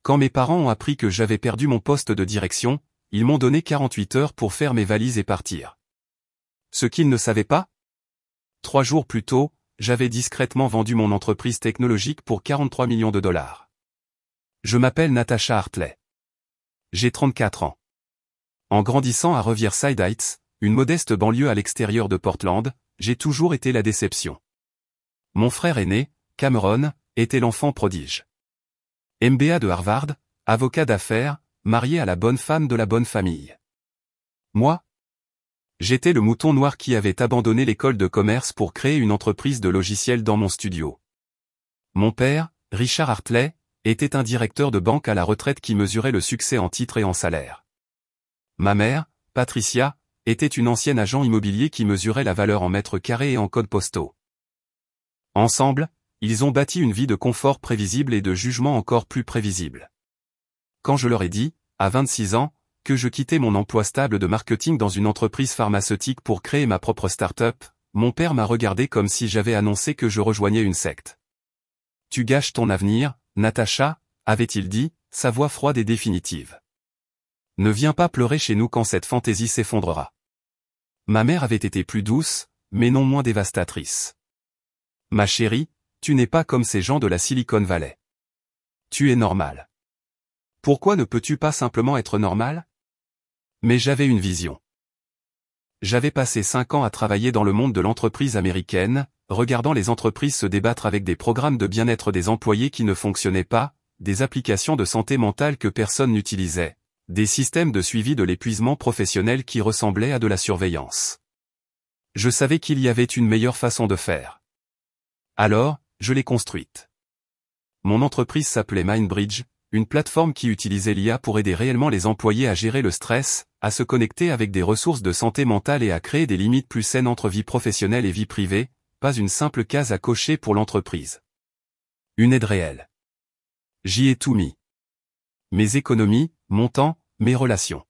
Quand mes parents ont appris que j'avais perdu mon poste de direction, ils m'ont donné 48 heures pour faire mes valises et partir. Ce qu'ils ne savaient pas? 3 jours plus tôt, j'avais discrètement vendu mon entreprise technologique pour 43 millions de dollars. Je m'appelle Natasha Hartley. J'ai 34 ans. En grandissant à Riverside Heights, une modeste banlieue à l'extérieur de Portland, j'ai toujours été la déception. Mon frère aîné, Cameron, était l'enfant prodige. MBA de Harvard, avocat d'affaires, marié à la bonne femme de la bonne famille. Moi? J'étais le mouton noir qui avait abandonné l'école de commerce pour créer une entreprise de logiciels dans mon studio. Mon père, Richard Hartley, était un directeur de banque à la retraite qui mesurait le succès en titres et en salaire. Ma mère, Patricia, était une ancienne agent immobilier qui mesurait la valeur en mètres carrés et en codes postaux. Ensemble, ils ont bâti une vie de confort prévisible et de jugement encore plus prévisible. Quand je leur ai dit, à 26 ans, que je quittais mon emploi stable de marketing dans une entreprise pharmaceutique pour créer ma propre start-up, mon père m'a regardé comme si j'avais annoncé que je rejoignais une secte. « Tu gâches ton avenir, Natasha », avait-il dit, sa voix froide et définitive. « Ne viens pas pleurer chez nous quand cette fantaisie s'effondrera. » Ma mère avait été plus douce, mais non moins dévastatrice. « Ma chérie, tu n'es pas comme ces gens de la Silicon Valley. Tu es normale. Pourquoi ne peux-tu pas simplement être normale? » Mais j'avais une vision. J'avais passé 5 ans à travailler dans le monde de l'entreprise américaine, regardant les entreprises se débattre avec des programmes de bien-être des employés qui ne fonctionnaient pas, des applications de santé mentale que personne n'utilisait, des systèmes de suivi de l'épuisement professionnel qui ressemblaient à de la surveillance. Je savais qu'il y avait une meilleure façon de faire. Alors, je l'ai construite. Mon entreprise s'appelait Mindbridge, une plateforme qui utilisait l'IA pour aider réellement les employés à gérer le stress, à se connecter avec des ressources de santé mentale et à créer des limites plus saines entre vie professionnelle et vie privée, pas une simple case à cocher pour l'entreprise. Une aide réelle. J'y ai tout mis. Mes économies, mon temps, mes relations.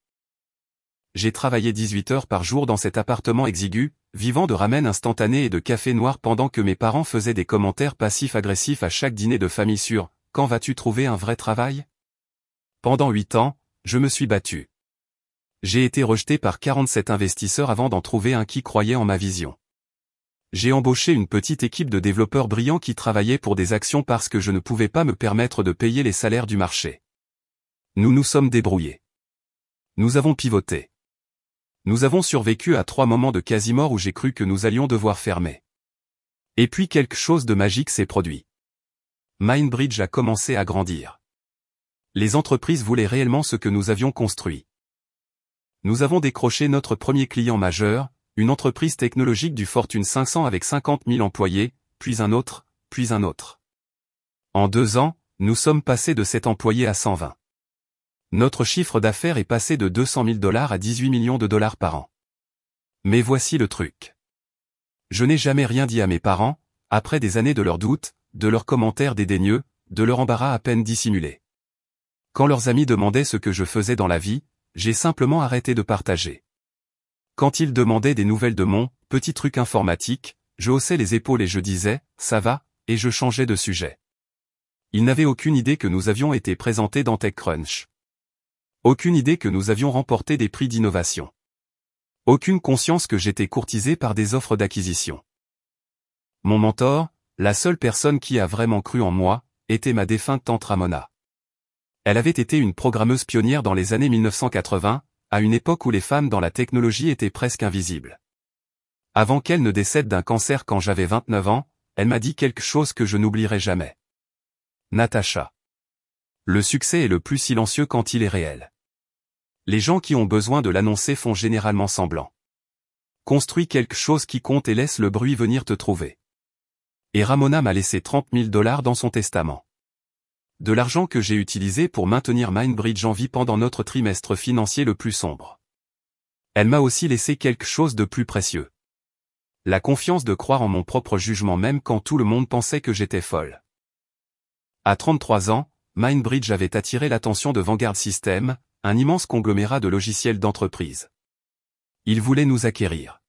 J'ai travaillé 18 heures par jour dans cet appartement exigu, vivant de ramen instantané et de café noir pendant que mes parents faisaient des commentaires passifs-agressifs à chaque dîner de famille sur « Quand vas-tu trouver un vrai travail ?» Pendant 8 ans, je me suis battu. J'ai été rejeté par 47 investisseurs avant d'en trouver un qui croyait en ma vision. J'ai embauché une petite équipe de développeurs brillants qui travaillaient pour des actions parce que je ne pouvais pas me permettre de payer les salaires du marché. Nous nous sommes débrouillés. Nous avons pivoté. Nous avons survécu à 3 moments de quasi-mort où j'ai cru que nous allions devoir fermer. Et puis quelque chose de magique s'est produit. Mindbridge a commencé à grandir. Les entreprises voulaient réellement ce que nous avions construit. Nous avons décroché notre premier client majeur, une entreprise technologique du Fortune 500 avec 50 000 employés, puis un autre, puis un autre. En 2 ans, nous sommes passés de 7 employés à 120. Notre chiffre d'affaires est passé de 200 000 $ à 18 millions de dollars par an. Mais voici le truc. Je n'ai jamais rien dit à mes parents, après des années de leurs doutes, de leurs commentaires dédaigneux, de leur embarras à peine dissimulé. Quand leurs amis demandaient ce que je faisais dans la vie, j'ai simplement arrêté de partager. Quand ils demandaient des nouvelles de mon petit truc informatique, je haussais les épaules et je disais « ça va », et je changeais de sujet. Ils n'avaient aucune idée que nous avions été présentés dans TechCrunch. Aucune idée que nous avions remporté des prix d'innovation. Aucune conscience que j'étais courtisé par des offres d'acquisition. Mon mentor, la seule personne qui a vraiment cru en moi, était ma défunte tante Ramona. Elle avait été une programmeuse pionnière dans les années 1980, à une époque où les femmes dans la technologie étaient presque invisibles. Avant qu'elle ne décède d'un cancer quand j'avais 29 ans, elle m'a dit quelque chose que je n'oublierai jamais. Natasha. Le succès est le plus silencieux quand il est réel. Les gens qui ont besoin de l'annoncer font généralement semblant. Construis quelque chose qui compte et laisse le bruit venir te trouver. Et Ramona m'a laissé 30 000 $ dans son testament. De l'argent que j'ai utilisé pour maintenir Mindbridge en vie pendant notre trimestre financier le plus sombre. Elle m'a aussi laissé quelque chose de plus précieux. La confiance de croire en mon propre jugement même quand tout le monde pensait que j'étais folle. À 33 ans, Mindbridge avait attiré l'attention de Vanguard Systems, un immense conglomérat de logiciels d'entreprise. Ils voulaient nous acquérir.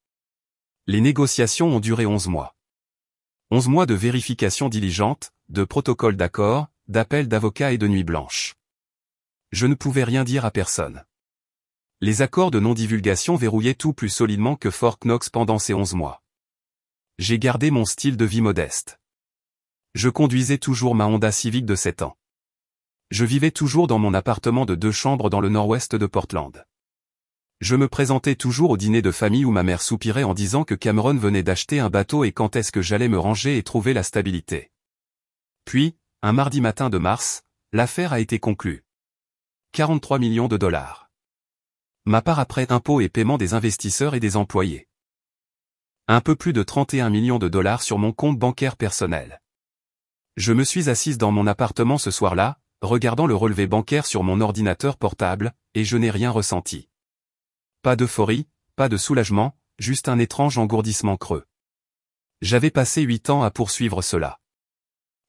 Les négociations ont duré 11 mois. 11 mois de vérification diligente, de protocoles d'accord, d'appels d'avocats et de nuits blanches. Je ne pouvais rien dire à personne. Les accords de non-divulgation verrouillaient tout plus solidement que Fort Knox pendant ces 11 mois. J'ai gardé mon style de vie modeste. Je conduisais toujours ma Honda Civic de 7 ans. Je vivais toujours dans mon appartement de 2 chambres dans le nord-ouest de Portland. Je me présentais toujours au dîner de famille où ma mère soupirait en disant que Cameron venait d'acheter un bateau et quand est-ce que j'allais me ranger et trouver la stabilité. Puis, un mardi matin de mars, l'affaire a été conclue. 43 millions de dollars. Ma part après impôts et paiement des investisseurs et des employés. Un peu plus de 31 millions de dollars sur mon compte bancaire personnel. Je me suis assise dans mon appartement ce soir-là, regardant le relevé bancaire sur mon ordinateur portable, et je n'ai rien ressenti. Pas d'euphorie, pas de soulagement, juste un étrange engourdissement creux. J'avais passé 8 ans à poursuivre cela.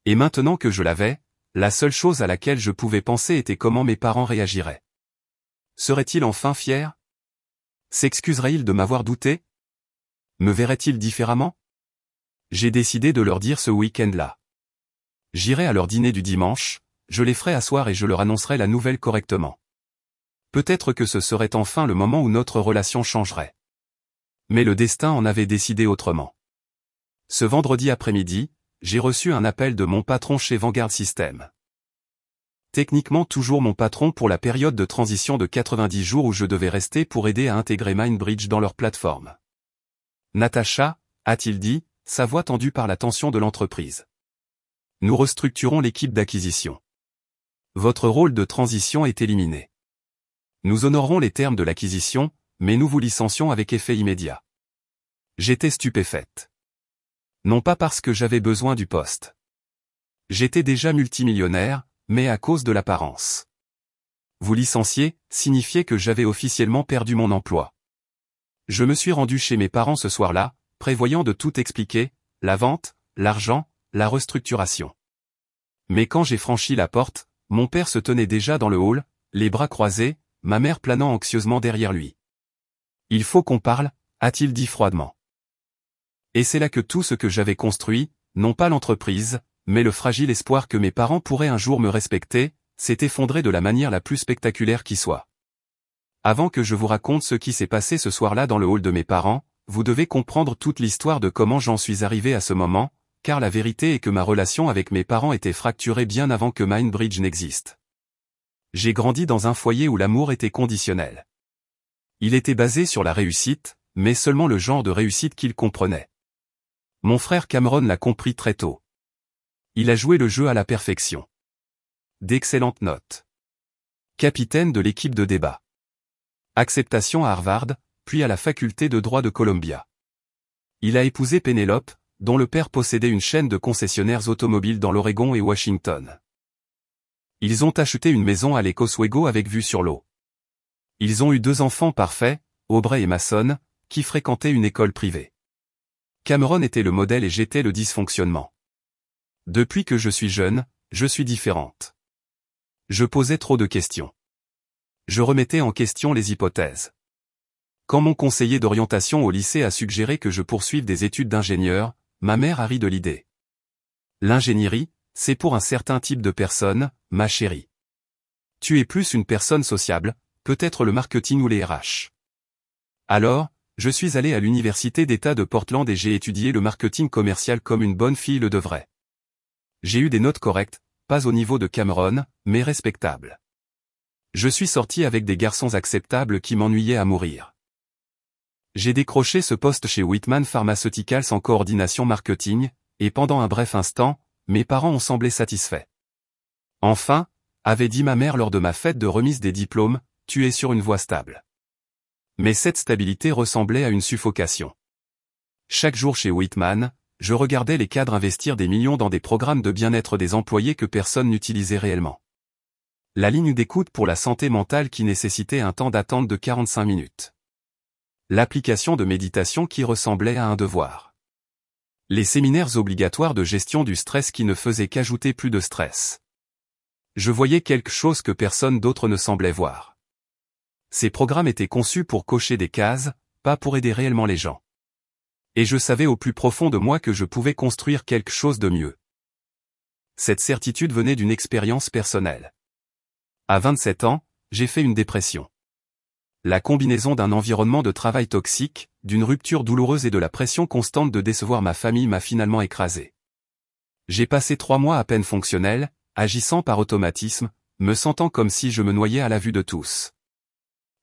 Et maintenant que je l'avais, la seule chose à laquelle je pouvais penser était comment mes parents réagiraient. Seraient-ils enfin fiers? S'excuseraient-ils de m'avoir douté? Me verraient-ils différemment? J'ai décidé de leur dire ce week-end-là. J'irai à leur dîner du dimanche, je les ferai asseoir et je leur annoncerai la nouvelle correctement. Peut-être que ce serait enfin le moment où notre relation changerait. Mais le destin en avait décidé autrement. Ce vendredi après-midi, j'ai reçu un appel de mon patron chez Vanguard Systems. Techniquement toujours mon patron pour la période de transition de 90 jours où je devais rester pour aider à intégrer Mindbridge dans leur plateforme. Natacha, a-t-il dit, sa voix tendue par la tension de l'entreprise. Nous restructurons l'équipe d'acquisition. Votre rôle de transition est éliminé. Nous honorerons les termes de l'acquisition, mais nous vous licencions avec effet immédiat. J'étais stupéfaite. Non pas parce que j'avais besoin du poste. J'étais déjà multimillionnaire, mais à cause de l'apparence. Vous licencier, signifiait que j'avais officiellement perdu mon emploi. Je me suis rendu chez mes parents ce soir-là, prévoyant de tout expliquer, la vente, l'argent, la restructuration. Mais quand j'ai franchi la porte, mon père se tenait déjà dans le hall, les bras croisés, ma mère planant anxieusement derrière lui. « Il faut qu'on parle », a-t-il dit froidement. Et c'est là que tout ce que j'avais construit, non pas l'entreprise, mais le fragile espoir que mes parents pourraient un jour me respecter, s'est effondré de la manière la plus spectaculaire qui soit. Avant que je vous raconte ce qui s'est passé ce soir-là dans le hall de mes parents, vous devez comprendre toute l'histoire de comment j'en suis arrivé à ce moment, car la vérité est que ma relation avec mes parents était fracturée bien avant que Mindbridge n'existe. J'ai grandi dans un foyer où l'amour était conditionnel. Il était basé sur la réussite, mais seulement le genre de réussite qu'il comprenait. Mon frère Cameron l'a compris très tôt. Il a joué le jeu à la perfection. D'excellentes notes. Capitaine de l'équipe de débat. Acceptation à Harvard, puis à la faculté de droit de Columbia. Il a épousé Pénélope, dont le père possédait une chaîne de concessionnaires automobiles dans l'Oregon et Washington. Ils ont acheté une maison à Lake Oswego avec vue sur l'eau. Ils ont eu 2 enfants parfaits, Aubrey et Mason, qui fréquentaient une école privée. Cameron était le modèle et j'étais le dysfonctionnement. Depuis que je suis jeune, je suis différente. Je posais trop de questions. Je remettais en question les hypothèses. Quand mon conseiller d'orientation au lycée a suggéré que je poursuive des études d'ingénieur, ma mère a ri de l'idée. L'ingénierie, c'est pour un certain type de personne, ma chérie. Tu es plus une personne sociable, peut-être le marketing ou les RH. Alors, je suis allé à l'université d'État de Portland et j'ai étudié le marketing commercial comme une bonne fille le devrait. J'ai eu des notes correctes, pas au niveau de Cameron, mais respectables. Je suis sorti avec des garçons acceptables qui m'ennuyaient à mourir. J'ai décroché ce poste chez Whitman Pharmaceuticals en coordination marketing, et pendant un bref instant, mes parents ont semblé satisfaits. Enfin, avait dit ma mère lors de ma fête de remise des diplômes, tu es sur une voie stable. Mais cette stabilité ressemblait à une suffocation. Chaque jour chez Whitman, je regardais les cadres investir des millions dans des programmes de bien-être des employés que personne n'utilisait réellement. La ligne d'écoute pour la santé mentale qui nécessitait un temps d'attente de 45 minutes. L'application de méditation qui ressemblait à un devoir. Les séminaires obligatoires de gestion du stress qui ne faisaient qu'ajouter plus de stress. Je voyais quelque chose que personne d'autre ne semblait voir. Ces programmes étaient conçus pour cocher des cases, pas pour aider réellement les gens. Et je savais au plus profond de moi que je pouvais construire quelque chose de mieux. Cette certitude venait d'une expérience personnelle. À 27 ans, j'ai fait une dépression. La combinaison d'un environnement de travail toxique, d'une rupture douloureuse et de la pression constante de décevoir ma famille m'a finalement écrasé. J'ai passé 3 mois à peine fonctionnel, agissant par automatisme, me sentant comme si je me noyais à la vue de tous.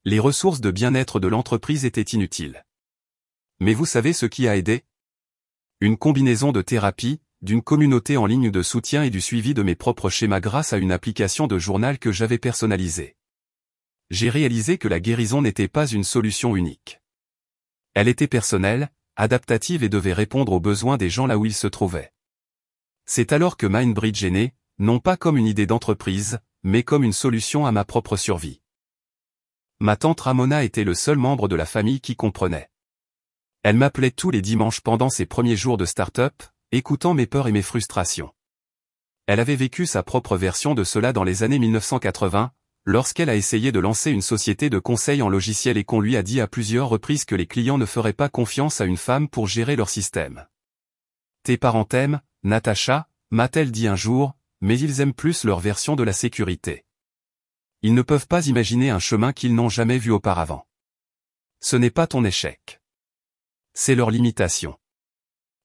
Les ressources de bien-être de l'entreprise étaient inutiles. Mais vous savez ce qui a aidé? Une combinaison de thérapie, d'une communauté en ligne de soutien et du suivi de mes propres schémas grâce à une application de journal que j'avais personnalisée. J'ai réalisé que la guérison n'était pas une solution unique. Elle était personnelle, adaptative et devait répondre aux besoins des gens là où ils se trouvaient. C'est alors que Mindbridge est né, non pas comme une idée d'entreprise, mais comme une solution à ma propre survie. Ma tante Ramona était le seul membre de la famille qui comprenait. Elle m'appelait tous les dimanches pendant ses premiers jours de start-up, écoutant mes peurs et mes frustrations. Elle avait vécu sa propre version de cela dans les années 1980, lorsqu'elle a essayé de lancer une société de conseil en logiciel et qu'on lui a dit à plusieurs reprises que les clients ne feraient pas confiance à une femme pour gérer leur système. Tes parents t'aiment, Natacha, m'a-t-elle dit un jour, mais ils aiment plus leur version de la sécurité. Ils ne peuvent pas imaginer un chemin qu'ils n'ont jamais vu auparavant. Ce n'est pas ton échec. C'est leur limitation.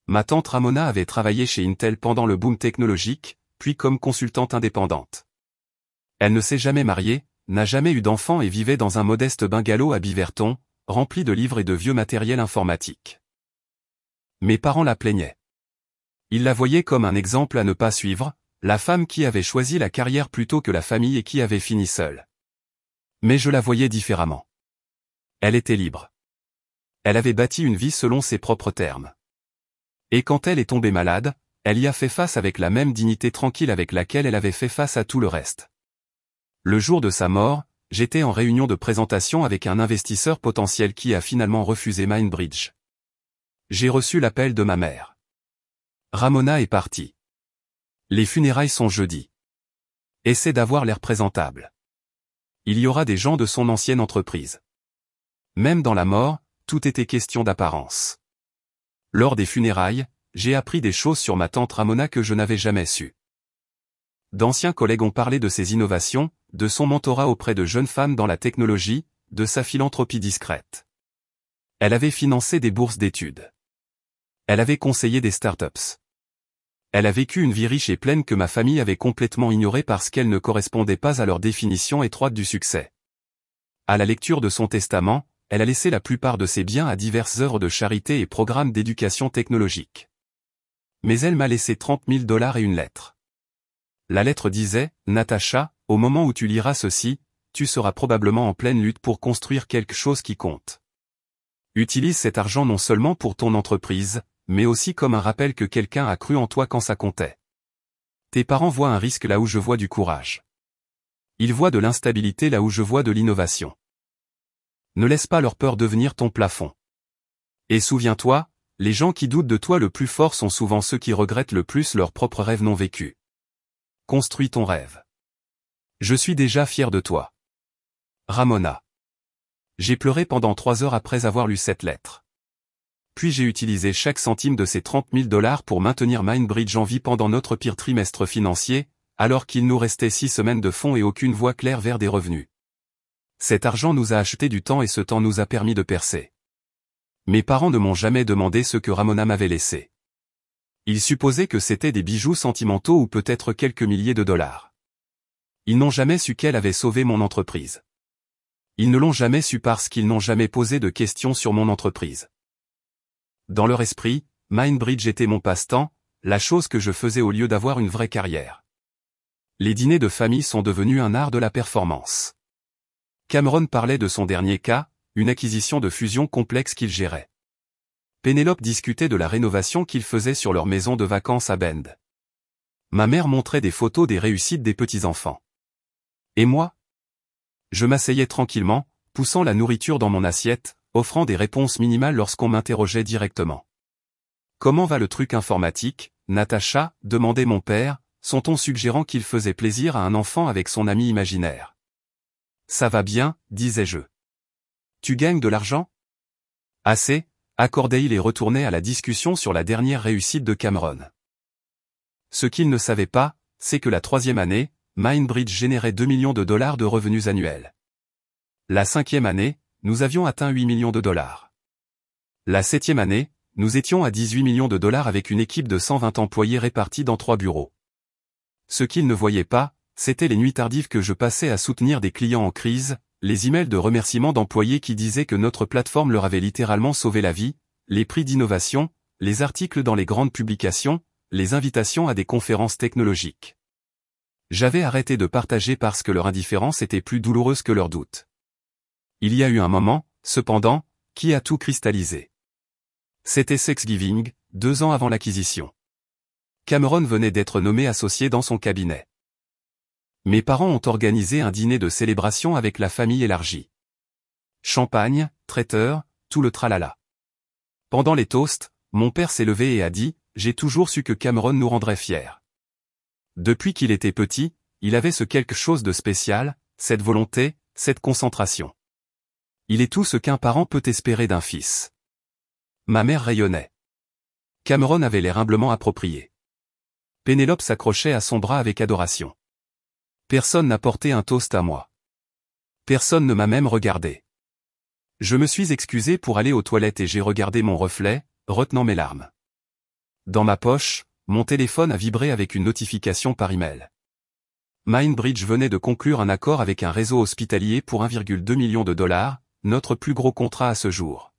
Ma tante Ramona avait travaillé chez Intel pendant le boom technologique, puis comme consultante indépendante. Elle ne s'est jamais mariée, n'a jamais eu d'enfant et vivait dans un modeste bungalow à Beaverton, rempli de livres et de vieux matériel informatique. Mes parents la plaignaient. Ils la voyaient comme un exemple à ne pas suivre, la femme qui avait choisi la carrière plutôt que la famille et qui avait fini seule. Mais je la voyais différemment. Elle était libre. Elle avait bâti une vie selon ses propres termes. Et quand elle est tombée malade, elle y a fait face avec la même dignité tranquille avec laquelle elle avait fait face à tout le reste. Le jour de sa mort, j'étais en réunion de présentation avec un investisseur potentiel qui a finalement refusé Mindbridge. J'ai reçu l'appel de ma mère. Ramona est partie. Les funérailles sont jeudi. Essaie d'avoir l'air présentable. Il y aura des gens de son ancienne entreprise. Même dans la mort, tout était question d'apparence. Lors des funérailles, j'ai appris des choses sur ma tante Ramona que je n'avais jamais su. D'anciens collègues ont parlé de ses innovations, de son mentorat auprès de jeunes femmes dans la technologie, de sa philanthropie discrète. Elle avait financé des bourses d'études. Elle avait conseillé des startups. Elle a vécu une vie riche et pleine que ma famille avait complètement ignorée parce qu'elle ne correspondait pas à leur définition étroite du succès. À la lecture de son testament, elle a laissé la plupart de ses biens à diverses œuvres de charité et programmes d'éducation technologique. Mais elle m'a laissé $30 000 et une lettre. La lettre disait, « Natacha, au moment où tu liras ceci, tu seras probablement en pleine lutte pour construire quelque chose qui compte. Utilise cet argent non seulement pour ton entreprise, mais aussi comme un rappel que quelqu'un a cru en toi quand ça comptait. Tes parents voient un risque là où je vois du courage. Ils voient de l'instabilité là où je vois de l'innovation. Ne laisse pas leur peur devenir ton plafond. Et souviens-toi, les gens qui doutent de toi le plus fort sont souvent ceux qui regrettent le plus leurs propres rêves non vécus. Construis ton rêve. Je suis déjà fier de toi. Ramona. J'ai pleuré pendant 3 heures après avoir lu cette lettre. Puis j'ai utilisé chaque centime de ces $30 000 pour maintenir Mindbridge en vie pendant notre pire trimestre financier, alors qu'il nous restait 6 semaines de fonds et aucune voie claire vers des revenus. Cet argent nous a acheté du temps et ce temps nous a permis de percer. Mes parents ne m'ont jamais demandé ce que Ramona m'avait laissé. Ils supposaient que c'était des bijoux sentimentaux ou peut-être quelques milliers de dollars. Ils n'ont jamais su qu'elle avait sauvé mon entreprise. Ils ne l'ont jamais su parce qu'ils n'ont jamais posé de questions sur mon entreprise. Dans leur esprit, Mindbridge était mon passe-temps, la chose que je faisais au lieu d'avoir une vraie carrière. Les dîners de famille sont devenus un art de la performance. Cameron parlait de son dernier cas, une acquisition de fusion complexe qu'il gérait. Pénélope discutait de la rénovation qu'il faisait sur leur maison de vacances à Bend. Ma mère montrait des photos des réussites des petits-enfants. Et moi? Je m'asseyais tranquillement, poussant la nourriture dans mon assiette, offrant des réponses minimales lorsqu'on m'interrogeait directement. Comment va le truc informatique, Natacha, demandait mon père, son ton suggérant qu'il faisait plaisir à un enfant avec son ami imaginaire. Ça va bien, disais-je. Tu gagnes de l'argent? Assez, accordait-il et retournait à la discussion sur la dernière réussite de Cameron. Ce qu'il ne savait pas, c'est que la 3e année, Mindbridge générait 2 millions de dollars de revenus annuels. La 5e année, nous avions atteint 8 millions de dollars. La 7e année, nous étions à 18 millions de dollars avec une équipe de 120 employés répartis dans 3 bureaux. Ce qu'ils ne voyaient pas, c'était les nuits tardives que je passais à soutenir des clients en crise, les emails de remerciement d'employés qui disaient que notre plateforme leur avait littéralement sauvé la vie, les prix d'innovation, les articles dans les grandes publications, les invitations à des conférences technologiques. J'avais arrêté de partager parce que leur indifférence était plus douloureuse que leur doute. Il y a eu un moment, cependant, qui a tout cristallisé. C'était Thanksgiving, 2 ans avant l'acquisition. Cameron venait d'être nommé associé dans son cabinet. Mes parents ont organisé un dîner de célébration avec la famille élargie. Champagne, traiteur, tout le tralala. Pendant les toasts, mon père s'est levé et a dit « J'ai toujours su que Cameron nous rendrait fiers ». Depuis qu'il était petit, il avait ce quelque chose de spécial, cette volonté, cette concentration. Il est tout ce qu'un parent peut espérer d'un fils. Ma mère rayonnait. Cameron avait l'air humblement approprié. Pénélope s'accrochait à son bras avec adoration. Personne n'a porté un toast à moi. Personne ne m'a même regardé. Je me suis excusé pour aller aux toilettes et j'ai regardé mon reflet, retenant mes larmes. Dans ma poche, mon téléphone a vibré avec une notification par email. Mindbridge venait de conclure un accord avec un réseau hospitalier pour 1,2 million de dollars, notre plus gros contrat à ce jour.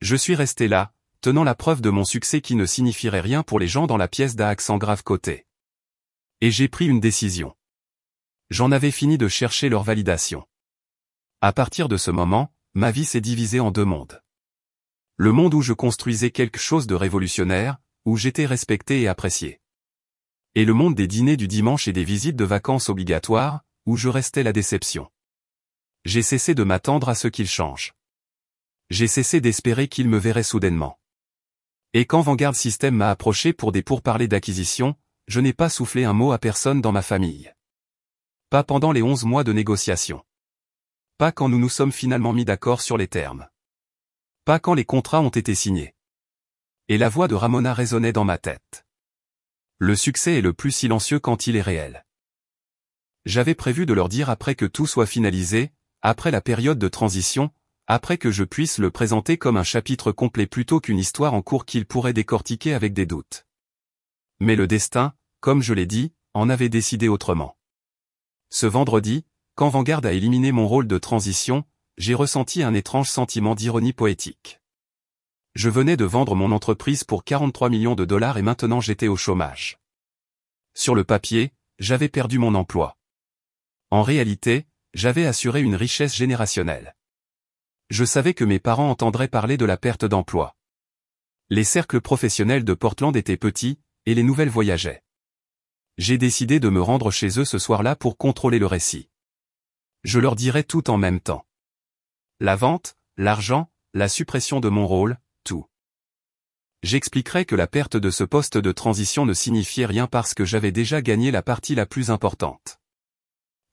Je suis resté là, tenant la preuve de mon succès qui ne signifierait rien pour les gens dans la pièce d'un accent grave côté. Et j'ai pris une décision. J'en avais fini de chercher leur validation. À partir de ce moment, ma vie s'est divisée en 2 mondes. Le monde où je construisais quelque chose de révolutionnaire, où j'étais respecté et apprécié. Et le monde des dîners du dimanche et des visites de vacances obligatoires, où je restais la déception. J'ai cessé de m'attendre à ce qu'il change. J'ai cessé d'espérer qu'il me verrait soudainement. Et quand Vanguard System m'a approché pour des pourparlers d'acquisition, je n'ai pas soufflé un mot à personne dans ma famille. Pas pendant les 11 mois de négociation. Pas quand nous nous sommes finalement mis d'accord sur les termes. Pas quand les contrats ont été signés. Et la voix de Ramona résonnait dans ma tête. Le succès est le plus silencieux quand il est réel. J'avais prévu de leur dire après que tout soit finalisé, après la période de transition, après que je puisse le présenter comme un chapitre complet plutôt qu'une histoire en cours qu'ils pourraient décortiquer avec des doutes. Mais le destin, comme je l'ai dit, en avait décidé autrement. Ce vendredi, quand Vanguard a éliminé mon rôle de transition, j'ai ressenti un étrange sentiment d'ironie poétique. Je venais de vendre mon entreprise pour 43 millions de dollars et maintenant j'étais au chômage. Sur le papier, j'avais perdu mon emploi. En réalité, j'avais assuré une richesse générationnelle. Je savais que mes parents entendraient parler de la perte d'emploi. Les cercles professionnels de Portland étaient petits, et les nouvelles voyageaient. J'ai décidé de me rendre chez eux ce soir-là pour contrôler le récit. Je leur dirai tout en même temps. La vente, l'argent, la suppression de mon rôle, tout. J'expliquerai que la perte de ce poste de transition ne signifiait rien parce que j'avais déjà gagné la partie la plus importante.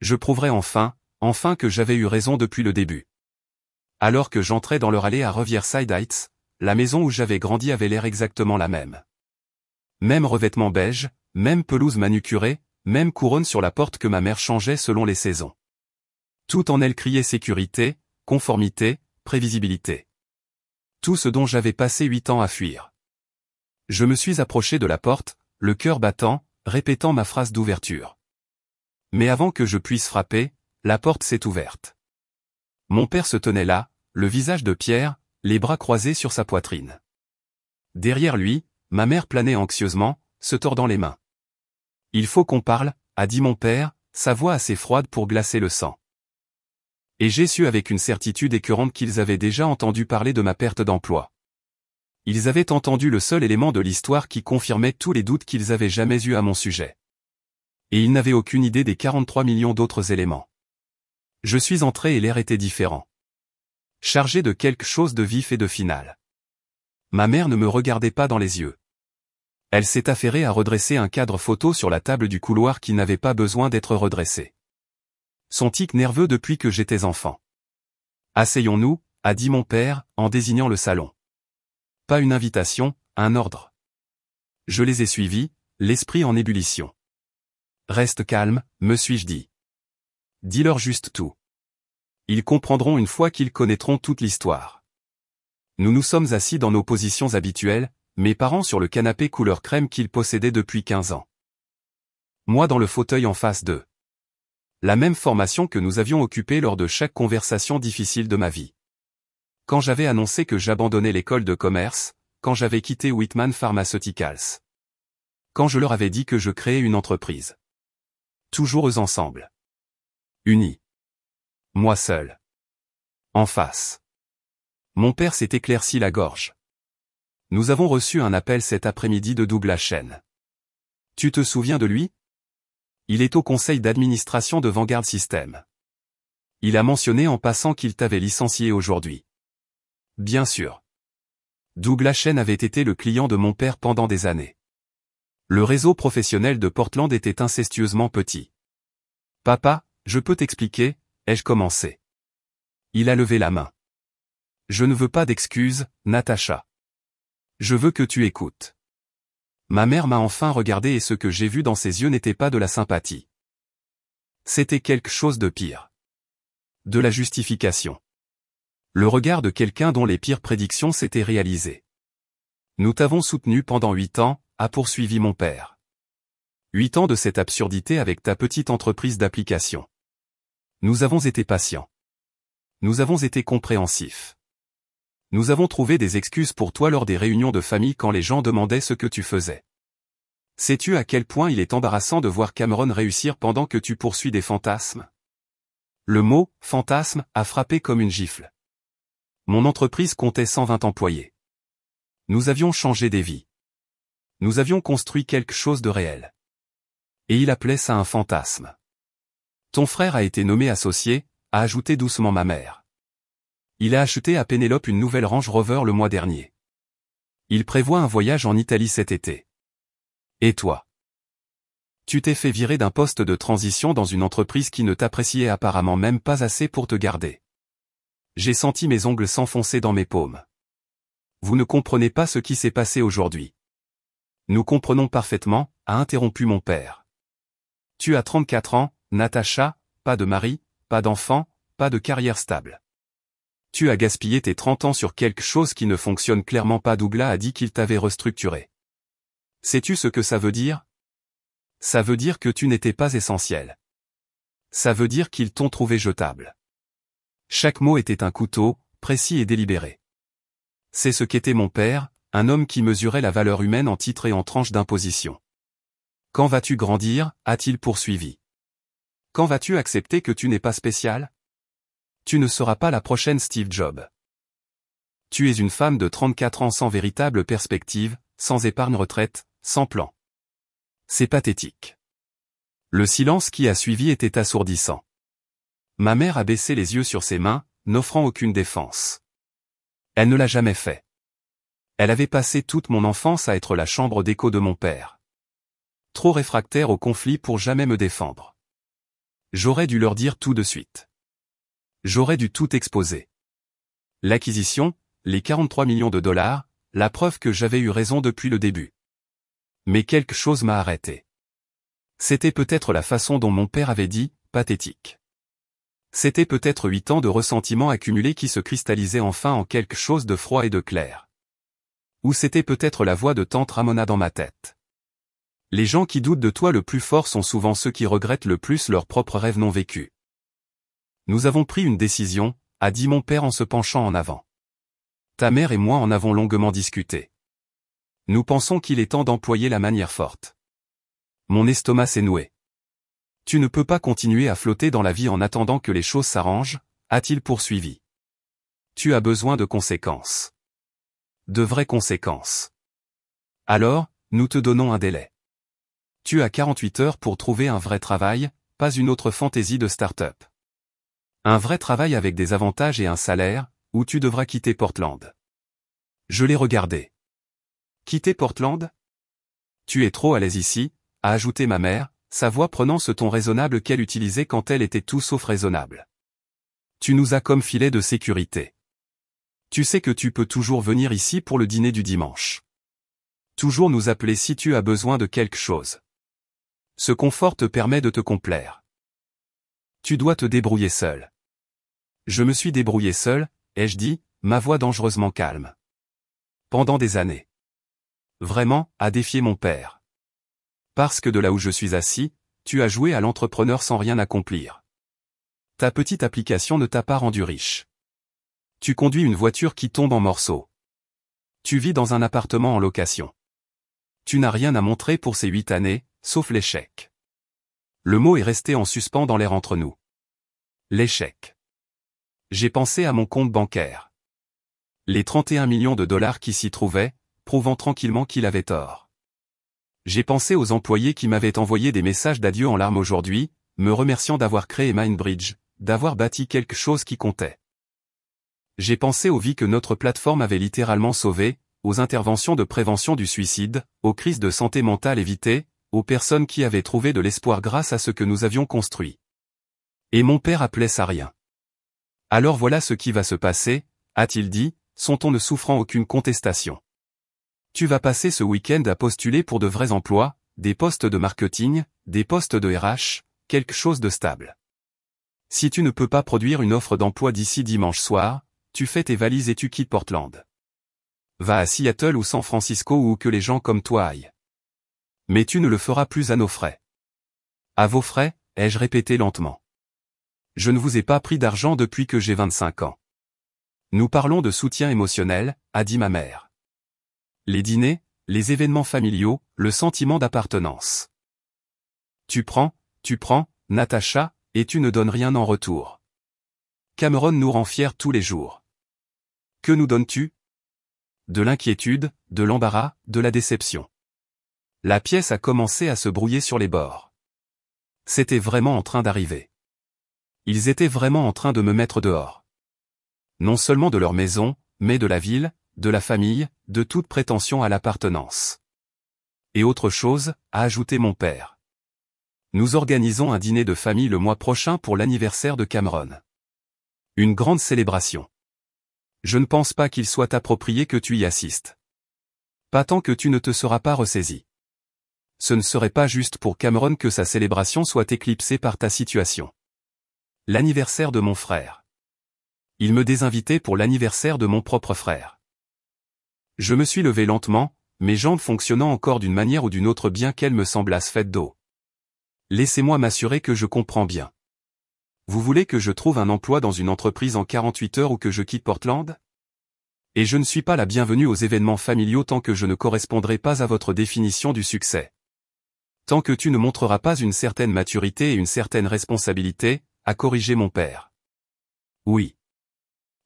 Je prouverai enfin que j'avais eu raison depuis le début. Alors que j'entrais dans leur allée à Riverside Heights, la maison où j'avais grandi avait l'air exactement la même. Même revêtement beige, même pelouse manucurée, même couronne sur la porte que ma mère changeait selon les saisons. Tout en elle criait sécurité, conformité, prévisibilité. Tout ce dont j'avais passé 8 ans à fuir. Je me suis approché de la porte, le cœur battant, répétant ma phrase d'ouverture. Mais avant que je puisse frapper, la porte s'est ouverte. Mon père se tenait là, le visage de pierre, les bras croisés sur sa poitrine. Derrière lui, ma mère planait anxieusement, se tordant les mains. « Il faut qu'on parle », a dit mon père, sa voix assez froide pour glacer le sang. Et j'ai su avec une certitude écœurante qu'ils avaient déjà entendu parler de ma perte d'emploi. Ils avaient entendu le seul élément de l'histoire qui confirmait tous les doutes qu'ils avaient jamais eus à mon sujet. Et ils n'avaient aucune idée des 43 millions d'autres éléments. Je suis entré et l'air était différent. Chargé de quelque chose de vif et de final. Ma mère ne me regardait pas dans les yeux. Elle s'est affairée à redresser un cadre photo sur la table du couloir qui n'avait pas besoin d'être redressé. Son tic nerveux depuis que j'étais enfant. « Asseyons-nous », a dit mon père, en désignant le salon. Pas une invitation, un ordre. Je les ai suivis, l'esprit en ébullition. Reste calme, me suis-je dit. Dis-leur juste tout. Ils comprendront une fois qu'ils connaîtront toute l'histoire. Nous nous sommes assis dans nos positions habituelles, mes parents sur le canapé couleur crème qu'ils possédaient depuis 15 ans. Moi dans le fauteuil en face d'eux. La même formation que nous avions occupée lors de chaque conversation difficile de ma vie. Quand j'avais annoncé que j'abandonnais l'école de commerce, quand j'avais quitté Whitman Pharmaceuticals. Quand je leur avais dit que je créais une entreprise. Toujours eux ensemble. Unis. Moi seul. En face. Mon père s'est éclairci la gorge. Nous avons reçu un appel cet après-midi de Douglas Chen. Tu te souviens de lui? Il est au conseil d'administration de Vanguard Systems. Il a mentionné en passant qu'il t'avait licencié aujourd'hui. Bien sûr. Douglas Chen avait été le client de mon père pendant des années. Le réseau professionnel de Portland était incestueusement petit. Papa, je peux t'expliquer, ai-je commencé. Il a levé la main. Je ne veux pas d'excuses, Natacha. Je veux que tu écoutes. Ma mère m'a enfin regardé et ce que j'ai vu dans ses yeux n'était pas de la sympathie. C'était quelque chose de pire. De la justification. Le regard de quelqu'un dont les pires prédictions s'étaient réalisées. Nous t'avons soutenu pendant 8 ans, a poursuivi mon père. 8 ans de cette absurdité avec ta petite entreprise d'application. Nous avons été patients. Nous avons été compréhensifs. Nous avons trouvé des excuses pour toi lors des réunions de famille quand les gens demandaient ce que tu faisais. Sais-tu à quel point il est embarrassant de voir Cameron réussir pendant que tu poursuis des fantasmes? Le mot « fantasme » a frappé comme une gifle. Mon entreprise comptait 120 employés. Nous avions changé des vies. Nous avions construit quelque chose de réel. Et il appelait ça un fantasme. Ton frère a été nommé associé, a ajouté doucement ma mère. Il a acheté à Pénélope une nouvelle Range Rover le mois dernier. Il prévoit un voyage en Italie cet été. Et toi? Tu t'es fait virer d'un poste de transition dans une entreprise qui ne t'appréciait apparemment même pas assez pour te garder. J'ai senti mes ongles s'enfoncer dans mes paumes. Vous ne comprenez pas ce qui s'est passé aujourd'hui. Nous comprenons parfaitement, a interrompu mon père. Tu as 34 ans, Natacha, pas de mari, pas d'enfant, pas de carrière stable. Tu as gaspillé tes 30 ans sur quelque chose qui ne fonctionne clairement pas. Douglas a dit qu'il t'avait restructuré. Sais-tu ce que ça veut dire? Ça veut dire que tu n'étais pas essentiel. Ça veut dire qu'ils t'ont trouvé jetable. Chaque mot était un couteau, précis et délibéré. C'est ce qu'était mon père, un homme qui mesurait la valeur humaine en titres et en tranches d'imposition. Quand vas-tu grandir, a-t-il poursuivi. Quand vas-tu accepter que tu n'es pas spécial? Tu ne seras pas la prochaine Steve Jobs. Tu es une femme de 34 ans sans véritable perspective, sans épargne retraite, sans plan. C'est pathétique. Le silence qui a suivi était assourdissant. Ma mère a baissé les yeux sur ses mains, n'offrant aucune défense. Elle ne l'a jamais fait. Elle avait passé toute mon enfance à être la chambre d'écho de mon père. Trop réfractaire au conflit pour jamais me défendre. J'aurais dû leur dire tout de suite. J'aurais dû tout exposer. L'acquisition, les 43 millions de dollars, la preuve que j'avais eu raison depuis le début. Mais quelque chose m'a arrêté. C'était peut-être la façon dont mon père avait dit, pathétique. C'était peut-être 8 ans de ressentiment accumulé qui se cristallisait enfin en quelque chose de froid et de clair. Ou c'était peut-être la voix de tante Ramona dans ma tête. Les gens qui doutent de toi le plus fort sont souvent ceux qui regrettent le plus leurs propres rêves non vécus. Nous avons pris une décision, a dit mon père en se penchant en avant. Ta mère et moi en avons longuement discuté. Nous pensons qu'il est temps d'employer la manière forte. Mon estomac s'est noué. Tu ne peux pas continuer à flotter dans la vie en attendant que les choses s'arrangent, a-t-il poursuivi. Tu as besoin de conséquences. De vraies conséquences. Alors, nous te donnons un délai. Tu as 48 heures pour trouver un vrai travail, pas une autre fantaisie de start-up. Un vrai travail avec des avantages et un salaire, ou tu devras quitter Portland. Je l'ai regardé. Quitter Portland? Tu es trop à l'aise ici, a ajouté ma mère, sa voix prenant ce ton raisonnable qu'elle utilisait quand elle était tout sauf raisonnable. Tu nous as comme filet de sécurité. Tu sais que tu peux toujours venir ici pour le dîner du dimanche. Toujours nous appeler si tu as besoin de quelque chose. Ce confort te permet de te complaire. Tu dois te débrouiller seul. Je me suis débrouillé seul, ai-je dit, ma voix dangereusement calme. Pendant des années. Vraiment, à défier mon père. Parce que de là où je suis assis, tu as joué à l'entrepreneur sans rien accomplir. Ta petite application ne t'a pas rendu riche. Tu conduis une voiture qui tombe en morceaux. Tu vis dans un appartement en location. Tu n'as rien à montrer pour ces 8 années, sauf l'échec. Le mot est resté en suspens dans l'air entre nous. L'échec. J'ai pensé à mon compte bancaire. Les 31 millions de dollars qui s'y trouvaient, prouvant tranquillement qu'il avait tort. J'ai pensé aux employés qui m'avaient envoyé des messages d'adieu en larmes aujourd'hui, me remerciant d'avoir créé Mindbridge, d'avoir bâti quelque chose qui comptait. J'ai pensé aux vies que notre plateforme avait littéralement sauvées, aux interventions de prévention du suicide, aux crises de santé mentale évitées, aux personnes qui avaient trouvé de l'espoir grâce à ce que nous avions construit. Et mon père appelait ça rien. Alors voilà ce qui va se passer, a-t-il dit, son ton ne souffrant aucune contestation. Tu vas passer ce week-end à postuler pour de vrais emplois, des postes de marketing, des postes de RH, quelque chose de stable. Si tu ne peux pas produire une offre d'emploi d'ici dimanche soir, tu fais tes valises et tu quittes Portland. Va à Seattle ou San Francisco ou où que les gens comme toi aillent. Mais tu ne le feras plus à nos frais. À vos frais, ai-je répété lentement. Je ne vous ai pas pris d'argent depuis que j'ai 25 ans. Nous parlons de soutien émotionnel, a dit ma mère. Les dîners, les événements familiaux, le sentiment d'appartenance. Tu prends, Natacha, et tu ne donnes rien en retour. Cameron nous rend fiers tous les jours. Que nous donnes-tu? De l'inquiétude, de l'embarras, de la déception. La pièce a commencé à se brouiller sur les bords. C'était vraiment en train d'arriver. Ils étaient vraiment en train de me mettre dehors. Non seulement de leur maison, mais de la ville, de la famille, de toute prétention à l'appartenance. Et autre chose, a ajouté mon père. Nous organisons un dîner de famille le mois prochain pour l'anniversaire de Cameron. Une grande célébration. Je ne pense pas qu'il soit approprié que tu y assistes. Pas tant que tu ne te seras pas ressaisi. Ce ne serait pas juste pour Cameron que sa célébration soit éclipsée par ta situation. L'anniversaire de mon frère. Il me désinvitait pour l'anniversaire de mon propre frère. Je me suis levé lentement, mes jambes fonctionnant encore d'une manière ou d'une autre bien qu'elles me semblassent faites d'eau. Laissez-moi m'assurer que je comprends bien. Vous voulez que je trouve un emploi dans une entreprise en 48 heures ou que je quitte Portland? Et je ne suis pas la bienvenue aux événements familiaux tant que je ne correspondrai pas à votre définition du succès. Tant que tu ne montreras pas une certaine maturité et une certaine responsabilité, a corrigé mon père. Oui.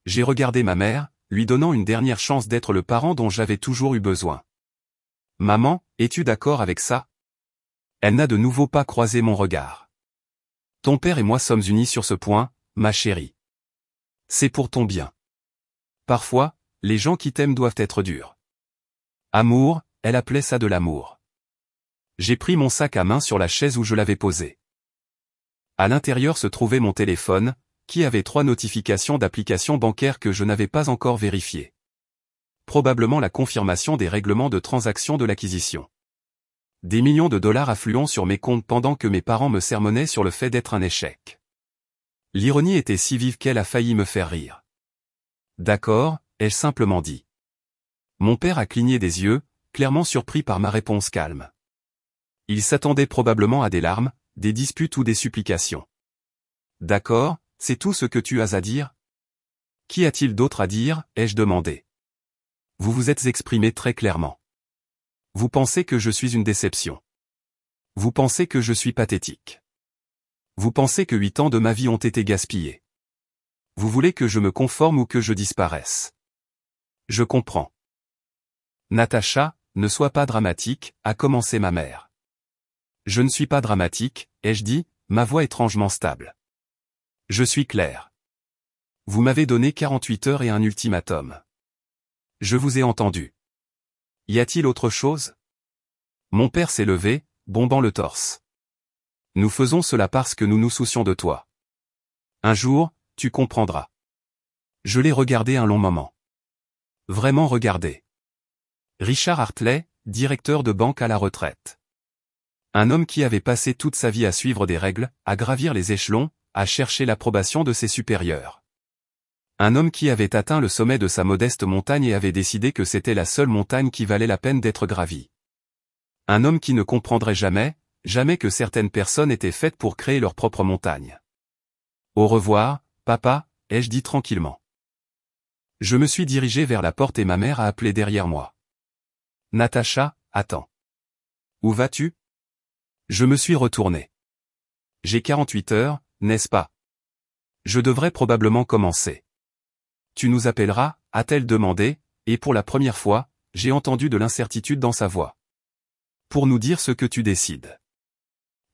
J'ai regardé ma mère, lui donnant une dernière chance d'être le parent dont j'avais toujours eu besoin. Maman, es-tu d'accord avec ça? Elle n'a de nouveau pas croisé mon regard. Ton père et moi sommes unis sur ce point, ma chérie. C'est pour ton bien. Parfois, les gens qui t'aiment doivent être durs. Amour, elle appelait ça de l'amour. J'ai pris mon sac à main sur la chaise où je l'avais posé. À l'intérieur se trouvait mon téléphone, qui avait 3 notifications d'applications bancaires que je n'avais pas encore vérifiées. Probablement la confirmation des règlements de transaction de l'acquisition. Des millions de dollars affluant sur mes comptes pendant que mes parents me sermonnaient sur le fait d'être un échec. L'ironie était si vive qu'elle a failli me faire rire. D'accord, ai-je simplement dit. Mon père a cligné des yeux, clairement surpris par ma réponse calme. Il s'attendait probablement à des larmes, des disputes ou des supplications. D'accord, c'est tout ce que tu as à dire? Qu'y a-t-il d'autre à dire, ai-je demandé. Vous vous êtes exprimé très clairement. Vous pensez que je suis une déception. Vous pensez que je suis pathétique. Vous pensez que 8 ans de ma vie ont été gaspillés. Vous voulez que je me conforme ou que je disparaisse. Je comprends. Natacha, ne sois pas dramatique, a commencé ma mère. Je ne suis pas dramatique, ai-je dit, ma voix étrangement stable. Je suis clair. Vous m'avez donné 48 heures et un ultimatum. Je vous ai entendu. Y a-t-il autre chose? Mon père s'est levé, bombant le torse. Nous faisons cela parce que nous nous soucions de toi. Un jour, tu comprendras. Je l'ai regardé un long moment. Vraiment regardé. Richard Hartley, directeur de banque à la retraite. Un homme qui avait passé toute sa vie à suivre des règles, à gravir les échelons, à chercher l'approbation de ses supérieurs. Un homme qui avait atteint le sommet de sa modeste montagne et avait décidé que c'était la seule montagne qui valait la peine d'être gravie. Un homme qui ne comprendrait jamais, jamais que certaines personnes étaient faites pour créer leur propre montagne. Au revoir, papa, ai-je dit tranquillement. Je me suis dirigé vers la porte et ma mère a appelé derrière moi. Natacha, attends. Où vas-tu? Je me suis retourné. J'ai 48 heures, n'est-ce pas? Je devrais probablement commencer. Tu nous appelleras, a-t-elle demandé, et pour la première fois, j'ai entendu de l'incertitude dans sa voix. Pour nous dire ce que tu décides.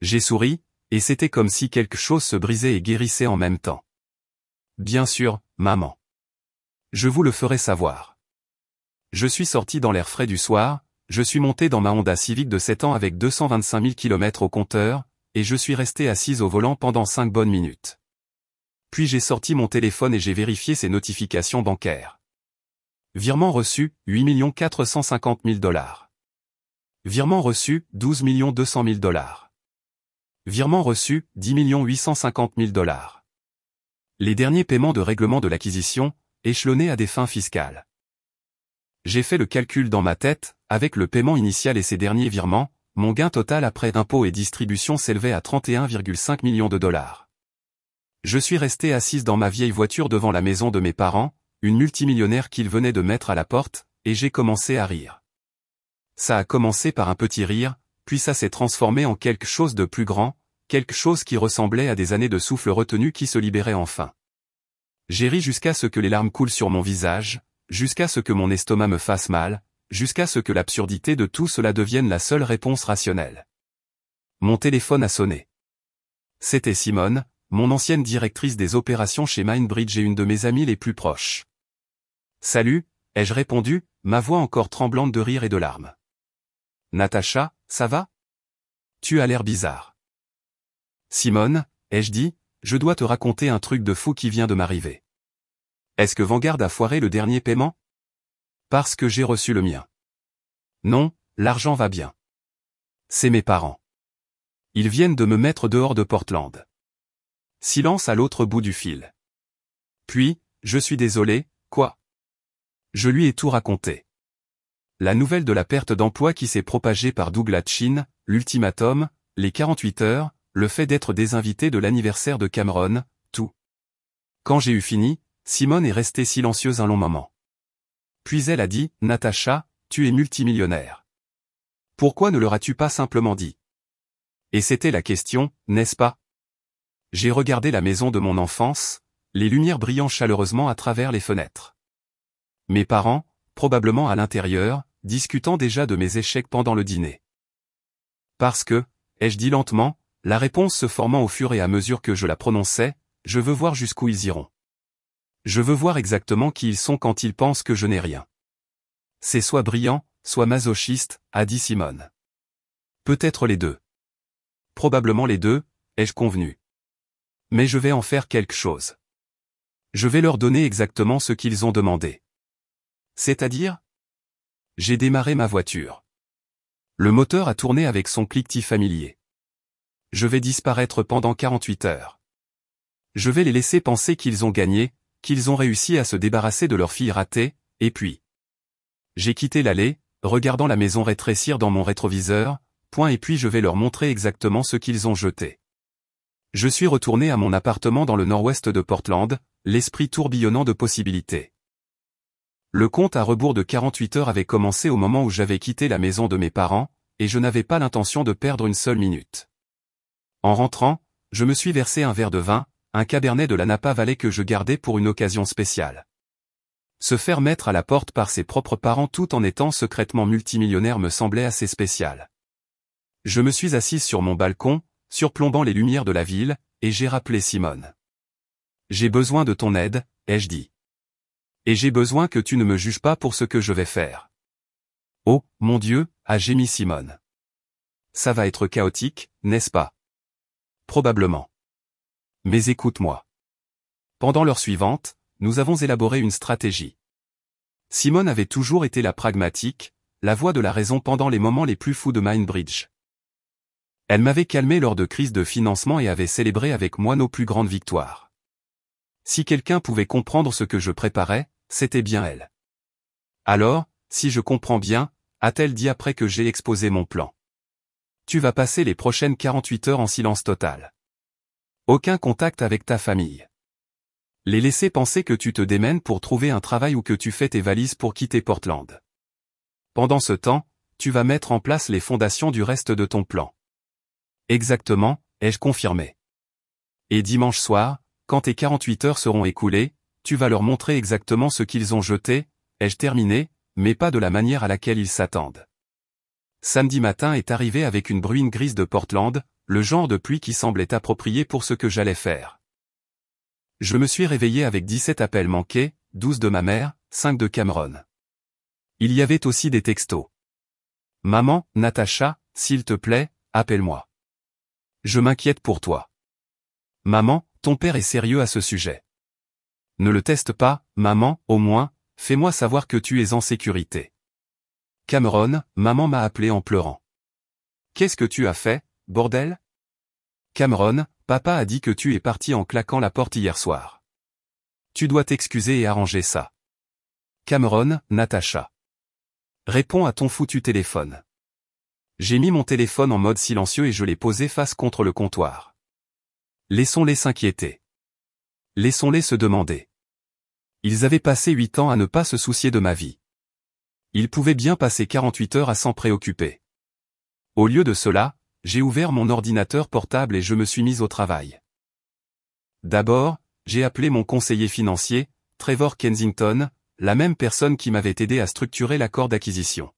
J'ai souri, et c'était comme si quelque chose se brisait et guérissait en même temps. Bien sûr, maman. Je vous le ferai savoir. Je suis sorti dans l'air frais du soir, je suis monté dans ma Honda Civic de 7 ans avec 225 000 km au compteur, et je suis resté assise au volant pendant 5 bonnes minutes. Puis j'ai sorti mon téléphone et j'ai vérifié ses notifications bancaires. Virement reçu, 8 450 000 $. Virement reçu, 12 200 000 $. Virement reçu, 10 850 000 $. Les derniers paiements de règlement de l'acquisition, échelonnés à des fins fiscales. J'ai fait le calcul dans ma tête, avec le paiement initial et ses derniers virements, mon gain total après impôts et distributions s'élevait à 31,5 millions de $. Je suis resté assise dans ma vieille voiture devant la maison de mes parents, une multimillionnaire qu'ils venaient de mettre à la porte, et j'ai commencé à rire. Ça a commencé par un petit rire, puis ça s'est transformé en quelque chose de plus grand, quelque chose qui ressemblait à des années de souffle retenu qui se libéraient enfin. J'ai ri jusqu'à ce que les larmes coulent sur mon visage, jusqu'à ce que mon estomac me fasse mal, jusqu'à ce que l'absurdité de tout cela devienne la seule réponse rationnelle. Mon téléphone a sonné. C'était Simone, mon ancienne directrice des opérations chez Mindbridge et une de mes amies les plus proches. Salut, ai-je répondu, ma voix encore tremblante de rire et de larmes. Natacha, ça va? Tu as l'air bizarre. Simone, ai-je dit, je dois te raconter un truc de fou qui vient de m'arriver. Est-ce que Vanguard a foiré le dernier paiement? Parce que j'ai reçu le mien. Non, l'argent va bien. C'est mes parents. Ils viennent de me mettre dehors de Portland. Silence à l'autre bout du fil. Puis, je suis désolé, quoi? Je lui ai tout raconté. La nouvelle de la perte d'emploi qui s'est propagée par Douglas Chin, l'ultimatum, les 48 heures, le fait d'être désinvité de l'anniversaire de Cameron, tout. Quand j'ai eu fini, Simone est restée silencieuse un long moment. Puis elle a dit, Natacha, tu es multimillionnaire. Pourquoi ne leur as-tu pas simplement dit? Et c'était la question, n'est-ce pas? J'ai regardé la maison de mon enfance, les lumières brillant chaleureusement à travers les fenêtres. Mes parents, probablement à l'intérieur, discutant déjà de mes échecs pendant le dîner. Parce que, ai-je dit lentement, la réponse se formant au fur et à mesure que je la prononçais, je veux voir jusqu'où ils iront. Je veux voir exactement qui ils sont quand ils pensent que je n'ai rien. C'est soit brillant, soit masochiste, a dit Simone. Peut-être les deux. Probablement les deux, ai-je convenu. Mais je vais en faire quelque chose. Je vais leur donner exactement ce qu'ils ont demandé. C'est-à-dire? J'ai démarré ma voiture. Le moteur a tourné avec son cliquetis familier. Je vais disparaître pendant 48 heures. Je vais les laisser penser qu'ils ont gagné, qu'ils ont réussi à se débarrasser de leur fille ratée, et puis. J'ai quitté l'allée, regardant la maison rétrécir dans mon rétroviseur, et puis je vais leur montrer exactement ce qu'ils ont jeté. Je suis retourné à mon appartement dans le nord-ouest de Portland, l'esprit tourbillonnant de possibilités. Le compte à rebours de 48 heures avait commencé au moment où j'avais quitté la maison de mes parents, et je n'avais pas l'intention de perdre une seule minute. En rentrant, je me suis versé un verre de vin, un cabernet de la Napa Valley que je gardais pour une occasion spéciale. Se faire mettre à la porte par ses propres parents tout en étant secrètement multimillionnaire me semblait assez spécial. Je me suis assise sur mon balcon, surplombant les lumières de la ville, et j'ai rappelé Simone. J'ai besoin de ton aide, ai-je dit. Et j'ai besoin que tu ne me juges pas pour ce que je vais faire. Oh, mon Dieu, a gémi Simone. Ça va être chaotique, n'est-ce pas? Probablement. Mais écoute-moi. Pendant l'heure suivante, nous avons élaboré une stratégie. Simone avait toujours été la pragmatique, la voix de la raison pendant les moments les plus fous de Mindbridge. Elle m'avait calmé lors de crises de financement et avait célébré avec moi nos plus grandes victoires. Si quelqu'un pouvait comprendre ce que je préparais, c'était bien elle. Alors, si je comprends bien, a-t-elle dit après que j'ai exposé mon plan. Tu vas passer les prochaines 48 heures en silence total. Aucun contact avec ta famille. Les laisser penser que tu te démènes pour trouver un travail ou que tu fais tes valises pour quitter Portland. Pendant ce temps, tu vas mettre en place les fondations du reste de ton plan. Exactement, ai-je confirmé. Et dimanche soir, quand tes 48 heures seront écoulées, tu vas leur montrer exactement ce qu'ils ont jeté, ai-je terminé, mais pas de la manière à laquelle ils s'attendent. Samedi matin est arrivé avec une bruine grise de Portland, le genre de pluie qui semblait approprié pour ce que j'allais faire. Je me suis réveillé avec 17 appels manqués, 12 de ma mère, 5 de Cameron. Il y avait aussi des textos. Maman, Natacha, s'il te plaît, appelle-moi. Je m'inquiète pour toi. Maman, ton père est sérieux à ce sujet. Ne le teste pas, maman, au moins, fais-moi savoir que tu es en sécurité. Cameron, maman m'a appelé en pleurant. Qu'est-ce que tu as fait, bordel? Cameron, papa a dit que tu es parti en claquant la porte hier soir. Tu dois t'excuser et arranger ça. Cameron, Natacha. Réponds à ton foutu téléphone. J'ai mis mon téléphone en mode silencieux et je l'ai posé face contre le comptoir. Laissons-les s'inquiéter. Laissons-les se demander. Ils avaient passé 8 ans à ne pas se soucier de ma vie. Ils pouvaient bien passer 48 heures à s'en préoccuper. Au lieu de cela, j'ai ouvert mon ordinateur portable et je me suis mis au travail. D'abord, j'ai appelé mon conseiller financier, Trevor Kensington, la même personne qui m'avait aidé à structurer l'accord d'acquisition.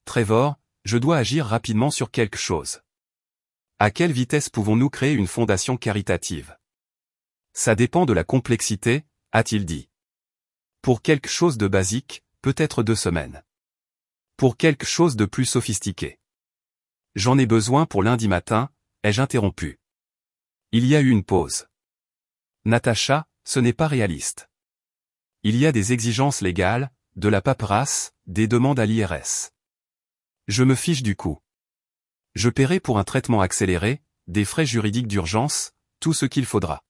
Trevor, je dois agir rapidement sur quelque chose. À quelle vitesse pouvons-nous créer une fondation caritative? Ça dépend de la complexité, a-t-il dit. Pour quelque chose de basique, peut-être 2 semaines. Pour quelque chose de plus sophistiqué. J'en ai besoin pour lundi matin, ai-je interrompu. Il y a eu une pause. Natacha, ce n'est pas réaliste. Il y a des exigences légales, de la paperasse, des demandes à l'IRS. Je me fiche du coup. Je paierai pour un traitement accéléré, des frais juridiques d'urgence, tout ce qu'il faudra.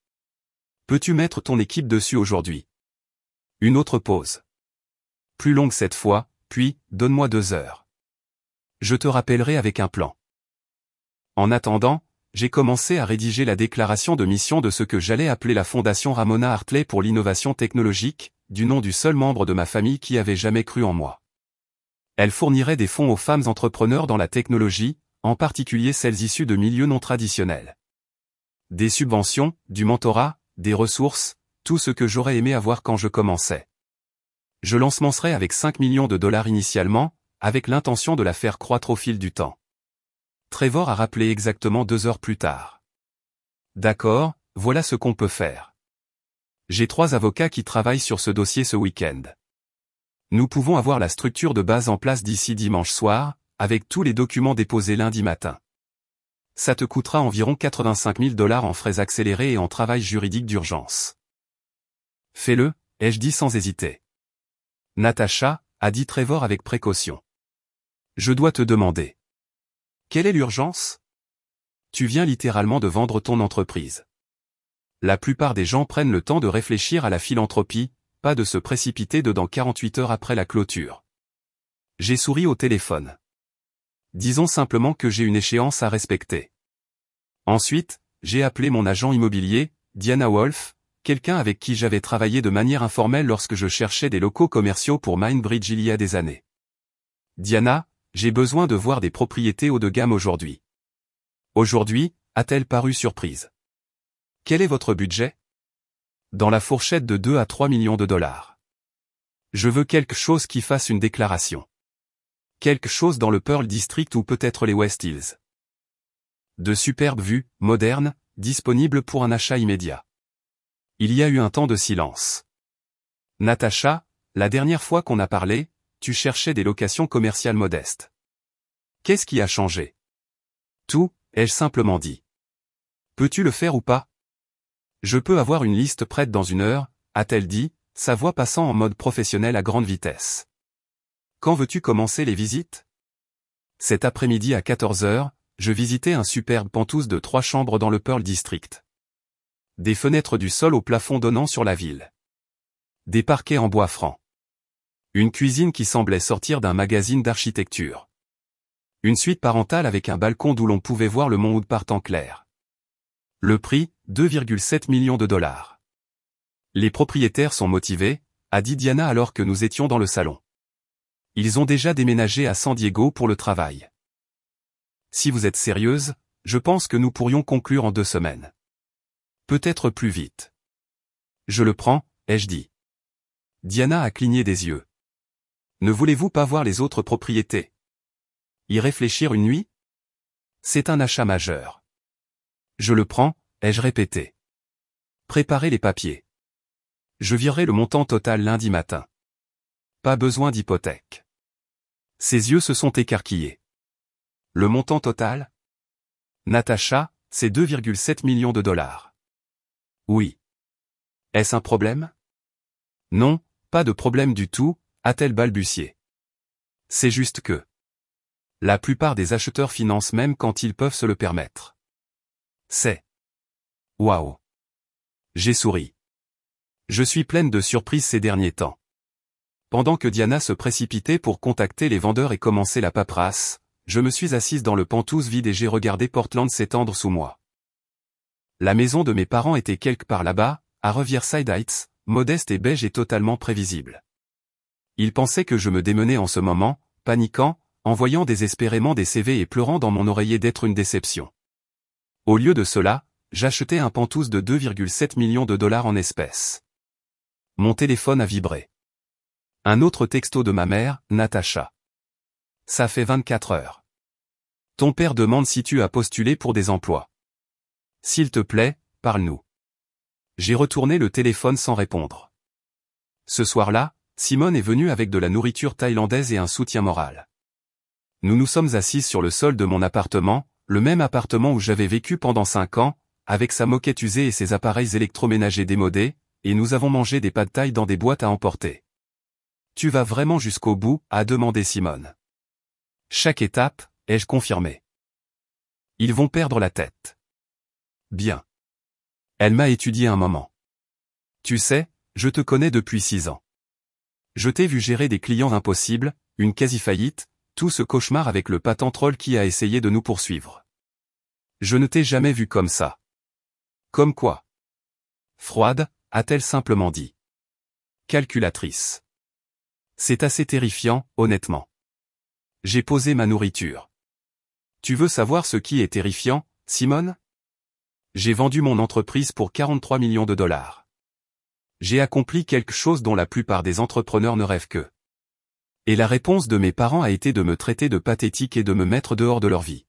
Peux-tu mettre ton équipe dessus aujourd'hui? Une autre pause. Plus longue cette fois, puis, donne-moi 2 heures. Je te rappellerai avec un plan. En attendant, j'ai commencé à rédiger la déclaration de mission de ce que j'allais appeler la Fondation Ramona Hartley pour l'innovation technologique, du nom du seul membre de ma famille qui avait jamais cru en moi. Elle fournirait des fonds aux femmes entrepreneurs dans la technologie, en particulier celles issues de milieux non traditionnels. Des subventions, du mentorat, des ressources, tout ce que j'aurais aimé avoir quand je commençais. Je l'ensemencerais avec 5 millions de dollars initialement, avec l'intention de la faire croître au fil du temps. Trevor a rappelé exactement 2 heures plus tard. D'accord, voilà ce qu'on peut faire. J'ai 3 avocats qui travaillent sur ce dossier ce week-end. Nous pouvons avoir la structure de base en place d'ici dimanche soir, avec tous les documents déposés lundi matin. Ça te coûtera environ 85 000 dollars en frais accélérés et en travail juridique d'urgence. Fais-le, ai-je dit sans hésiter. Natacha, a dit Trevor avec précaution. Je dois te demander. Quelle est l'urgence? Tu viens littéralement de vendre ton entreprise. La plupart des gens prennent le temps de réfléchir à la philanthropie, pas de se précipiter dedans 48 heures après la clôture. J'ai souri au téléphone. Disons simplement que j'ai une échéance à respecter. Ensuite, j'ai appelé mon agent immobilier, Diana Wolf, quelqu'un avec qui j'avais travaillé de manière informelle lorsque je cherchais des locaux commerciaux pour Mindbridge il y a des années. Diana, j'ai besoin de voir des propriétés haut de gamme aujourd'hui. Aujourd'hui, a-t-elle paru surprise. Quel est votre budget? Dans la fourchette de 2 à 3 millions de dollars. Je veux quelque chose qui fasse une déclaration. Quelque chose dans le Pearl District ou peut-être les West Hills. De superbes vues, modernes, disponibles pour un achat immédiat. Il y a eu un temps de silence. Natacha, la dernière fois qu'on a parlé, tu cherchais des locations commerciales modestes. Qu'est-ce qui a changé? Tout, ai-je simplement dit. Peux-tu le faire ou pas? Je peux avoir une liste prête dans 1 heure, a-t-elle dit, sa voix passant en mode professionnel à grande vitesse. Quand veux-tu commencer les visites? Cet après-midi à 14 heures, je visitais un superbe penthouse de 3 chambres dans le Pearl District. Des fenêtres du sol au plafond donnant sur la ville. Des parquets en bois franc. Une cuisine qui semblait sortir d'un magazine d'architecture. Une suite parentale avec un balcon d'où l'on pouvait voir le mont Hood par temps clair. Le prix, 2,7 millions de dollars. Les propriétaires sont motivés, a dit Diana alors que nous étions dans le salon. Ils ont déjà déménagé à San Diego pour le travail. Si vous êtes sérieuse, je pense que nous pourrions conclure en 2 semaines. Peut-être plus vite. Je le prends, ai-je dit. Diana a cligné des yeux. Ne voulez-vous pas voir les autres propriétés? Y réfléchir une nuit? C'est un achat majeur. Je le prends, ai-je répété. Préparez les papiers. Je virerai le montant total lundi matin. Pas besoin d'hypothèque. Ses yeux se sont écarquillés. Le montant total? Natacha, c'est 2,7 millions de dollars. Oui. Est-ce un problème? Non, pas de problème du tout, a-t-elle balbutié. C'est juste que la plupart des acheteurs financent même quand ils peuvent se le permettre. C'est waouh. J'ai souri. Je suis pleine de surprises ces derniers temps. Pendant que Diana se précipitait pour contacter les vendeurs et commencer la paperasse, je me suis assise dans le penthouse vide et j'ai regardé Portland s'étendre sous moi. La maison de mes parents était quelque part là-bas, à Riverside Heights, modeste et beige et totalement prévisible. Ils pensaient que je me démenais en ce moment, paniquant, envoyant désespérément des CV et pleurant dans mon oreiller d'être une déception. Au lieu de cela, j'achetais un penthouse de 2,7 millions de dollars en espèces. Mon téléphone a vibré. Un autre texto de ma mère, Natacha. Ça fait 24 heures. Ton père demande si tu as postulé pour des emplois. S'il te plaît, parle-nous. J'ai retourné le téléphone sans répondre. Ce soir-là, Simone est venue avec de la nourriture thaïlandaise et un soutien moral. Nous nous sommes assises sur le sol de mon appartement, le même appartement où j'avais vécu pendant 5 ans, avec sa moquette usée et ses appareils électroménagers démodés, et nous avons mangé des pad thaï dans des boîtes à emporter. Tu vas vraiment jusqu'au bout, a demandé Simone. Chaque étape, ai-je confirmé. Ils vont perdre la tête. Bien. Elle m'a étudié un moment. Tu sais, je te connais depuis 6 ans. Je t'ai vu gérer des clients impossibles, une quasi-faillite, tout ce cauchemar avec le patent troll qui a essayé de nous poursuivre. Je ne t'ai jamais vu comme ça. Comme quoi? Froide, a-t-elle simplement dit. Calculatrice. C'est assez terrifiant, honnêtement. J'ai posé ma nourriture. Tu veux savoir ce qui est terrifiant, Simone? J'ai vendu mon entreprise pour 43 millions de dollars. J'ai accompli quelque chose dont la plupart des entrepreneurs ne rêvent que. Et la réponse de mes parents a été de me traiter de pathétique et de me mettre dehors de leur vie.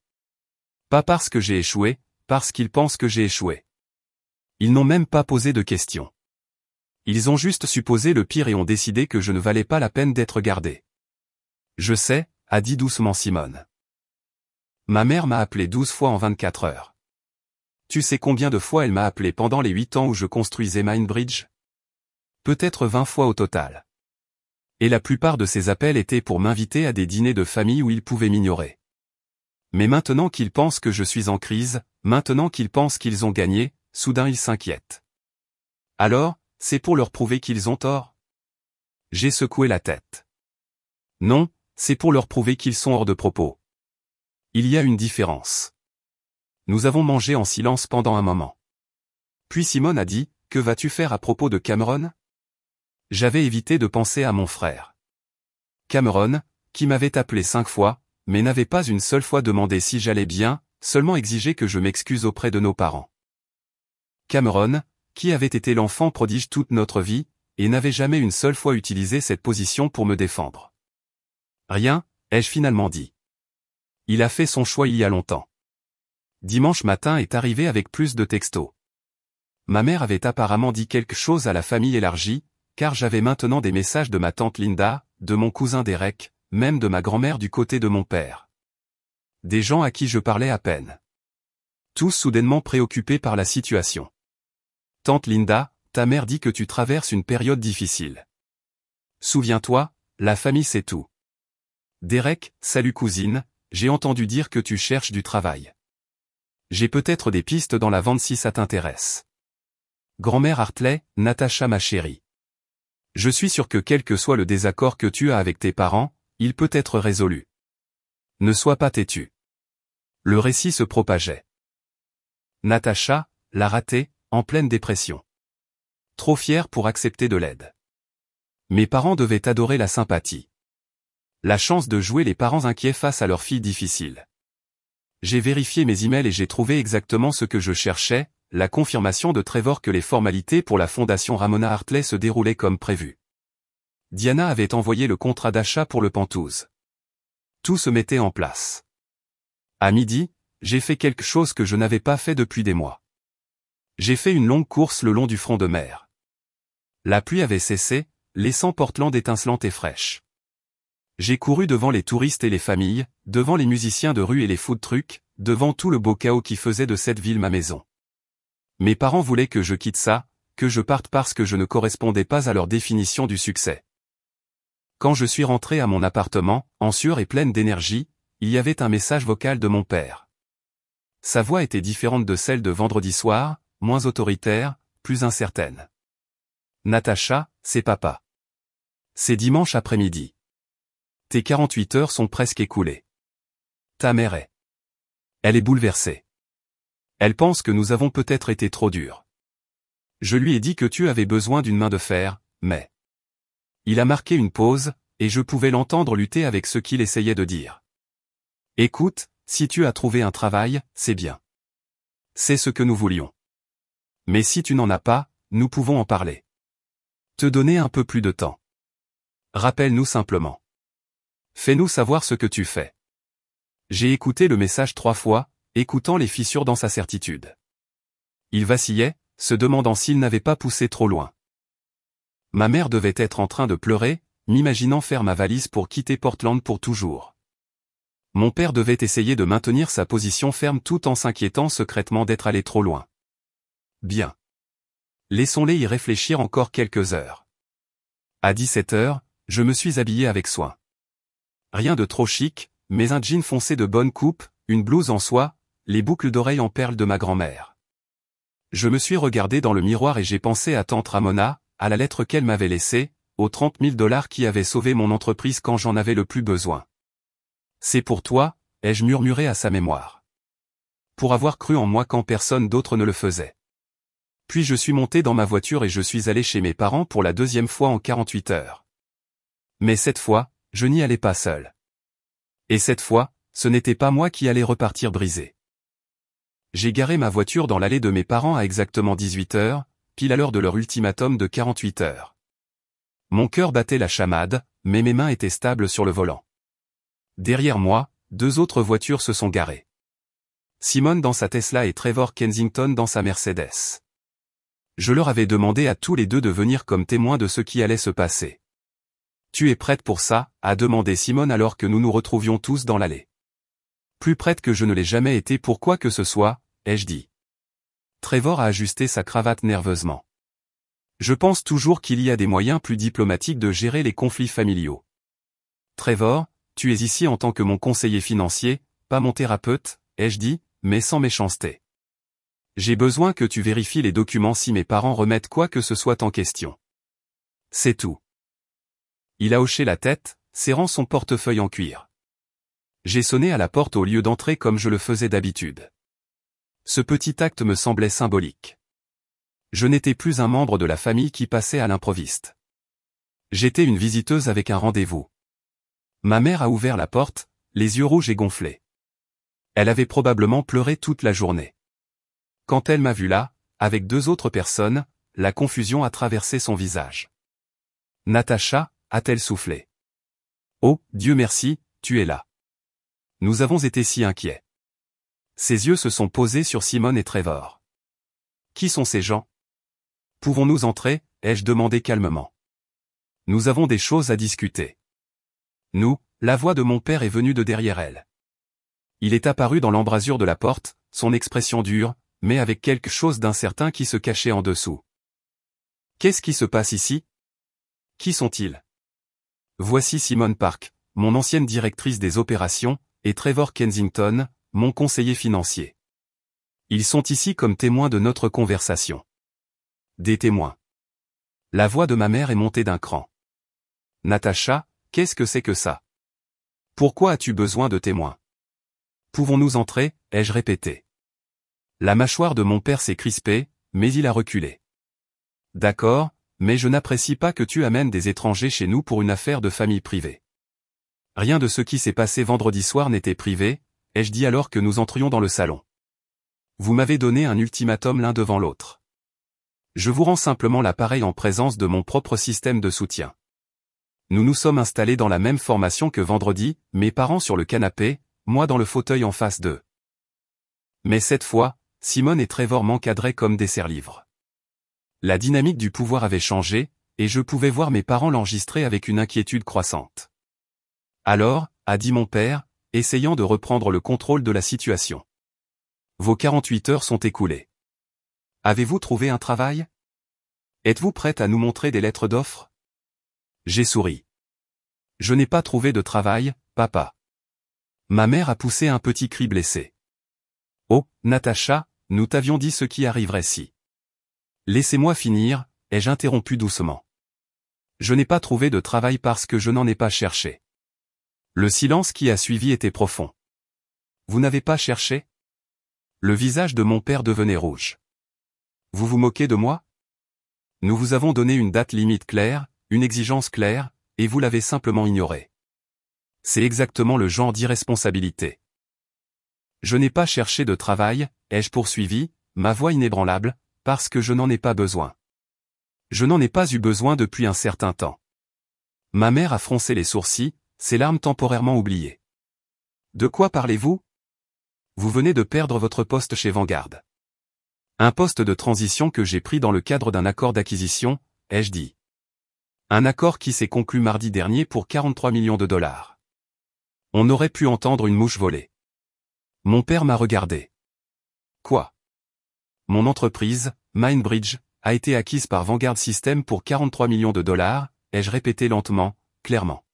Pas parce que j'ai échoué, parce qu'ils pensent que j'ai échoué. Ils n'ont même pas posé de questions. Ils ont juste supposé le pire et ont décidé que je ne valais pas la peine d'être gardé. Je sais, a dit doucement Simone. Ma mère m'a appelé 12 fois en 24 heures. Tu sais combien de fois elle m'a appelé pendant les 8 ans où je construisais Mindbridge? Peut-être 20 fois au total. Et la plupart de ces appels étaient pour m'inviter à des dîners de famille où ils pouvaient m'ignorer. Mais maintenant qu'ils pensent que je suis en crise, maintenant qu'ils pensent qu'ils ont gagné, soudain ils s'inquiètent. Alors, c'est pour leur prouver qu'ils ont tort? J'ai secoué la tête. Non, c'est pour leur prouver qu'ils sont hors de propos. Il y a une différence. Nous avons mangé en silence pendant un moment. Puis Simone a dit, que vas-tu faire à propos de Cameron? J'avais évité de penser à mon frère. Cameron, qui m'avait appelé 5 fois, mais n'avait pas une seule fois demandé si j'allais bien, seulement exigé que je m'excuse auprès de nos parents. Cameron, qui avait été l'enfant prodige toute notre vie, et n'avait jamais une seule fois utilisé cette position pour me défendre. Rien, ai-je finalement dit. Il a fait son choix il y a longtemps. Dimanche matin est arrivé avec plus de textos. Ma mère avait apparemment dit quelque chose à la famille élargie, car j'avais maintenant des messages de ma tante Linda, de mon cousin Derek, même de ma grand-mère du côté de mon père. Des gens à qui je parlais à peine. Tous soudainement préoccupés par la situation. Tante Linda, ta mère dit que tu traverses une période difficile. Souviens-toi, la famille c'est tout. Derek, salut cousine, j'ai entendu dire que tu cherches du travail. J'ai peut-être des pistes dans la vente si ça t'intéresse. Grand-mère Hartley, Natacha ma chérie. Je suis sûr que quel que soit le désaccord que tu as avec tes parents, il peut être résolu. Ne sois pas têtu. Le récit se propageait. Natacha, la ratée, en pleine dépression. Trop fière pour accepter de l'aide. Mes parents devaient adorer la sympathie. La chance de jouer les parents inquiets face à leur fille difficile. J'ai vérifié mes emails et j'ai trouvé exactement ce que je cherchais, la confirmation de Trevor que les formalités pour la fondation Ramona Hartley se déroulaient comme prévu. Diana avait envoyé le contrat d'achat pour le Penthouse. Tout se mettait en place. À midi, j'ai fait quelque chose que je n'avais pas fait depuis des mois. J'ai fait une longue course le long du front de mer. La pluie avait cessé, laissant Portland étincelante et fraîche. J'ai couru devant les touristes et les familles, devant les musiciens de rue et les food trucks, devant tout le beau chaos qui faisait de cette ville ma maison. Mes parents voulaient que je quitte ça, que je parte parce que je ne correspondais pas à leur définition du succès. Quand je suis rentré à mon appartement, en sueur et pleine d'énergie, il y avait un message vocal de mon père. Sa voix était différente de celle de vendredi soir, moins autoritaire, plus incertaine. Natacha, c'est papa. C'est dimanche après-midi. Tes 48 heures sont presque écoulées. Ta mère est. Elle est bouleversée. Elle pense que nous avons peut-être été trop durs. Je lui ai dit que tu avais besoin d'une main de fer, mais... Il a marqué une pause, et je pouvais l'entendre lutter avec ce qu'il essayait de dire. Écoute, si tu as trouvé un travail, c'est bien. C'est ce que nous voulions. Mais si tu n'en as pas, nous pouvons en parler. Te donner un peu plus de temps. Rappelle-nous simplement. Fais-nous savoir ce que tu fais. J'ai écouté le message 3 fois, écoutant les fissures dans sa certitude. Il vacillait, se demandant s'il n'avait pas poussé trop loin. Ma mère devait être en train de pleurer, m'imaginant faire ma valise pour quitter Portland pour toujours. Mon père devait essayer de maintenir sa position ferme tout en s'inquiétant secrètement d'être allé trop loin. Bien. Laissons-les y réfléchir encore quelques heures. À 17 heures, je me suis habillé avec soin. Rien de trop chic, mais un jean foncé de bonne coupe, une blouse en soie, les boucles d'oreilles en perles de ma grand-mère. Je me suis regardé dans le miroir et j'ai pensé à tante Ramona, à la lettre qu'elle m'avait laissée, aux 30 000 $ qui avaient sauvé mon entreprise quand j'en avais le plus besoin. C'est pour toi, ai-je murmuré à sa mémoire. Pour avoir cru en moi quand personne d'autre ne le faisait. Puis je suis monté dans ma voiture et je suis allé chez mes parents pour la 2e fois en 48 heures. Mais cette fois, je n'y allais pas seul. Et cette fois, ce n'était pas moi qui allais repartir brisé. J'ai garé ma voiture dans l'allée de mes parents à exactement 18 heures, pile à l'heure de leur ultimatum de 48 heures. Mon cœur battait la chamade, mais mes mains étaient stables sur le volant. Derrière moi, 2 autres voitures se sont garées. Simone dans sa Tesla et Trevor Kensington dans sa Mercedes. Je leur avais demandé à tous les deux de venir comme témoins de ce qui allait se passer. Tu es prête pour ça, a demandé Simone alors que nous nous retrouvions tous dans l'allée. Plus prête que je ne l'ai jamais été pour quoi que ce soit, ai-je dit. Trevor a ajusté sa cravate nerveusement. Je pense toujours qu'il y a des moyens plus diplomatiques de gérer les conflits familiaux. Trevor, tu es ici en tant que mon conseiller financier, pas mon thérapeute, ai-je dit, mais sans méchanceté. J'ai besoin que tu vérifies les documents si mes parents remettent quoi que ce soit en question. C'est tout. Il a hoché la tête, serrant son portefeuille en cuir. J'ai sonné à la porte au lieu d'entrer comme je le faisais d'habitude. Ce petit acte me semblait symbolique. Je n'étais plus un membre de la famille qui passait à l'improviste. J'étais une visiteuse avec un rendez-vous. Ma mère a ouvert la porte, les yeux rouges et gonflés. Elle avait probablement pleuré toute la journée. Quand elle m'a vu là, avec 2 autres personnes, la confusion a traversé son visage. Natacha, a-t-elle soufflé. Oh, Dieu merci, tu es là. Nous avons été si inquiets. Ses yeux se sont posés sur Simone et Trevor. Qui sont ces gens? Pouvons-nous entrer, ai-je demandé calmement. Nous avons des choses à discuter. Nous, la voix de mon père est venue de derrière elle. Il est apparu dans l'embrasure de la porte, son expression dure, mais avec quelque chose d'incertain qui se cachait en dessous. Qu'est-ce qui se passe ici? Qui sont-ils? Voici Simone Park, mon ancienne directrice des opérations, et Trevor Kensington, mon conseiller financier. Ils sont ici comme témoins de notre conversation. Des témoins. La voix de ma mère est montée d'un cran. Natacha, qu'est-ce que c'est que ça? Pourquoi as-tu besoin de témoins? Pouvons-nous entrer, ai-je répété. La mâchoire de mon père s'est crispée, mais il a reculé. D'accord, mais je n'apprécie pas que tu amènes des étrangers chez nous pour une affaire de famille privée. Rien de ce qui s'est passé vendredi soir n'était privé, ai-je dit alors que nous entrions dans le salon. Vous m'avez donné un ultimatum l'un devant l'autre. Je vous rends simplement l'appareil en présence de mon propre système de soutien. Nous nous sommes installés dans la même formation que vendredi, mes parents sur le canapé, moi dans le fauteuil en face d'eux. Mais cette fois, Simone et Trevor m'encadraient comme des serre-livres. La dynamique du pouvoir avait changé, et je pouvais voir mes parents l'enregistrer avec une inquiétude croissante. Alors, a dit mon père, essayant de reprendre le contrôle de la situation. Vos 48 heures sont écoulées. Avez-vous trouvé un travail? Êtes-vous prête à nous montrer des lettres d'offres? J'ai souri. Je n'ai pas trouvé de travail, papa. Ma mère a poussé un petit cri blessé. Oh, Natacha, nous t'avions dit ce qui arriverait si. Laissez-moi finir, ai-je interrompu doucement. Je n'ai pas trouvé de travail parce que je n'en ai pas cherché. Le silence qui a suivi était profond. Vous n'avez pas cherché? Le visage de mon père devenait rouge. Vous vous moquez de moi? Nous vous avons donné une date limite claire, une exigence claire, et vous l'avez simplement ignorée. C'est exactement le genre d'irresponsabilité. Je n'ai pas cherché de travail, ai-je poursuivi, ma voix inébranlable, parce que je n'en ai pas besoin. Je n'en ai pas eu besoin depuis un certain temps. Ma mère a froncé les sourcils, ses larmes temporairement oubliées. De quoi parlez-vous? Vous venez de perdre votre poste chez Vanguard. Un poste de transition que j'ai pris dans le cadre d'un accord d'acquisition, ai-je dit. Un accord qui s'est conclu mardi dernier pour 43 millions de dollars. On aurait pu entendre une mouche voler. Mon père m'a regardé. Quoi? Mon entreprise, Mindbridge, a été acquise par Vanguard Systems pour 43 millions de dollars, ai-je répété lentement, clairement.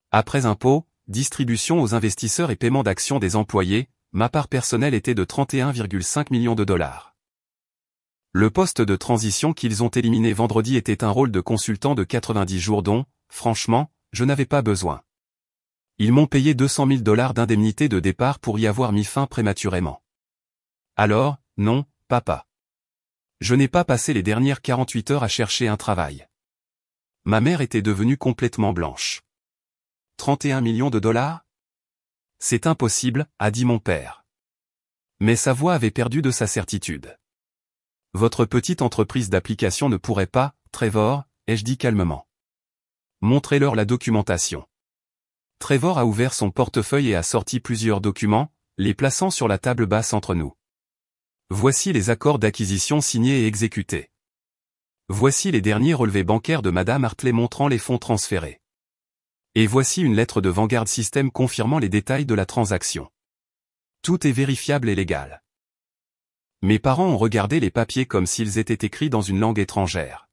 Après impôts, distribution aux investisseurs et paiement d'actions des employés, ma part personnelle était de 31,5 millions de dollars. Le poste de transition qu'ils ont éliminé vendredi était un rôle de consultant de 90 jours dont, franchement, je n'avais pas besoin. Ils m'ont payé 200 000 dollars d'indemnité de départ pour y avoir mis fin prématurément. Alors, non, papa. Je n'ai pas passé les dernières 48 heures à chercher un travail. Ma mère était devenue complètement blanche. 31 millions de dollars? C'est impossible, a dit mon père. Mais sa voix avait perdu de sa certitude. Votre petite entreprise d'application ne pourrait pas, Trevor, ai-je dit calmement. Montrez-leur la documentation. Trevor a ouvert son portefeuille et a sorti plusieurs documents, les plaçant sur la table basse entre nous. Voici les accords d'acquisition signés et exécutés. Voici les derniers relevés bancaires de Madame Hartley montrant les fonds transférés. Et voici une lettre de Vanguard Systems confirmant les détails de la transaction. Tout est vérifiable et légal. Mes parents ont regardé les papiers comme s'ils étaient écrits dans une langue étrangère.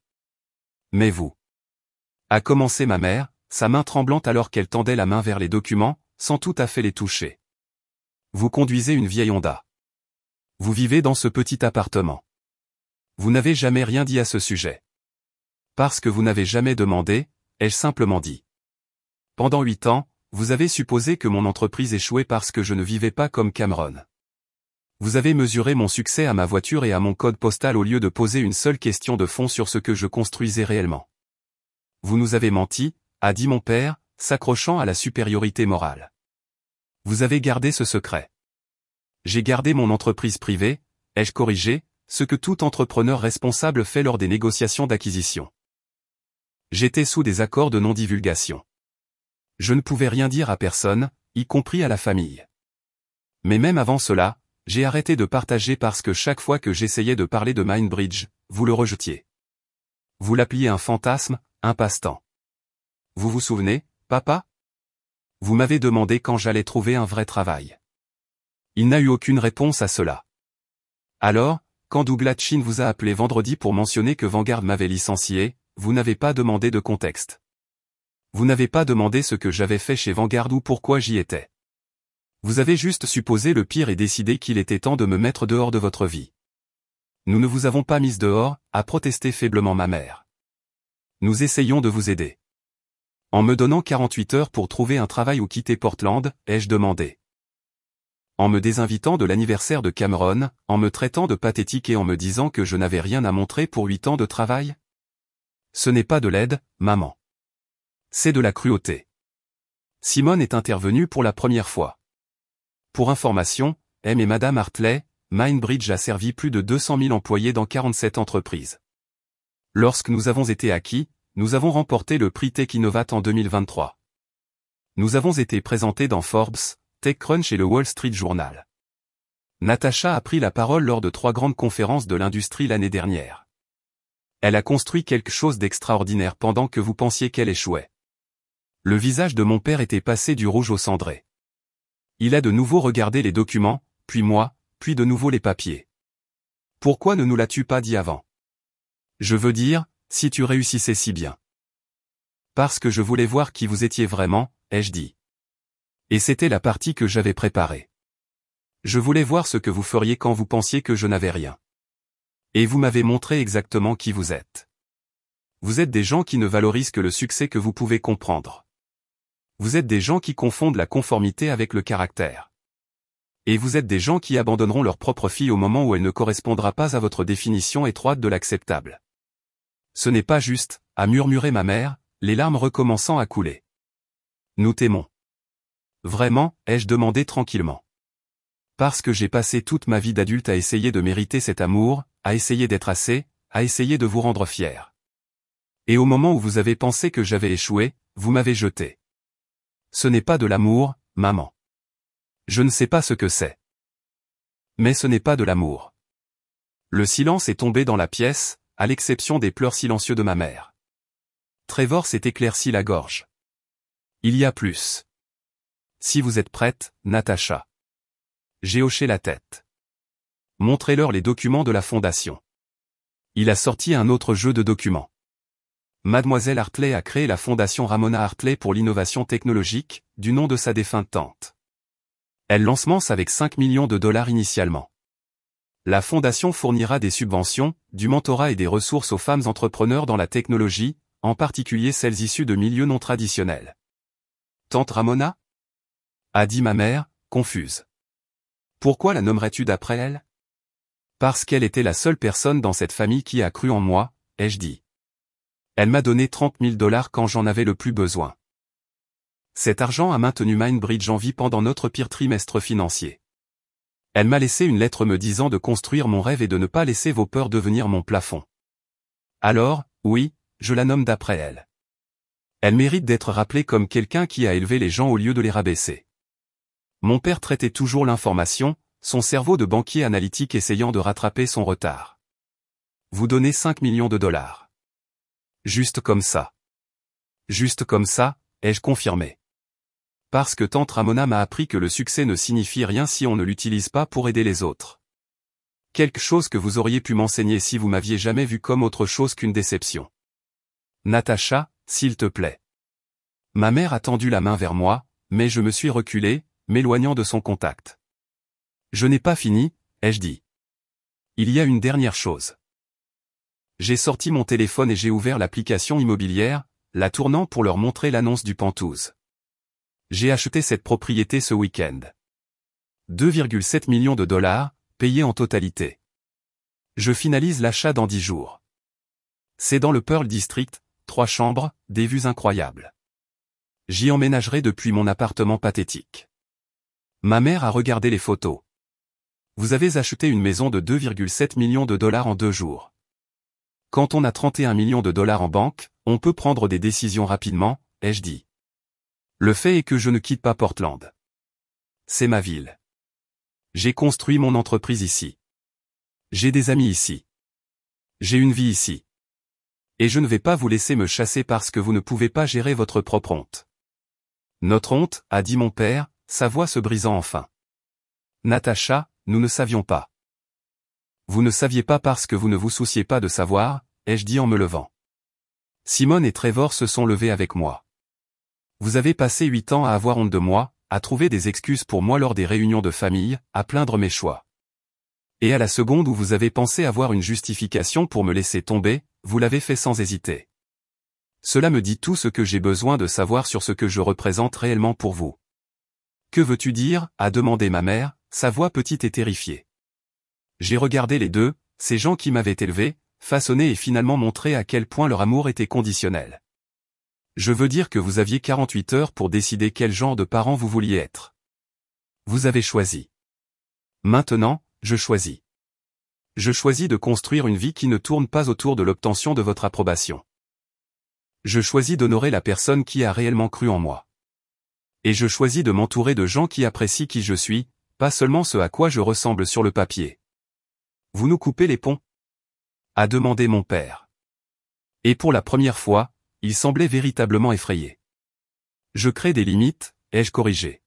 Mais vous? A commencé ma mère, sa main tremblante alors qu'elle tendait la main vers les documents, sans tout à fait les toucher. Vous conduisez une vieille Honda. Vous vivez dans ce petit appartement. Vous n'avez jamais rien dit à ce sujet. Parce que vous n'avez jamais demandé, ai-je simplement dit. Pendant 8 ans, vous avez supposé que mon entreprise échouait parce que je ne vivais pas comme Cameron. Vous avez mesuré mon succès à ma voiture et à mon code postal au lieu de poser une seule question de fond sur ce que je construisais réellement. Vous nous avez menti, a dit mon père, s'accrochant à la supériorité morale. Vous avez gardé ce secret. J'ai gardé mon entreprise privée, ai-je corrigé, ce que tout entrepreneur responsable fait lors des négociations d'acquisition. J'étais sous des accords de non-divulgation. Je ne pouvais rien dire à personne, y compris à la famille. Mais même avant cela, j'ai arrêté de partager parce que chaque fois que j'essayais de parler de Mindbridge, vous le rejetiez. Vous l'appeliez un fantasme, un passe-temps. Vous vous souvenez, papa? Vous m'avez demandé quand j'allais trouver un vrai travail. Il n'a eu aucune réponse à cela. Alors, quand Douglas Chin vous a appelé vendredi pour mentionner que Vanguard m'avait licencié, vous n'avez pas demandé de contexte. Vous n'avez pas demandé ce que j'avais fait chez Vanguard ou pourquoi j'y étais. Vous avez juste supposé le pire et décidé qu'il était temps de me mettre dehors de votre vie. Nous ne vous avons pas mise dehors, a protesté faiblement ma mère. Nous essayons de vous aider. En me donnant 48 heures pour trouver un travail ou quitter Portland, ai-je demandé. En me désinvitant de l'anniversaire de Cameron, en me traitant de pathétique et en me disant que je n'avais rien à montrer pour 8 ans de travail? Ce n'est pas de l'aide, maman. C'est de la cruauté. Simone est intervenue pour la première fois. Pour information, M et Madame Hartley, Mindbridge a servi plus de 200 000 employés dans 47 entreprises. Lorsque nous avons été acquis, nous avons remporté le prix Tech Innovate en 2023. Nous avons été présentés dans Forbes, TechCrunch et le Wall Street Journal. Natasha a pris la parole lors de 3 grandes conférences de l'industrie l'année dernière. Elle a construit quelque chose d'extraordinaire pendant que vous pensiez qu'elle échouait. Le visage de mon père était passé du rouge au cendré. Il a de nouveau regardé les documents, puis moi, puis de nouveau les papiers. Pourquoi ne nous l'as-tu pas dit avant? Je veux dire, si tu réussissais si bien. Parce que je voulais voir qui vous étiez vraiment, ai-je dit. Et c'était la partie que j'avais préparée. Je voulais voir ce que vous feriez quand vous pensiez que je n'avais rien. Et vous m'avez montré exactement qui vous êtes. Vous êtes des gens qui ne valorisent que le succès que vous pouvez comprendre. Vous êtes des gens qui confondent la conformité avec le caractère. Et vous êtes des gens qui abandonneront leur propre fille au moment où elle ne correspondra pas à votre définition étroite de l'acceptable. Ce n'est pas juste, a murmuré ma mère, les larmes recommençant à couler. Nous t'aimons. Vraiment, ai-je demandé tranquillement. Parce que j'ai passé toute ma vie d'adulte à essayer de mériter cet amour, à essayer d'être assez, à essayer de vous rendre fier. Et au moment où vous avez pensé que j'avais échoué, vous m'avez jeté. Ce n'est pas de l'amour, maman. Je ne sais pas ce que c'est. Mais ce n'est pas de l'amour. Le silence est tombé dans la pièce, à l'exception des pleurs silencieux de ma mère. Trevor s'est éclairci la gorge. Il y a plus. Si vous êtes prête, Natasha. J'ai hoché la tête. Montrez-leur les documents de la fondation. Il a sorti un autre jeu de documents. Mademoiselle Hartley a créé la fondation Ramona Hartley pour l'innovation technologique, du nom de sa défunte tante. Elle lance avec 5 millions de dollars initialement. La fondation fournira des subventions, du mentorat et des ressources aux femmes entrepreneurs dans la technologie, en particulier celles issues de milieux non traditionnels. Tante Ramona? A dit ma mère, confuse. Pourquoi la nommerais-tu d'après elle? Parce qu'elle était la seule personne dans cette famille qui a cru en moi, ai-je dit. Elle m'a donné 30 000 dollars quand j'en avais le plus besoin. Cet argent a maintenu Mindbridge en vie pendant notre pire trimestre financier. Elle m'a laissé une lettre me disant de construire mon rêve et de ne pas laisser vos peurs devenir mon plafond. Alors, oui, je la nomme d'après elle. Elle mérite d'être rappelée comme quelqu'un qui a élevé les gens au lieu de les rabaisser. Mon père traitait toujours l'information, son cerveau de banquier analytique essayant de rattraper son retard. Vous donnez 5 millions de dollars. Juste comme ça. Juste comme ça, ai-je confirmé. Parce que tante Ramona m'a appris que le succès ne signifie rien si on ne l'utilise pas pour aider les autres. Quelque chose que vous auriez pu m'enseigner si vous m'aviez jamais vu comme autre chose qu'une déception. Natasha, s'il te plaît. Ma mère a tendu la main vers moi, mais je me suis reculé, m'éloignant de son contact. Je n'ai pas fini, ai-je dit. Il y a une dernière chose. J'ai sorti mon téléphone et j'ai ouvert l'application immobilière, la tournant pour leur montrer l'annonce du Penthouse. J'ai acheté cette propriété ce week-end. 2,7 millions de dollars, payés en totalité. Je finalise l'achat dans 10 jours. C'est dans le Pearl District, 3 chambres, des vues incroyables. J'y emménagerai depuis mon appartement pathétique. Ma mère a regardé les photos. Vous avez acheté une maison de 2,7 millions de dollars en 2 jours. Quand on a 31 millions de dollars en banque, on peut prendre des décisions rapidement, ai-je dit. Le fait est que je ne quitte pas Portland. C'est ma ville. J'ai construit mon entreprise ici. J'ai des amis ici. J'ai une vie ici. Et je ne vais pas vous laisser me chasser parce que vous ne pouvez pas gérer votre propre honte. Notre honte, a dit mon père, sa voix se brisant enfin. Natasha, nous ne savions pas. Vous ne saviez pas parce que vous ne vous souciez pas de savoir, ai-je dit en me levant. Simone et Trevor se sont levés avec moi. Vous avez passé 8 ans à avoir honte de moi, à trouver des excuses pour moi lors des réunions de famille, à plaindre mes choix. Et à la seconde où vous avez pensé avoir une justification pour me laisser tomber, vous l'avez fait sans hésiter. Cela me dit tout ce que j'ai besoin de savoir sur ce que je représente réellement pour vous. Que veux-tu dire, a demandé ma mère, sa voix petite et terrifiée. J'ai regardé les deux, ces gens qui m'avaient élevé, façonné et finalement montré à quel point leur amour était conditionnel. Je veux dire que vous aviez 48 heures pour décider quel genre de parent vous vouliez être. Vous avez choisi. Maintenant, je choisis. Je choisis de construire une vie qui ne tourne pas autour de l'obtention de votre approbation. Je choisis d'honorer la personne qui a réellement cru en moi. Et je choisis de m'entourer de gens qui apprécient qui je suis, pas seulement ce à quoi je ressemble sur le papier. Vous nous coupez les ponts ? A demandé mon père. Et pour la première fois, il semblait véritablement effrayé. Je crée des limites, ai-je corrigé.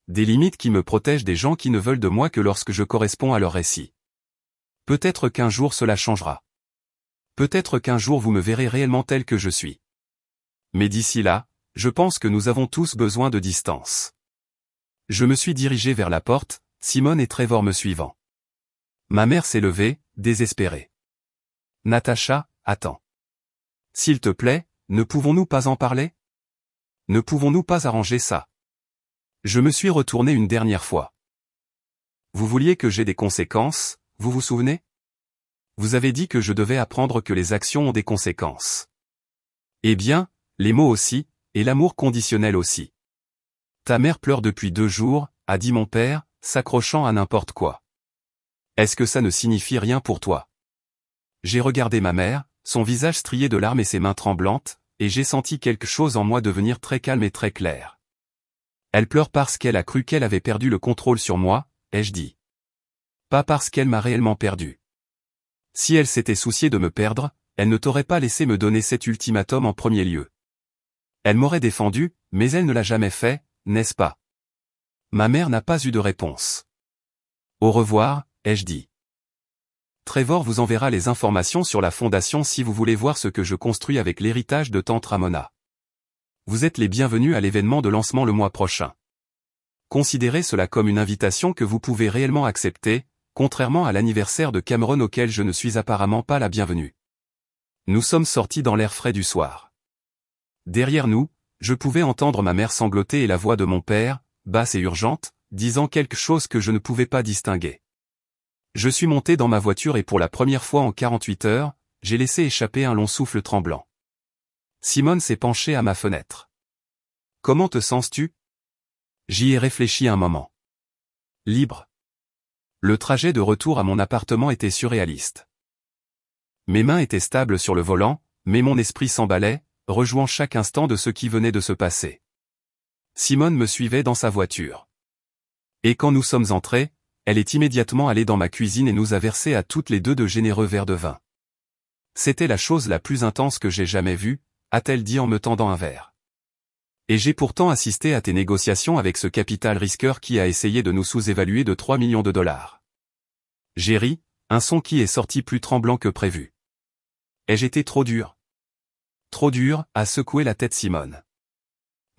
Des limites qui me protègent des gens qui ne veulent de moi que lorsque je corresponds à leur récit. Peut-être qu'un jour cela changera. Peut-être qu'un jour vous me verrez réellement tel que je suis. Mais d'ici là, je pense que nous avons tous besoin de distance. Je me suis dirigé vers la porte, Simone et Trevor me suivant. Ma mère s'est levée, désespérée. Natacha, attends. S'il te plaît, ne pouvons-nous pas en parler ? Ne pouvons-nous pas arranger ça ? Je me suis retourné une dernière fois. Vous vouliez que j'aie des conséquences, vous vous souvenez ? Vous avez dit que je devais apprendre que les actions ont des conséquences. Eh bien, les mots aussi, et l'amour conditionnel aussi. Ta mère pleure depuis 2 jours, a dit mon père, s'accrochant à n'importe quoi. Est-ce que ça ne signifie rien pour toi ? J'ai regardé ma mère, son visage strié de larmes et ses mains tremblantes, et j'ai senti quelque chose en moi devenir très calme et très clair. Elle pleure parce qu'elle a cru qu'elle avait perdu le contrôle sur moi, ai-je dit. Pas parce qu'elle m'a réellement perdu. Si elle s'était souciée de me perdre, elle ne t'aurait pas laissé me donner cet ultimatum en premier lieu. Elle m'aurait défendu, mais elle ne l'a jamais fait, n'est-ce pas ? Ma mère n'a pas eu de réponse. Au revoir, ai-je dit. Trevor vous enverra les informations sur la fondation si vous voulez voir ce que je construis avec l'héritage de tante Ramona. Vous êtes les bienvenus à l'événement de lancement le mois prochain. Considérez cela comme une invitation que vous pouvez réellement accepter, contrairement à l'anniversaire de Cameron auquel je ne suis apparemment pas la bienvenue. Nous sommes sortis dans l'air frais du soir. Derrière nous, je pouvais entendre ma mère sangloter et la voix de mon père, basse et urgente, disant quelque chose que je ne pouvais pas distinguer. Je suis monté dans ma voiture et pour la première fois en 48 heures, j'ai laissé échapper un long souffle tremblant. Simone s'est penchée à ma fenêtre. Comment te sens-tu ? J'y ai réfléchi un moment. Libre. Le trajet de retour à mon appartement était surréaliste. Mes mains étaient stables sur le volant, mais mon esprit s'emballait, rejouant chaque instant de ce qui venait de se passer. Simone me suivait dans sa voiture. Et quand nous sommes entrés, elle est immédiatement allée dans ma cuisine et nous a versé à toutes les deux de généreux verres de vin. C'était la chose la plus intense que j'ai jamais vue, a-t-elle dit en me tendant un verre. Et j'ai pourtant assisté à tes négociations avec ce capital risqueur qui a essayé de nous sous-évaluer de 3 millions de dollars. J'ai ri, un son qui est sorti plus tremblant que prévu. Ai-je été trop dur ? Trop dur, a secoué la tête Simone.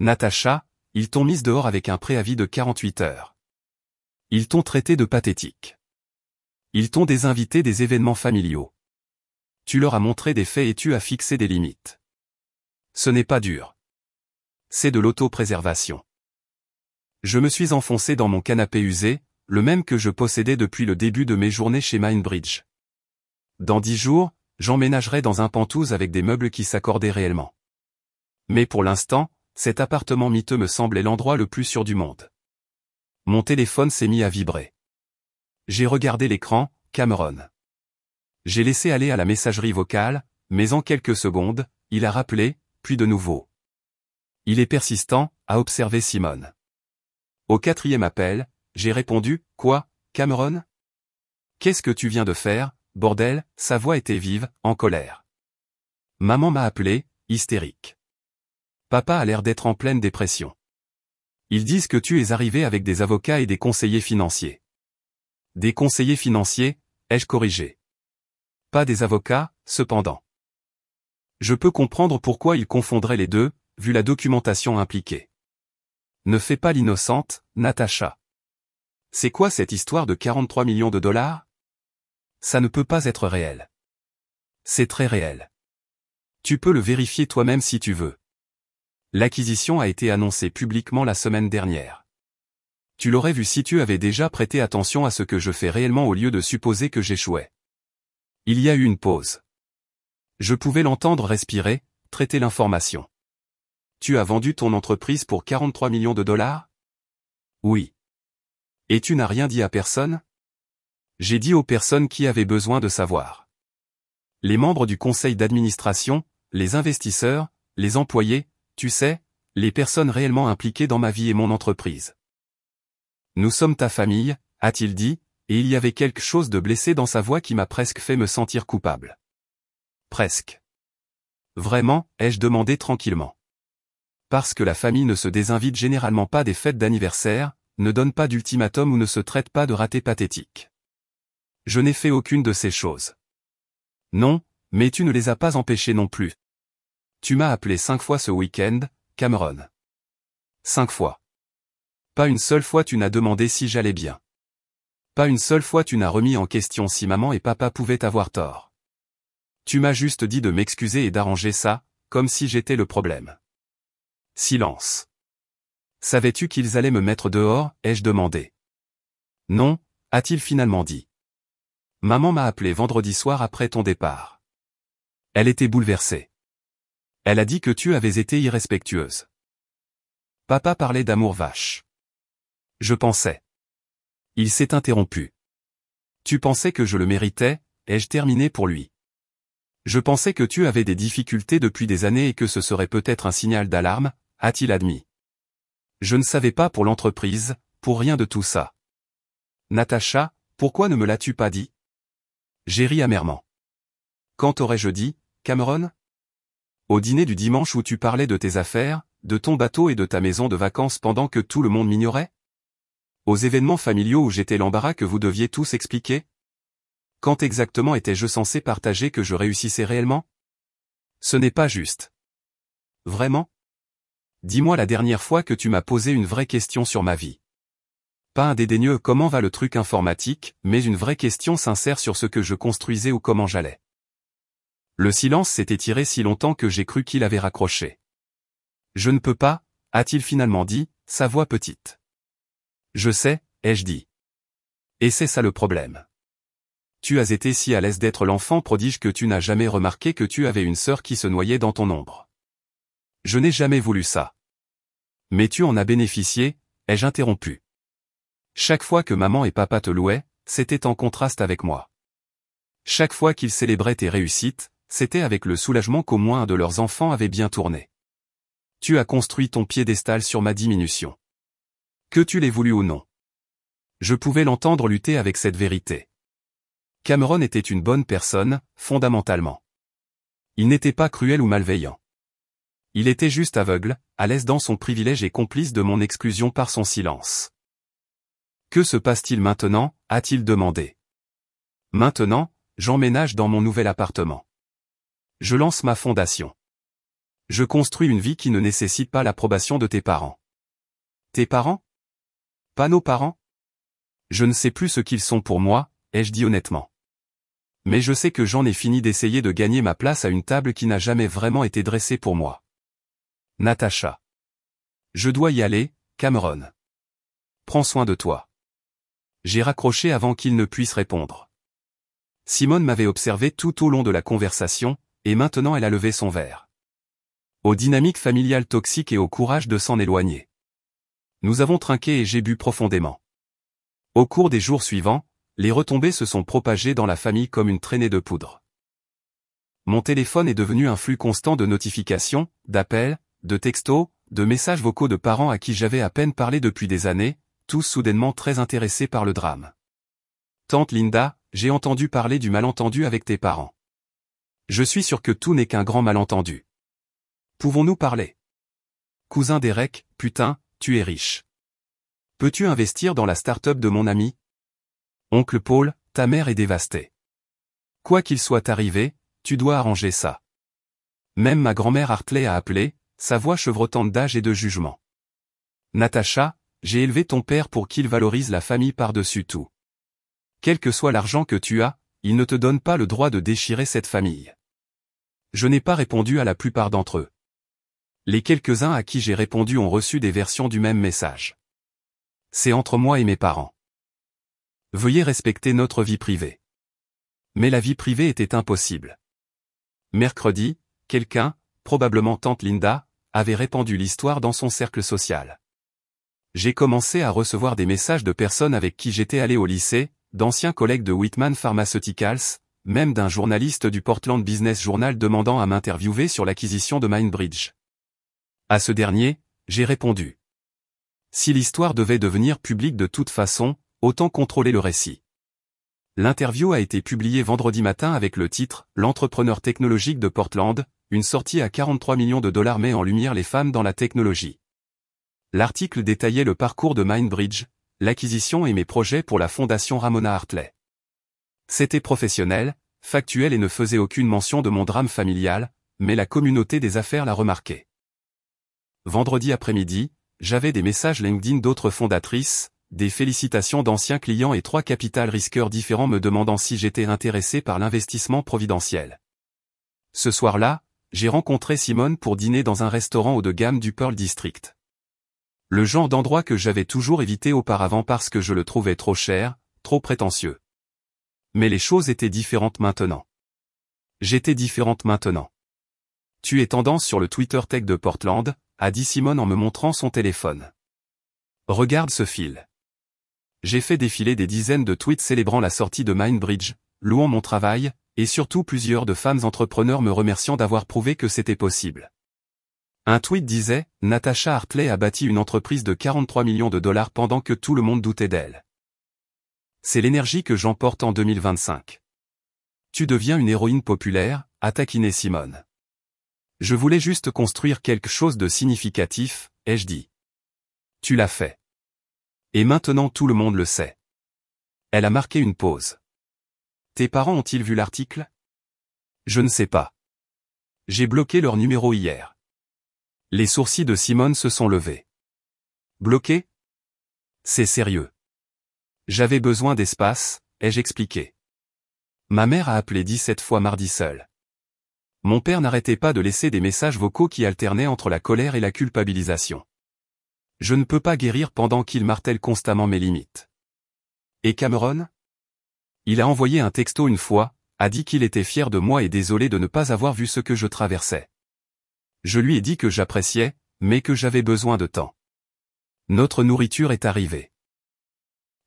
Natacha, ils t'ont mise dehors avec un préavis de 48 heures. Ils t'ont traité de pathétique. Ils t'ont désinvité des événements familiaux. Tu leur as montré des faits et tu as fixé des limites. Ce n'est pas dur. C'est de l'autopréservation. Je me suis enfoncé dans mon canapé usé, le même que je possédais depuis le début de mes journées chez Mindbridge. Dans 10 jours, j'emménagerai dans un penthouse avec des meubles qui s'accordaient réellement. Mais pour l'instant, cet appartement miteux me semblait l'endroit le plus sûr du monde. Mon téléphone s'est mis à vibrer. J'ai regardé l'écran, Cameron. J'ai laissé aller à la messagerie vocale, mais en quelques secondes, il a rappelé, puis de nouveau. Il est persistant, a observé Simone. Au 4e appel, j'ai répondu, quoi, Cameron ? Qu'est-ce que tu viens de faire, bordel ? Sa voix était vive, en colère. Maman m'a appelé, hystérique. Papa a l'air d'être en pleine dépression. Ils disent que tu es arrivé avec des avocats et des conseillers financiers. Des conseillers financiers, ai-je corrigé. Pas des avocats, cependant. Je peux comprendre pourquoi ils confondraient les deux, vu la documentation impliquée. Ne fais pas l'innocente, Natacha. C'est quoi cette histoire de 43 millions de dollars? Ça ne peut pas être réel. C'est très réel. Tu peux le vérifier toi-même si tu veux. L'acquisition a été annoncée publiquement la semaine dernière. Tu l'aurais vu si tu avais déjà prêté attention à ce que je fais réellement au lieu de supposer que j'échouais. Il y a eu une pause. Je pouvais l'entendre respirer, traiter l'information. Tu as vendu ton entreprise pour 43 millions de dollars? Oui. Et tu n'as rien dit à personne? J'ai dit aux personnes qui avaient besoin de savoir. Les membres du conseil d'administration, les investisseurs, les employés, tu sais, les personnes réellement impliquées dans ma vie et mon entreprise. Nous sommes ta famille, a-t-il dit, et il y avait quelque chose de blessé dans sa voix qui m'a presque fait me sentir coupable. Presque. Vraiment, ai-je demandé tranquillement. Parce que la famille ne se désinvite généralement pas des fêtes d'anniversaire, ne donne pas d'ultimatum ou ne se traite pas de raté pathétique. Je n'ai fait aucune de ces choses. Non, mais tu ne les as pas empêchés non plus. Tu m'as appelé 5 fois ce week-end, Cameron. 5 fois. Pas une seule fois tu n'as demandé si j'allais bien. Pas une seule fois tu n'as remis en question si maman et papa pouvaient avoir tort. Tu m'as juste dit de m'excuser et d'arranger ça, comme si j'étais le problème. Silence. Savais-tu qu'ils allaient me mettre dehors, ai-je demandé. Non, a-t-il finalement dit. Maman m'a appelé vendredi soir après ton départ. Elle était bouleversée. Elle a dit que tu avais été irrespectueuse. Papa parlait d'amour vache. Je pensais. Il s'est interrompu. Tu pensais que je le méritais, ai-je terminé pour lui. Je pensais que tu avais des difficultés depuis des années et que ce serait peut-être un signal d'alarme, a-t-il admis. Je ne savais pas pour l'entreprise, pour rien de tout ça. Natacha, pourquoi ne me l'as-tu pas dit? J'ai ri amèrement. Quand aurais-je dit, Cameron? Au dîner du dimanche où tu parlais de tes affaires, de ton bateau et de ta maison de vacances pendant que tout le monde m'ignorait? Aux événements familiaux où j'étais l'embarras que vous deviez tous expliquer? Quand exactement étais-je censé partager que je réussissais réellement? Ce n'est pas juste. Vraiment? Dis-moi la dernière fois que tu m'as posé une vraie question sur ma vie. Pas un dédaigneux comment va le truc informatique, mais une vraie question sincère sur ce que je construisais ou comment j'allais. Le silence s'est étiré si longtemps que j'ai cru qu'il avait raccroché. Je ne peux pas, a-t-il finalement dit, sa voix petite. Je sais, ai-je dit. Et c'est ça le problème. Tu as été si à l'aise d'être l'enfant prodige que tu n'as jamais remarqué que tu avais une sœur qui se noyait dans ton ombre. Je n'ai jamais voulu ça. Mais tu en as bénéficié, ai-je interrompu. Chaque fois que maman et papa te louaient, c'était en contraste avec moi. Chaque fois qu'ils célébraient tes réussites, c'était avec le soulagement qu'au moins un de leurs enfants avait bien tourné. Tu as construit ton piédestal sur ma diminution. Que tu l'aies voulu ou non. Je pouvais l'entendre lutter avec cette vérité. Cameron était une bonne personne, fondamentalement. Il n'était pas cruel ou malveillant. Il était juste aveugle, à l'aise dans son privilège et complice de mon exclusion par son silence. Que se passe-t-il maintenant, a-t-il demandé. Maintenant, j'emménage dans mon nouvel appartement. Je lance ma fondation. Je construis une vie qui ne nécessite pas l'approbation de tes parents. Tes parents? Pas nos parents? Je ne sais plus ce qu'ils sont pour moi, ai-je dit honnêtement. Mais je sais que j'en ai fini d'essayer de gagner ma place à une table qui n'a jamais vraiment été dressée pour moi. Natacha. Je dois y aller, Cameron. Prends soin de toi. J'ai raccroché avant qu'il ne puisse répondre. Simone m'avait observé tout au long de la conversation, et maintenant elle a levé son verre. Aux dynamiques familiales toxiques et au courage de s'en éloigner. Nous avons trinqué et j'ai bu profondément. Au cours des jours suivants, les retombées se sont propagées dans la famille comme une traînée de poudre. Mon téléphone est devenu un flux constant de notifications, d'appels, de textos, de messages vocaux de parents à qui j'avais à peine parlé depuis des années, tous soudainement très intéressés par le drame. Tante Linda, j'ai entendu parler du malentendu avec tes parents. Je suis sûr que tout n'est qu'un grand malentendu. Pouvons-nous parler? Cousin Derek, putain, tu es riche. Peux-tu investir dans la start-up de mon ami? Oncle Paul, ta mère est dévastée. Quoi qu'il soit arrivé, tu dois arranger ça. Même ma grand-mère Hartley a appelé, sa voix chevrotante d'âge et de jugement. Natacha, j'ai élevé ton père pour qu'il valorise la famille par-dessus tout. Quel que soit l'argent que tu as, il ne te donne pas le droit de déchirer cette famille. Je n'ai pas répondu à la plupart d'entre eux. Les quelques-uns à qui j'ai répondu ont reçu des versions du même message. C'est entre moi et mes parents. Veuillez respecter notre vie privée. Mais la vie privée était impossible. Mercredi, quelqu'un, probablement tante Linda, avait répandu l'histoire dans son cercle social. J'ai commencé à recevoir des messages de personnes avec qui j'étais allé au lycée, d'anciens collègues de Whitman Pharmaceuticals, même d'un journaliste du Portland Business Journal demandant à m'interviewer sur l'acquisition de Mindbridge. À ce dernier, j'ai répondu. Si l'histoire devait devenir publique de toute façon, autant contrôler le récit. L'interview a été publiée vendredi matin avec le titre « L'entrepreneur technologique de Portland », une sortie à 43 millions de dollars met en lumière les femmes dans la technologie. L'article détaillait le parcours de Mindbridge, l'acquisition et mes projets pour la fondation Ramona Hartley. C'était professionnel, factuel et ne faisait aucune mention de mon drame familial, mais la communauté des affaires l'a remarqué. Vendredi après-midi, j'avais des messages LinkedIn d'autres fondatrices, des félicitations d'anciens clients et 3 capital risqueurs différents me demandant si j'étais intéressé par l'investissement providentiel. Ce soir-là, j'ai rencontré Simone pour dîner dans un restaurant haut de gamme du Pearl District. Le genre d'endroit que j'avais toujours évité auparavant parce que je le trouvais trop cher, trop prétentieux. Mais les choses étaient différentes maintenant. J'étais différente maintenant. Tu es tendance sur le Twitter Tech de Portland, a dit Simone en me montrant son téléphone. Regarde ce fil. J'ai fait défiler des dizaines de tweets célébrant la sortie de Mindbridge, louant mon travail, et surtout plusieurs de femmes entrepreneurs me remerciant d'avoir prouvé que c'était possible. Un tweet disait « Natacha Hartley a bâti une entreprise de 43 millions de dollars pendant que tout le monde doutait d'elle. C'est l'énergie que j'emporte en 2025. Tu deviens une héroïne populaire », a taquiné Simone. Je voulais juste construire quelque chose de significatif, ai-je dit. Tu l'as fait. Et maintenant tout le monde le sait. Elle a marqué une pause. Tes parents ont-ils vu l'article? Je ne sais pas. J'ai bloqué leur numéro hier. Les sourcils de Simone se sont levés. Bloqué? C'est sérieux. J'avais besoin d'espace, ai-je expliqué. Ma mère a appelé 17 fois mardi seule. Mon père n'arrêtait pas de laisser des messages vocaux qui alternaient entre la colère et la culpabilisation. Je ne peux pas guérir pendant qu'il martèle constamment mes limites. Et Cameron? Il a envoyé un texto une fois, a dit qu'il était fier de moi et désolé de ne pas avoir vu ce que je traversais. Je lui ai dit que j'appréciais, mais que j'avais besoin de temps. Notre nourriture est arrivée.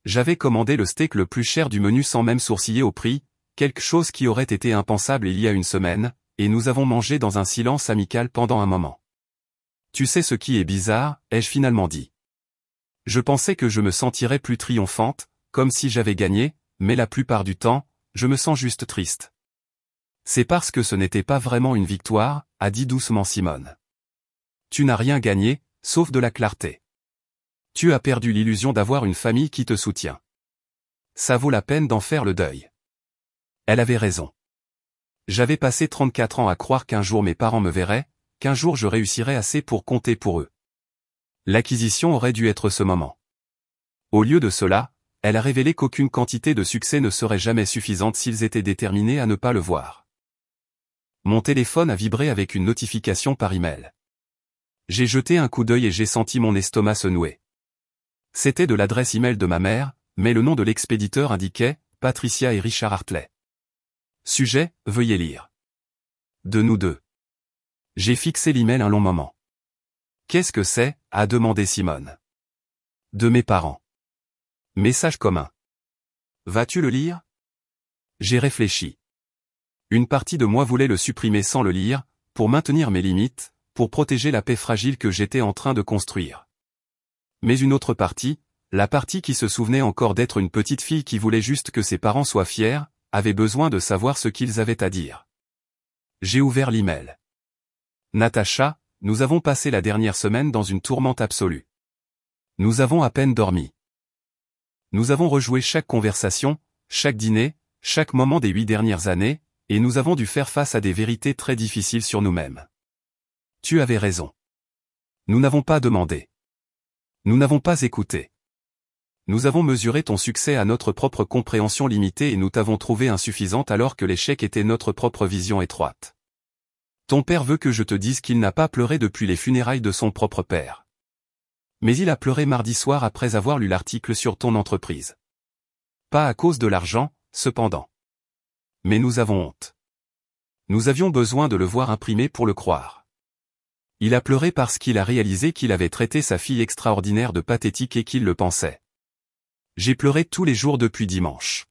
J'avais commandé le steak le plus cher du menu sans même sourciller au prix, quelque chose qui aurait été impensable il y a une semaine, et nous avons mangé dans un silence amical pendant un moment. Tu sais ce qui est bizarre, ai-je finalement dit. Je pensais que je me sentirais plus triomphante, comme si j'avais gagné, mais la plupart du temps, je me sens juste triste. C'est parce que ce n'était pas vraiment une victoire, a dit doucement Simone. Tu n'as rien gagné, sauf de la clarté. Tu as perdu l'illusion d'avoir une famille qui te soutient. Ça vaut la peine d'en faire le deuil. Elle avait raison. J'avais passé 34 ans à croire qu'un jour mes parents me verraient, qu'un jour je réussirais assez pour compter pour eux. L'acquisition aurait dû être ce moment. Au lieu de cela, elle a révélé qu'aucune quantité de succès ne serait jamais suffisante s'ils étaient déterminés à ne pas le voir. Mon téléphone a vibré avec une notification par email. J'ai jeté un coup d'œil et j'ai senti mon estomac se nouer. C'était de l'adresse email de ma mère, mais le nom de l'expéditeur indiquait « Patricia et Richard Hartley ». Sujet, veuillez lire. De nous deux. J'ai fixé l'email un long moment. Qu'est-ce que c'est, a demandé Simone. De mes parents. Message commun. Vas-tu le lire? J'ai réfléchi. Une partie de moi voulait le supprimer sans le lire, pour maintenir mes limites, pour protéger la paix fragile que j'étais en train de construire. Mais une autre partie, la partie qui se souvenait encore d'être une petite fille qui voulait juste que ses parents soient fiers, avait besoin de savoir ce qu'ils avaient à dire. J'ai ouvert l'email. Natacha, nous avons passé la dernière semaine dans une tourmente absolue. Nous avons à peine dormi. Nous avons rejoué chaque conversation, chaque dîner, chaque moment des 8 dernières années, et nous avons dû faire face à des vérités très difficiles sur nous-mêmes. Tu avais raison. Nous n'avons pas demandé. Nous n'avons pas écouté. Nous avons mesuré ton succès à notre propre compréhension limitée et nous t'avons trouvé insuffisante alors que l'échec était notre propre vision étroite. Ton père veut que je te dise qu'il n'a pas pleuré depuis les funérailles de son propre père. Mais il a pleuré mardi soir après avoir lu l'article sur ton entreprise. Pas à cause de l'argent, cependant. Mais nous avons honte. Nous avions besoin de le voir imprimé pour le croire. Il a pleuré parce qu'il a réalisé qu'il avait traité sa fille extraordinaire de pathétique et qu'il le pensait. J'ai pleuré tous les jours depuis dimanche.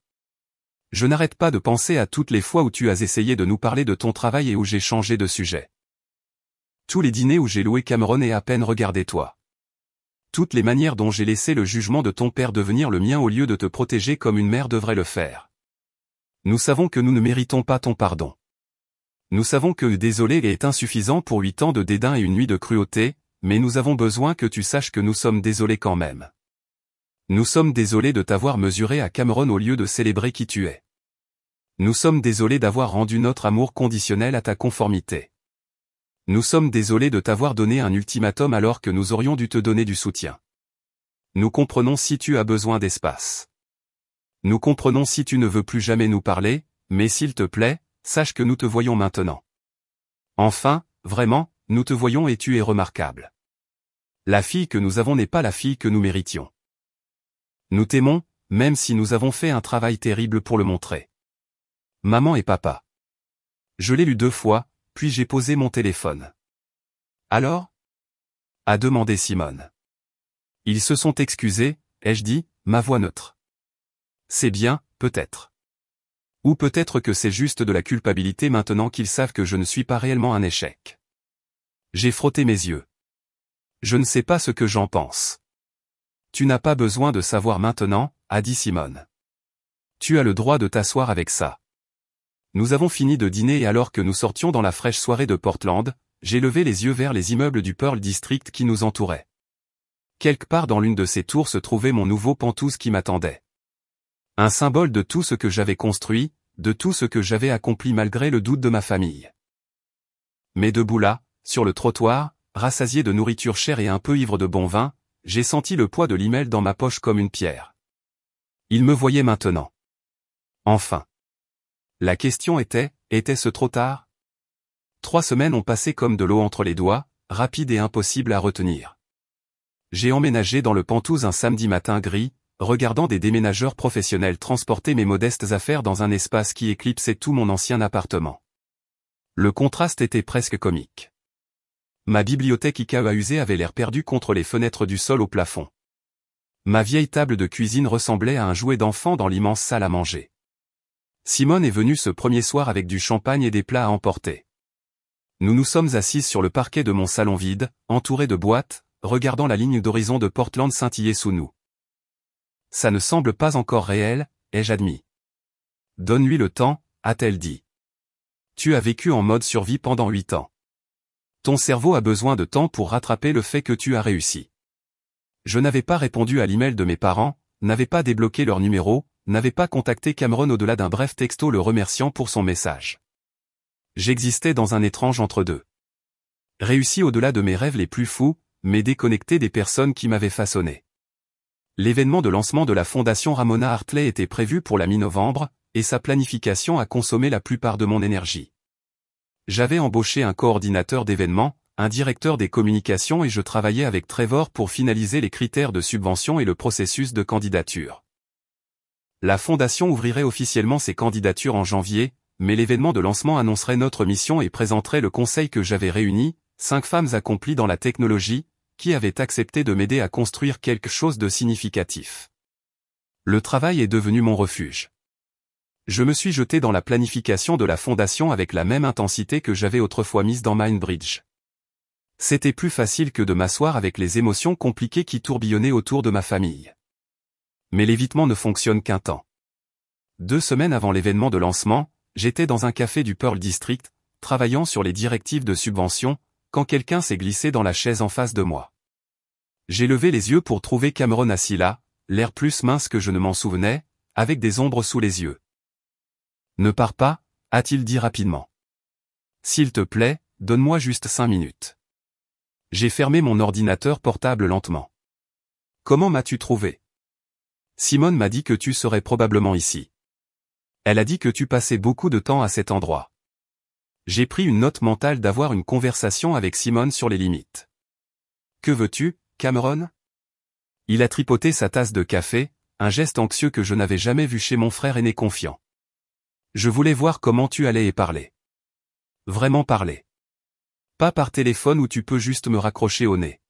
Je n'arrête pas de penser à toutes les fois où tu as essayé de nous parler de ton travail et où j'ai changé de sujet. Tous les dîners où j'ai loué Cameron et à peine regardé toi. Toutes les manières dont j'ai laissé le jugement de ton père devenir le mien au lieu de te protéger comme une mère devrait le faire. Nous savons que nous ne méritons pas ton pardon. Nous savons que désolé est insuffisant pour 8 ans de dédain et une nuit de cruauté, mais nous avons besoin que tu saches que nous sommes désolés quand même. Nous sommes désolés de t'avoir mesuré à Cameron au lieu de célébrer qui tu es. Nous sommes désolés d'avoir rendu notre amour conditionnel à ta conformité. Nous sommes désolés de t'avoir donné un ultimatum alors que nous aurions dû te donner du soutien. Nous comprenons si tu as besoin d'espace. Nous comprenons si tu ne veux plus jamais nous parler, mais s'il te plaît, sache que nous te voyons maintenant. Enfin, vraiment, nous te voyons et tu es remarquable. La fille que nous avons n'est pas la fille que nous méritions. Nous t'aimons, même si nous avons fait un travail terrible pour le montrer. Maman et papa. Je l'ai lu 2 fois, puis j'ai posé mon téléphone. Alors ? A demandé Simone. Ils se sont excusés, ai-je dit, ma voix neutre. C'est bien, peut-être. Ou peut-être que c'est juste de la culpabilité maintenant qu'ils savent que je ne suis pas réellement un échec. J'ai frotté mes yeux. Je ne sais pas ce que j'en pense. Tu n'as pas besoin de savoir maintenant, a dit Simone. Tu as le droit de t'asseoir avec ça. Nous avons fini de dîner et alors que nous sortions dans la fraîche soirée de Portland, j'ai levé les yeux vers les immeubles du Pearl District qui nous entouraient. Quelque part dans l'une de ces tours se trouvait mon nouveau penthouse qui m'attendait. Un symbole de tout ce que j'avais construit, de tout ce que j'avais accompli malgré le doute de ma famille. Mais debout là, sur le trottoir, rassasié de nourriture chère et un peu ivre de bon vin, j'ai senti le poids de l'email dans ma poche comme une pierre. Il me voyait maintenant. Enfin. La question était, était-ce trop tard ? 3 semaines ont passé comme de l'eau entre les doigts, rapide et impossible à retenir. J'ai emménagé dans le penthouse un samedi matin gris, regardant des déménageurs professionnels transporter mes modestes affaires dans un espace qui éclipsait tout mon ancien appartement. Le contraste était presque comique. Ma bibliothèque Ikea à user avait l'air perdu contre les fenêtres du sol au plafond. Ma vieille table de cuisine ressemblait à un jouet d'enfant dans l'immense salle à manger. Simone est venue ce premier soir avec du champagne et des plats à emporter. Nous nous sommes assises sur le parquet de mon salon vide, entouré de boîtes, regardant la ligne d'horizon de Portland scintiller sous nous. Ça ne semble pas encore réel, ai-je admis. Donne-lui le temps, a-t-elle dit. Tu as vécu en mode survie pendant 8 ans. Ton cerveau a besoin de temps pour rattraper le fait que tu as réussi. Je n'avais pas répondu à l'email de mes parents, n'avais pas débloqué leur numéro, n'avais pas contacté Cameron au-delà d'un bref texto le remerciant pour son message. J'existais dans un étrange entre-deux. Réussi au-delà de mes rêves les plus fous, mais déconnecté des personnes qui m'avaient façonné. L'événement de lancement de la fondation Ramona Hartley était prévu pour la mi-novembre, et sa planification a consommé la plupart de mon énergie. J'avais embauché un coordinateur d'événements, un directeur des communications et je travaillais avec Trevor pour finaliser les critères de subvention et le processus de candidature. La fondation ouvrirait officiellement ses candidatures en janvier, mais l'événement de lancement annoncerait notre mission et présenterait le conseil que j'avais réuni, 5 femmes accomplies dans la technologie, qui avaient accepté de m'aider à construire quelque chose de significatif. Le travail est devenu mon refuge. Je me suis jeté dans la planification de la fondation avec la même intensité que j'avais autrefois mise dans Mindbridge. C'était plus facile que de m'asseoir avec les émotions compliquées qui tourbillonnaient autour de ma famille. Mais l'évitement ne fonctionne qu'un temps. 2 semaines avant l'événement de lancement, j'étais dans un café du Pearl District, travaillant sur les directives de subvention, quand quelqu'un s'est glissé dans la chaise en face de moi. J'ai levé les yeux pour trouver Cameron assis là, l'air plus mince que je ne m'en souvenais, avec des ombres sous les yeux. « Ne pars pas », a-t-il dit rapidement. « S'il te plaît, donne-moi juste 5 minutes. » J'ai fermé mon ordinateur portable lentement. Comment m'as-tu trouvé? Simone m'a dit que tu serais probablement ici. Elle a dit que tu passais beaucoup de temps à cet endroit. J'ai pris une note mentale d'avoir une conversation avec Simone sur les limites. Que veux-tu, Cameron? Il a tripoté sa tasse de café, un geste anxieux que je n'avais jamais vu chez mon frère aîné confiant. Je voulais voir comment tu allais y parler. Vraiment parler. Pas par téléphone où tu peux juste me raccrocher au nez.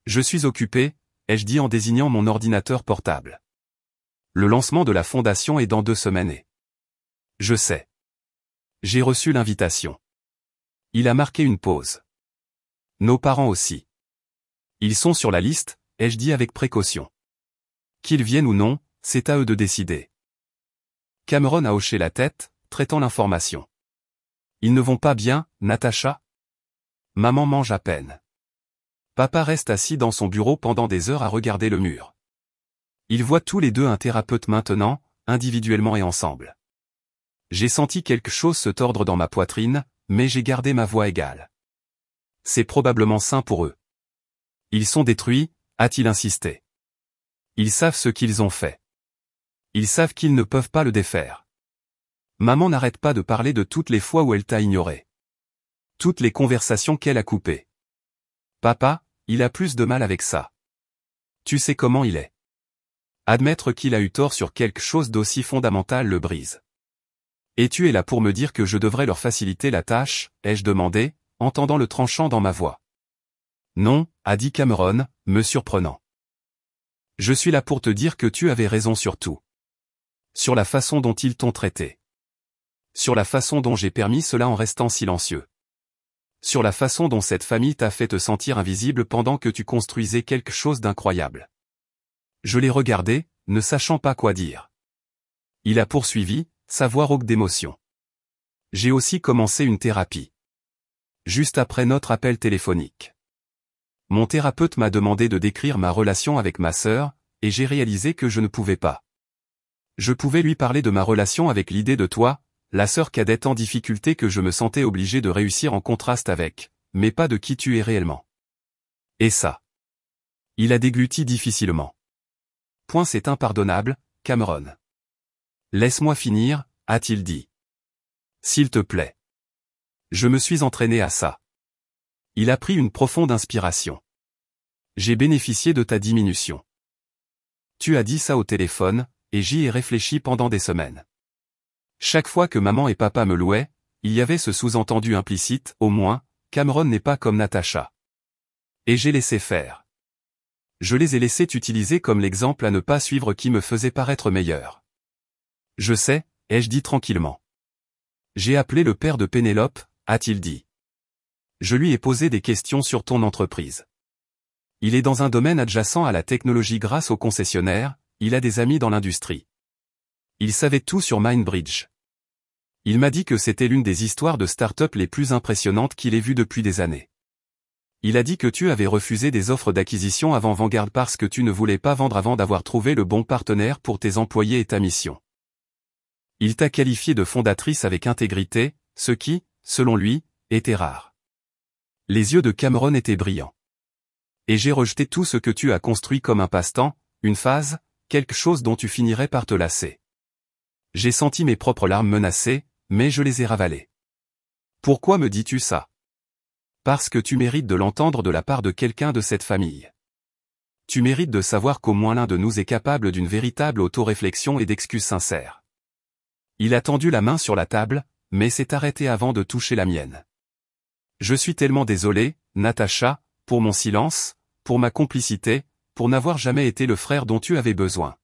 Je suis occupé, ai-je dit en désignant mon ordinateur portable. Le lancement de la fondation est dans 2 semaines et... Je sais. J'ai reçu l'invitation. Il a marqué une pause. Nos parents aussi. Ils sont sur la liste, ai-je dit avec précaution. Qu'ils viennent ou non, c'est à eux de décider. Cameron a hoché la tête, traitant l'information. Ils ne vont pas bien, Natacha? Maman mange à peine. Papa reste assis dans son bureau pendant des heures à regarder le mur. Ils voient tous les deux un thérapeute maintenant, individuellement et ensemble. J'ai senti quelque chose se tordre dans ma poitrine, mais j'ai gardé ma voix égale. C'est probablement sain pour eux. Ils sont détruits, a-t-il insisté. Ils savent ce qu'ils ont fait. Ils savent qu'ils ne peuvent pas le défaire. Maman n'arrête pas de parler de toutes les fois où elle t'a ignoré. Toutes les conversations qu'elle a coupées. Papa, il a plus de mal avec ça. Tu sais comment il est. Admettre qu'il a eu tort sur quelque chose d'aussi fondamental le brise. Et tu es là pour me dire que je devrais leur faciliter la tâche, ai-je demandé, entendant le tranchant dans ma voix. Non, a dit Cameron, me surprenant. Je suis là pour te dire que tu avais raison sur tout. Sur la façon dont ils t'ont traité. Sur la façon dont j'ai permis cela en restant silencieux. Sur la façon dont cette famille t'a fait te sentir invisible pendant que tu construisais quelque chose d'incroyable. Je l'ai regardé, ne sachant pas quoi dire. Il a poursuivi, sa voix rauque d'émotion. J'ai aussi commencé une thérapie. Juste après notre appel téléphonique. Mon thérapeute m'a demandé de décrire ma relation avec ma sœur, et j'ai réalisé que je ne pouvais pas. Je pouvais lui parler de ma relation avec l'idée de toi, la sœur cadette en difficulté que je me sentais obligé de réussir en contraste avec, mais pas de qui tu es réellement. Et ça. Il a dégluti difficilement. Point, c'est impardonnable, Cameron. Laisse-moi finir, a-t-il dit. S'il te plaît. Je me suis entraîné à ça. Il a pris une profonde inspiration. J'ai bénéficié de ta diminution. Tu as dit ça au téléphone, et j'y ai réfléchi pendant des semaines. Chaque fois que maman et papa me louaient, il y avait ce sous-entendu implicite, au moins, Cameron n'est pas comme Natacha. Et j'ai laissé faire. Je les ai laissés t'utiliser comme l'exemple à ne pas suivre qui me faisait paraître meilleur. Je sais, ai-je dit tranquillement. J'ai appelé le père de Pénélope, a-t-il dit. Je lui ai posé des questions sur ton entreprise. Il est dans un domaine adjacent à la technologie grâce au concessionnaire, il a des amis dans l'industrie. Il savait tout sur Mindbridge. Il m'a dit que c'était l'une des histoires de start-up les plus impressionnantes qu'il ait vues depuis des années. Il a dit que tu avais refusé des offres d'acquisition avant Vanguard parce que tu ne voulais pas vendre avant d'avoir trouvé le bon partenaire pour tes employés et ta mission. Il t'a qualifié de fondatrice avec intégrité, ce qui, selon lui, était rare. Les yeux de Cameron étaient brillants. Et j'ai rejeté tout ce que tu as construit comme un passe-temps, une phase, quelque chose dont tu finirais par te lasser. J'ai senti mes propres larmes menacées, mais je les ai ravalées. Pourquoi me dis-tu ça? Parce que tu mérites de l'entendre de la part de quelqu'un de cette famille. Tu mérites de savoir qu'au moins l'un de nous est capable d'une véritable auto-réflexion et d'excuses sincères. Il a tendu la main sur la table, mais s'est arrêté avant de toucher la mienne. Je suis tellement désolé, Natacha, pour mon silence, pour ma complicité, pour n'avoir jamais été le frère dont tu avais besoin.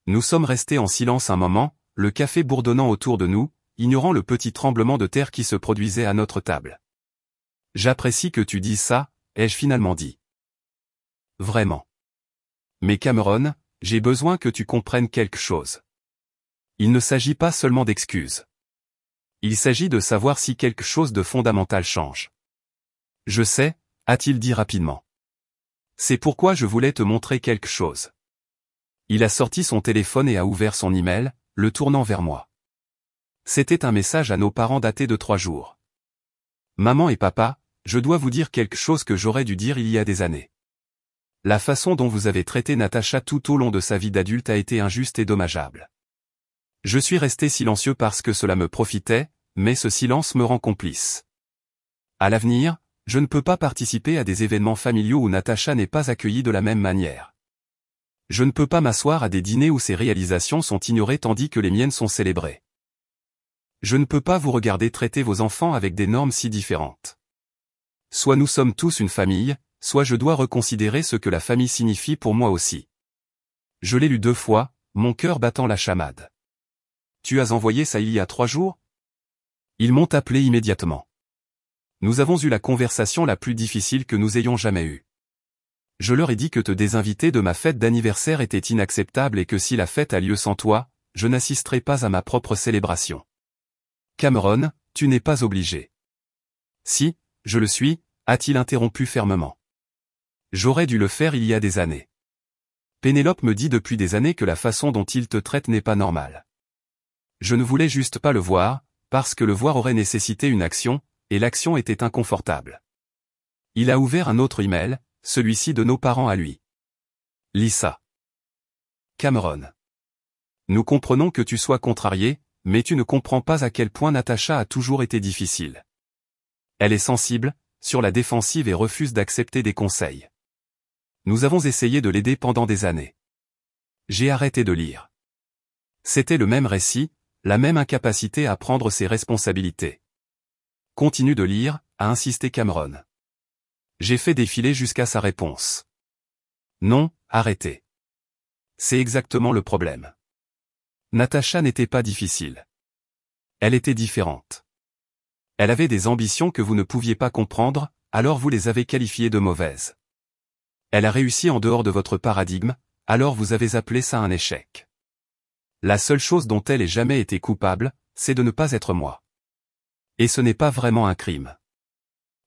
Nous sommes restés en silence un moment, le café bourdonnant autour de nous, ignorant le petit tremblement de terre qui se produisait à notre table. J'apprécie que tu dises ça, ai-je finalement dit. Vraiment. Mais Cameron, j'ai besoin que tu comprennes quelque chose. Il ne s'agit pas seulement d'excuses. Il s'agit de savoir si quelque chose de fondamental change. Je sais, a-t-il dit rapidement. C'est pourquoi je voulais te montrer quelque chose. Il a sorti son téléphone et a ouvert son email, le tournant vers moi. C'était un message à nos parents daté de 3 jours. Maman et papa, je dois vous dire quelque chose que j'aurais dû dire il y a des années. La façon dont vous avez traité Natacha tout au long de sa vie d'adulte a été injuste et dommageable. Je suis resté silencieux parce que cela me profitait, mais ce silence me rend complice. À l'avenir, je ne peux pas participer à des événements familiaux où Natacha n'est pas accueillie de la même manière. Je ne peux pas m'asseoir à des dîners où ses réalisations sont ignorées tandis que les miennes sont célébrées. Je ne peux pas vous regarder traiter vos enfants avec des normes si différentes. Soit nous sommes tous une famille, soit je dois reconsidérer ce que la famille signifie pour moi aussi. Je l'ai lu 2 fois, mon cœur battant la chamade. Tu as envoyé ça il y a 3 jours? Ils m'ont appelé immédiatement. Nous avons eu la conversation la plus difficile que nous ayons jamais eue. Je leur ai dit que te désinviter de ma fête d'anniversaire était inacceptable et que si la fête a lieu sans toi, je n'assisterai pas à ma propre célébration. Cameron, tu n'es pas obligé. Si, je le suis, a-t-il interrompu fermement. J'aurais dû le faire il y a des années. Pénélope me dit depuis des années que la façon dont il te traite n'est pas normale. Je ne voulais juste pas le voir, parce que le voir aurait nécessité une action, et l'action était inconfortable. Il a ouvert un autre email, celui-ci de nos parents à lui. Lisa. Cameron. Nous comprenons que tu sois contrarié, mais tu ne comprends pas à quel point Natacha a toujours été difficile. Elle est sensible, sur la défensive et refuse d'accepter des conseils. Nous avons essayé de l'aider pendant des années. J'ai arrêté de lire. C'était le même récit, la même incapacité à prendre ses responsabilités. Continue de lire, a insisté Cameron. J'ai fait défiler jusqu'à sa réponse. Non, arrêtez. C'est exactement le problème. Natacha n'était pas difficile. Elle était différente. Elle avait des ambitions que vous ne pouviez pas comprendre, alors vous les avez qualifiées de mauvaises. Elle a réussi en dehors de votre paradigme, alors vous avez appelé ça un échec. La seule chose dont elle ait jamais été coupable, c'est de ne pas être moi. Et ce n'est pas vraiment un crime.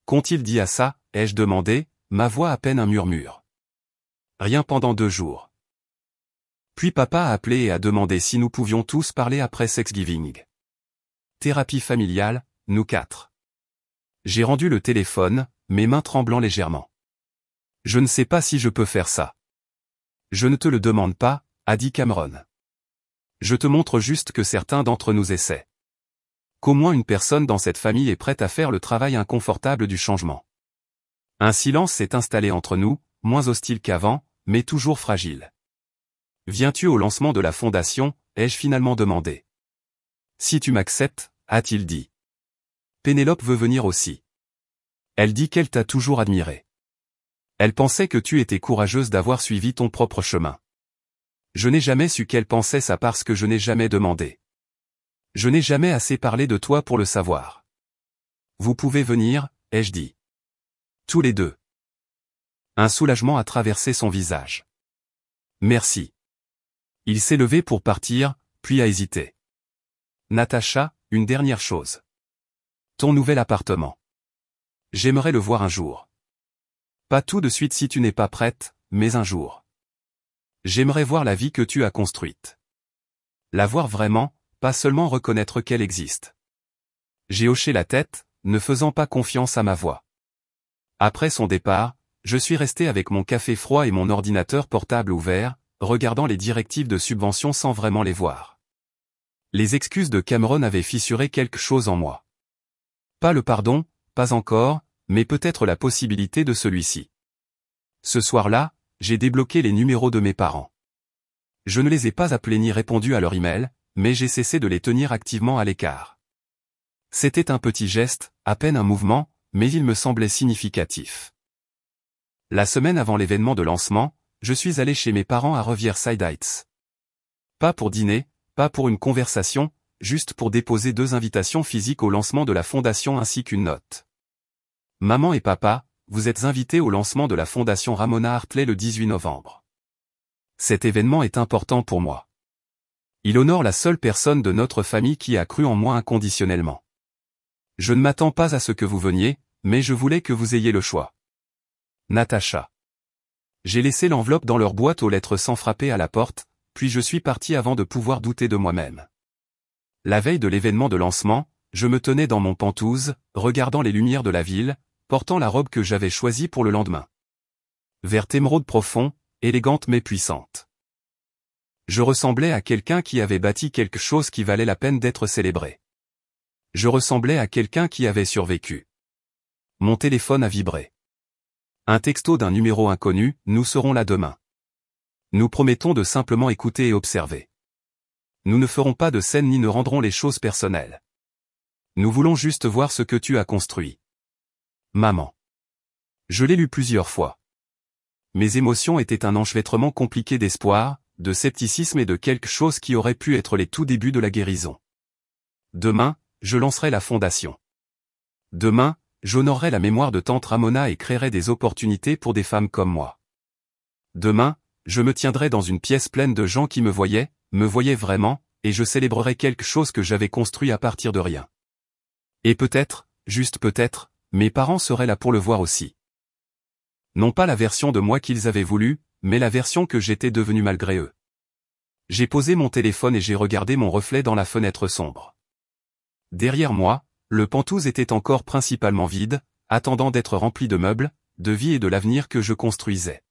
Qu'ont-ils dit à ça, ai-je demandé, ma voix à peine un murmure. Rien pendant 2 jours. Puis papa a appelé et a demandé si nous pouvions tous parler après Thanksgiving. Thérapie familiale, nous 4. J'ai rendu le téléphone, mes mains tremblant légèrement. Je ne sais pas si je peux faire ça. Je ne te le demande pas, a dit Cameron. Je te montre juste que certains d'entre nous essaient. Qu'au moins une personne dans cette famille est prête à faire le travail inconfortable du changement. Un silence s'est installé entre nous, moins hostile qu'avant, mais toujours fragile. Viens-tu au lancement de la fondation, ai-je finalement demandé. Si tu m'acceptes, a-t-il dit. Pénélope veut venir aussi. Elle dit qu'elle t'a toujours admiré. Elle pensait que tu étais courageuse d'avoir suivi ton propre chemin. Je n'ai jamais su qu'elle pensait ça parce que je n'ai jamais demandé. Je n'ai jamais assez parlé de toi pour le savoir. Vous pouvez venir, ai-je dit. Tous les deux. Un soulagement a traversé son visage. Merci. Il s'est levé pour partir, puis a hésité. Natacha, une dernière chose. Ton nouvel appartement. J'aimerais le voir un jour. Pas tout de suite si tu n'es pas prête, mais un jour. J'aimerais voir la vie que tu as construite. La voir vraiment, pas seulement reconnaître qu'elle existe. J'ai hoché la tête, ne faisant pas confiance à ma voix. Après son départ, je suis resté avec mon café froid et mon ordinateur portable ouvert, regardant les directives de subvention sans vraiment les voir. Les excuses de Cameron avaient fissuré quelque chose en moi. Pas le pardon, pas encore, mais peut-être la possibilité de celui-ci. Ce soir-là, j'ai débloqué les numéros de mes parents. Je ne les ai pas appelés ni répondu à leur email, mais j'ai cessé de les tenir activement à l'écart. C'était un petit geste, à peine un mouvement, mais il me semblait significatif. La semaine avant l'événement de lancement, je suis allé chez mes parents à Riverside Heights. Pas pour dîner, pas pour une conversation, juste pour déposer 2 invitations physiques au lancement de la fondation ainsi qu'une note. Maman et papa, vous êtes invités au lancement de la fondation Ramona Hartley le 18 novembre. Cet événement est important pour moi. Il honore la seule personne de notre famille qui a cru en moi inconditionnellement. Je ne m'attends pas à ce que vous veniez, mais je voulais que vous ayez le choix. Natacha. J'ai laissé l'enveloppe dans leur boîte aux lettres sans frapper à la porte, puis je suis parti avant de pouvoir douter de moi-même. La veille de l'événement de lancement, je me tenais dans mon pantouse, regardant les lumières de la ville, portant la robe que j'avais choisie pour le lendemain. Vert émeraude profond, élégante mais puissante. Je ressemblais à quelqu'un qui avait bâti quelque chose qui valait la peine d'être célébré. Je ressemblais à quelqu'un qui avait survécu. Mon téléphone a vibré. Un texto d'un numéro inconnu, nous serons là demain. Nous promettons de simplement écouter et observer. Nous ne ferons pas de scène ni ne rendrons les choses personnelles. Nous voulons juste voir ce que tu as construit. Maman. Je l'ai lu plusieurs fois. Mes émotions étaient un enchevêtrement compliqué d'espoir, de scepticisme et de quelque chose qui aurait pu être les tout débuts de la guérison. Demain, je lancerai la fondation. Demain, j'honorerai la mémoire de tante Ramona et créerai des opportunités pour des femmes comme moi. Demain, je me tiendrai dans une pièce pleine de gens qui me voyaient vraiment, et je célébrerai quelque chose que j'avais construit à partir de rien. Et peut-être, juste peut-être, mes parents seraient là pour le voir aussi. Non pas la version de moi qu'ils avaient voulu, mais la version que j'étais devenu malgré eux. J'ai posé mon téléphone et j'ai regardé mon reflet dans la fenêtre sombre. Derrière moi, le Penthouse était encore principalement vide, attendant d'être rempli de meubles, de vie et de l'avenir que je construisais.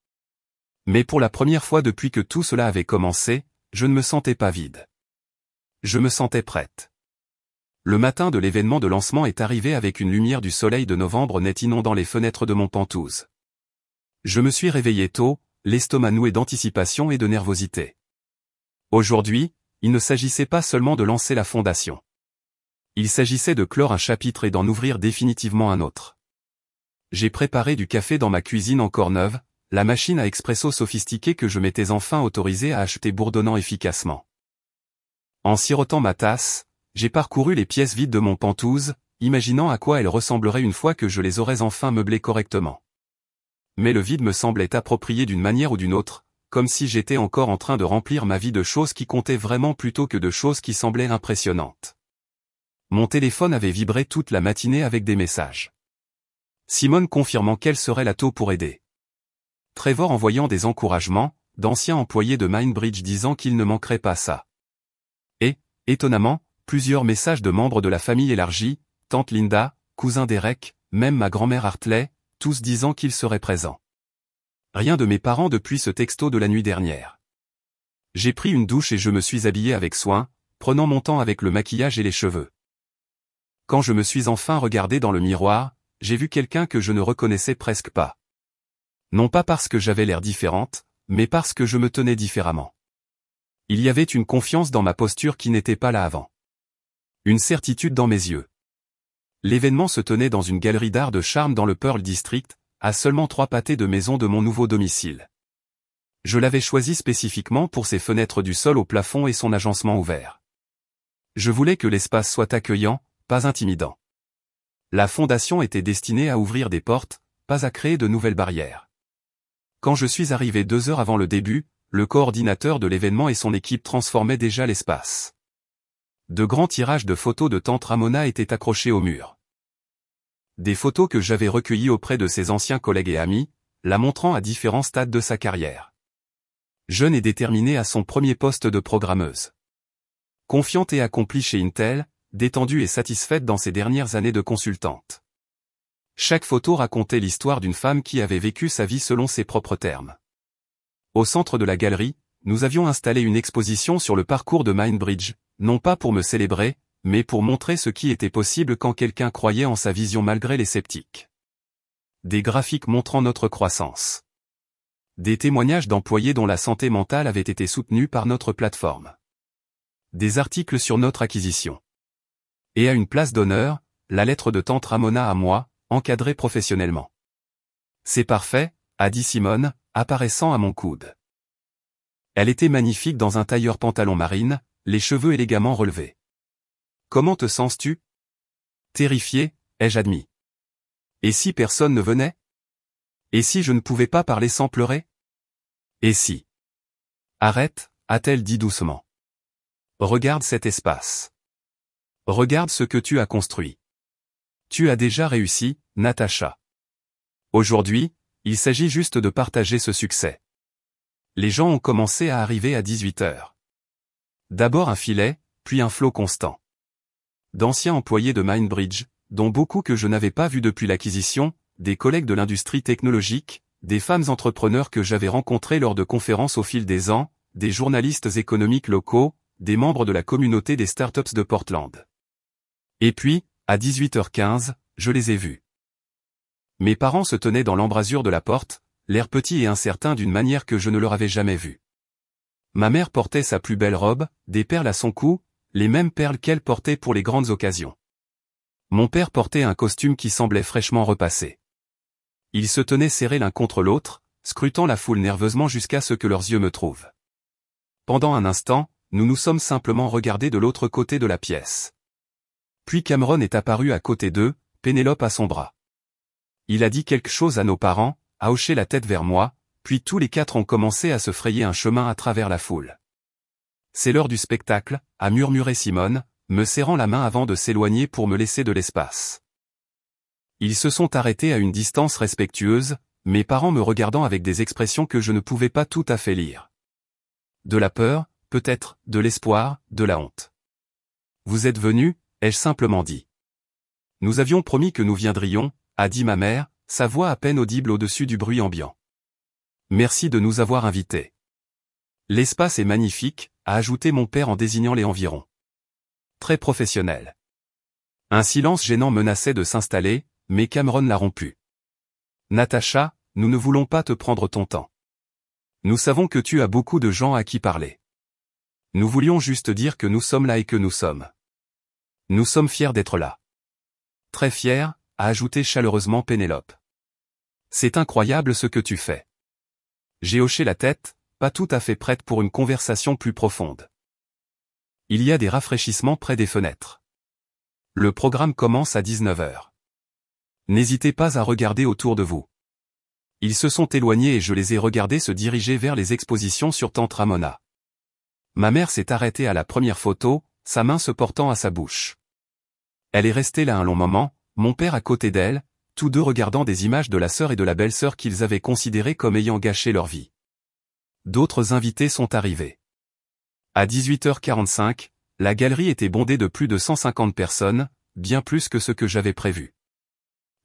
Mais pour la première fois depuis que tout cela avait commencé, je ne me sentais pas vide. Je me sentais prête. Le matin de l'événement de lancement est arrivé avec une lumière du soleil de novembre net inondant les fenêtres de mon Penthouse. Je me suis réveillé tôt, l'estomac noué d'anticipation et de nervosité. Aujourd'hui, il ne s'agissait pas seulement de lancer la fondation. Il s'agissait de clore un chapitre et d'en ouvrir définitivement un autre. J'ai préparé du café dans ma cuisine encore neuve, la machine à expresso sophistiquée que je m'étais enfin autorisé à acheter bourdonnant efficacement. En sirotant ma tasse, j'ai parcouru les pièces vides de mon Penthouse, imaginant à quoi elles ressembleraient une fois que je les aurais enfin meublées correctement. Mais le vide me semblait approprié d'une manière ou d'une autre, comme si j'étais encore en train de remplir ma vie de choses qui comptaient vraiment plutôt que de choses qui semblaient impressionnantes. Mon téléphone avait vibré toute la matinée avec des messages. Simone confirmant qu'elle serait là tôt pour aider. Trevor envoyant des encouragements, d'anciens employés de Mindbridge disant qu'il ne manquerait pas ça. Et, étonnamment, plusieurs messages de membres de la famille élargie, tante Linda, cousin Derek, même ma grand-mère Hartley, tous disant qu'ils seraient présents. Rien de mes parents depuis ce texto de la nuit dernière. J'ai pris une douche et je me suis habillé avec soin, prenant mon temps avec le maquillage et les cheveux. Quand je me suis enfin regardé dans le miroir, j'ai vu quelqu'un que je ne reconnaissais presque pas. Non pas parce que j'avais l'air différente, mais parce que je me tenais différemment. Il y avait une confiance dans ma posture qui n'était pas là avant. Une certitude dans mes yeux. L'événement se tenait dans une galerie d'art de charme dans le Pearl District, à seulement 3 pâtés de maison de mon nouveau domicile. Je l'avais choisi spécifiquement pour ses fenêtres du sol au plafond et son agencement ouvert. Je voulais que l'espace soit accueillant, pas intimidant. La fondation était destinée à ouvrir des portes, pas à créer de nouvelles barrières. Quand je suis arrivé 2 heures avant le début, le coordinateur de l'événement et son équipe transformaient déjà l'espace. De grands tirages de photos de tante Ramona étaient accrochés au mur. Des photos que j'avais recueillies auprès de ses anciens collègues et amis, la montrant à différents stades de sa carrière. Jeune et déterminée à son premier poste de programmeuse. Confiante et accomplie chez Intel, détendue et satisfaite dans ses dernières années de consultante. Chaque photo racontait l'histoire d'une femme qui avait vécu sa vie selon ses propres termes. Au centre de la galerie, nous avions installé une exposition sur le parcours de Mindbridge, non pas pour me célébrer, mais pour montrer ce qui était possible quand quelqu'un croyait en sa vision malgré les sceptiques. Des graphiques montrant notre croissance. Des témoignages d'employés dont la santé mentale avait été soutenue par notre plateforme. Des articles sur notre acquisition. Et à une place d'honneur, la lettre de tante Ramona à moi, encadrée professionnellement. C'est parfait, a dit Simone, apparaissant à mon coude. Elle était magnifique dans un tailleur pantalon marine, les cheveux élégamment relevés. Comment te sens-tu? Terrifié, ai-je admis. Et si personne ne venait? Et si je ne pouvais pas parler sans pleurer? Et si? Arrête, a-t-elle dit doucement. Regarde cet espace. Regarde ce que tu as construit. Tu as déjà réussi, Natacha. Aujourd'hui, il s'agit juste de partager ce succès. Les gens ont commencé à arriver à 18 heures. D'abord un filet, puis un flot constant. D'anciens employés de Mindbridge, dont beaucoup que je n'avais pas vus depuis l'acquisition, des collègues de l'industrie technologique, des femmes entrepreneurs que j'avais rencontrées lors de conférences au fil des ans, des journalistes économiques locaux, des membres de la communauté des startups de Portland. Et puis, à 18h15, je les ai vus. Mes parents se tenaient dans l'embrasure de la porte, l'air petit et incertain d'une manière que je ne leur avais jamais vue. Ma mère portait sa plus belle robe, des perles à son cou, les mêmes perles qu'elle portait pour les grandes occasions. Mon père portait un costume qui semblait fraîchement repassé. Ils se tenaient serrés l'un contre l'autre, scrutant la foule nerveusement jusqu'à ce que leurs yeux me trouvent. Pendant un instant, nous nous sommes simplement regardés de l'autre côté de la pièce. Puis Cameron est apparu à côté d'eux, Pénélope à son bras. Il a dit quelque chose à nos parents, a hoché la tête vers moi, puis tous les quatre ont commencé à se frayer un chemin à travers la foule. C'est l'heure du spectacle, a murmuré Simone, me serrant la main avant de s'éloigner pour me laisser de l'espace. Ils se sont arrêtés à une distance respectueuse, mes parents me regardant avec des expressions que je ne pouvais pas tout à fait lire. De la peur, peut-être, de l'espoir, de la honte. Vous êtes venus, ai-je simplement dit. Nous avions promis que nous viendrions, a dit ma mère, sa voix à peine audible au-dessus du bruit ambiant. Merci de nous avoir invités. L'espace est magnifique, a ajouté mon père en désignant les environs. Très professionnel. Un silence gênant menaçait de s'installer, mais Cameron l'a rompu. Natacha, nous ne voulons pas te prendre ton temps. Nous savons que tu as beaucoup de gens à qui parler. Nous voulions juste dire que nous sommes là et que nous sommes. Nous sommes fiers d'être là. Très fiers, a ajouté chaleureusement Pénélope. C'est incroyable ce que tu fais. J'ai hoché la tête, pas tout à fait prête pour une conversation plus profonde. Il y a des rafraîchissements près des fenêtres. Le programme commence à 19h. N'hésitez pas à regarder autour de vous. Ils se sont éloignés et je les ai regardés se diriger vers les expositions sur Tante Ramona. Ma mère s'est arrêtée à la première photo, sa main se portant à sa bouche. Elle est restée là un long moment, mon père à côté d'elle, tous deux regardant des images de la sœur et de la belle-sœur qu'ils avaient considérées comme ayant gâché leur vie. D'autres invités sont arrivés. À 18h45, la galerie était bondée de plus de 150 personnes, bien plus que ce que j'avais prévu.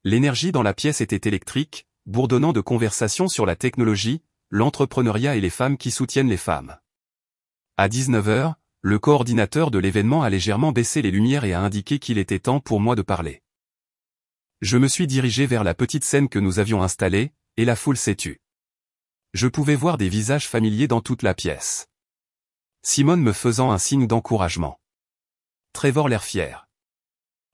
L'énergie dans la pièce était électrique, bourdonnant de conversations sur la technologie, l'entrepreneuriat et les femmes qui soutiennent les femmes. À 19h, le coordinateur de l'événement a légèrement baissé les lumières et a indiqué qu'il était temps pour moi de parler. Je me suis dirigé vers la petite scène que nous avions installée, et la foule s'est tue. Je pouvais voir des visages familiers dans toute la pièce. Simone me faisant un signe d'encouragement. Trevor l'air fier.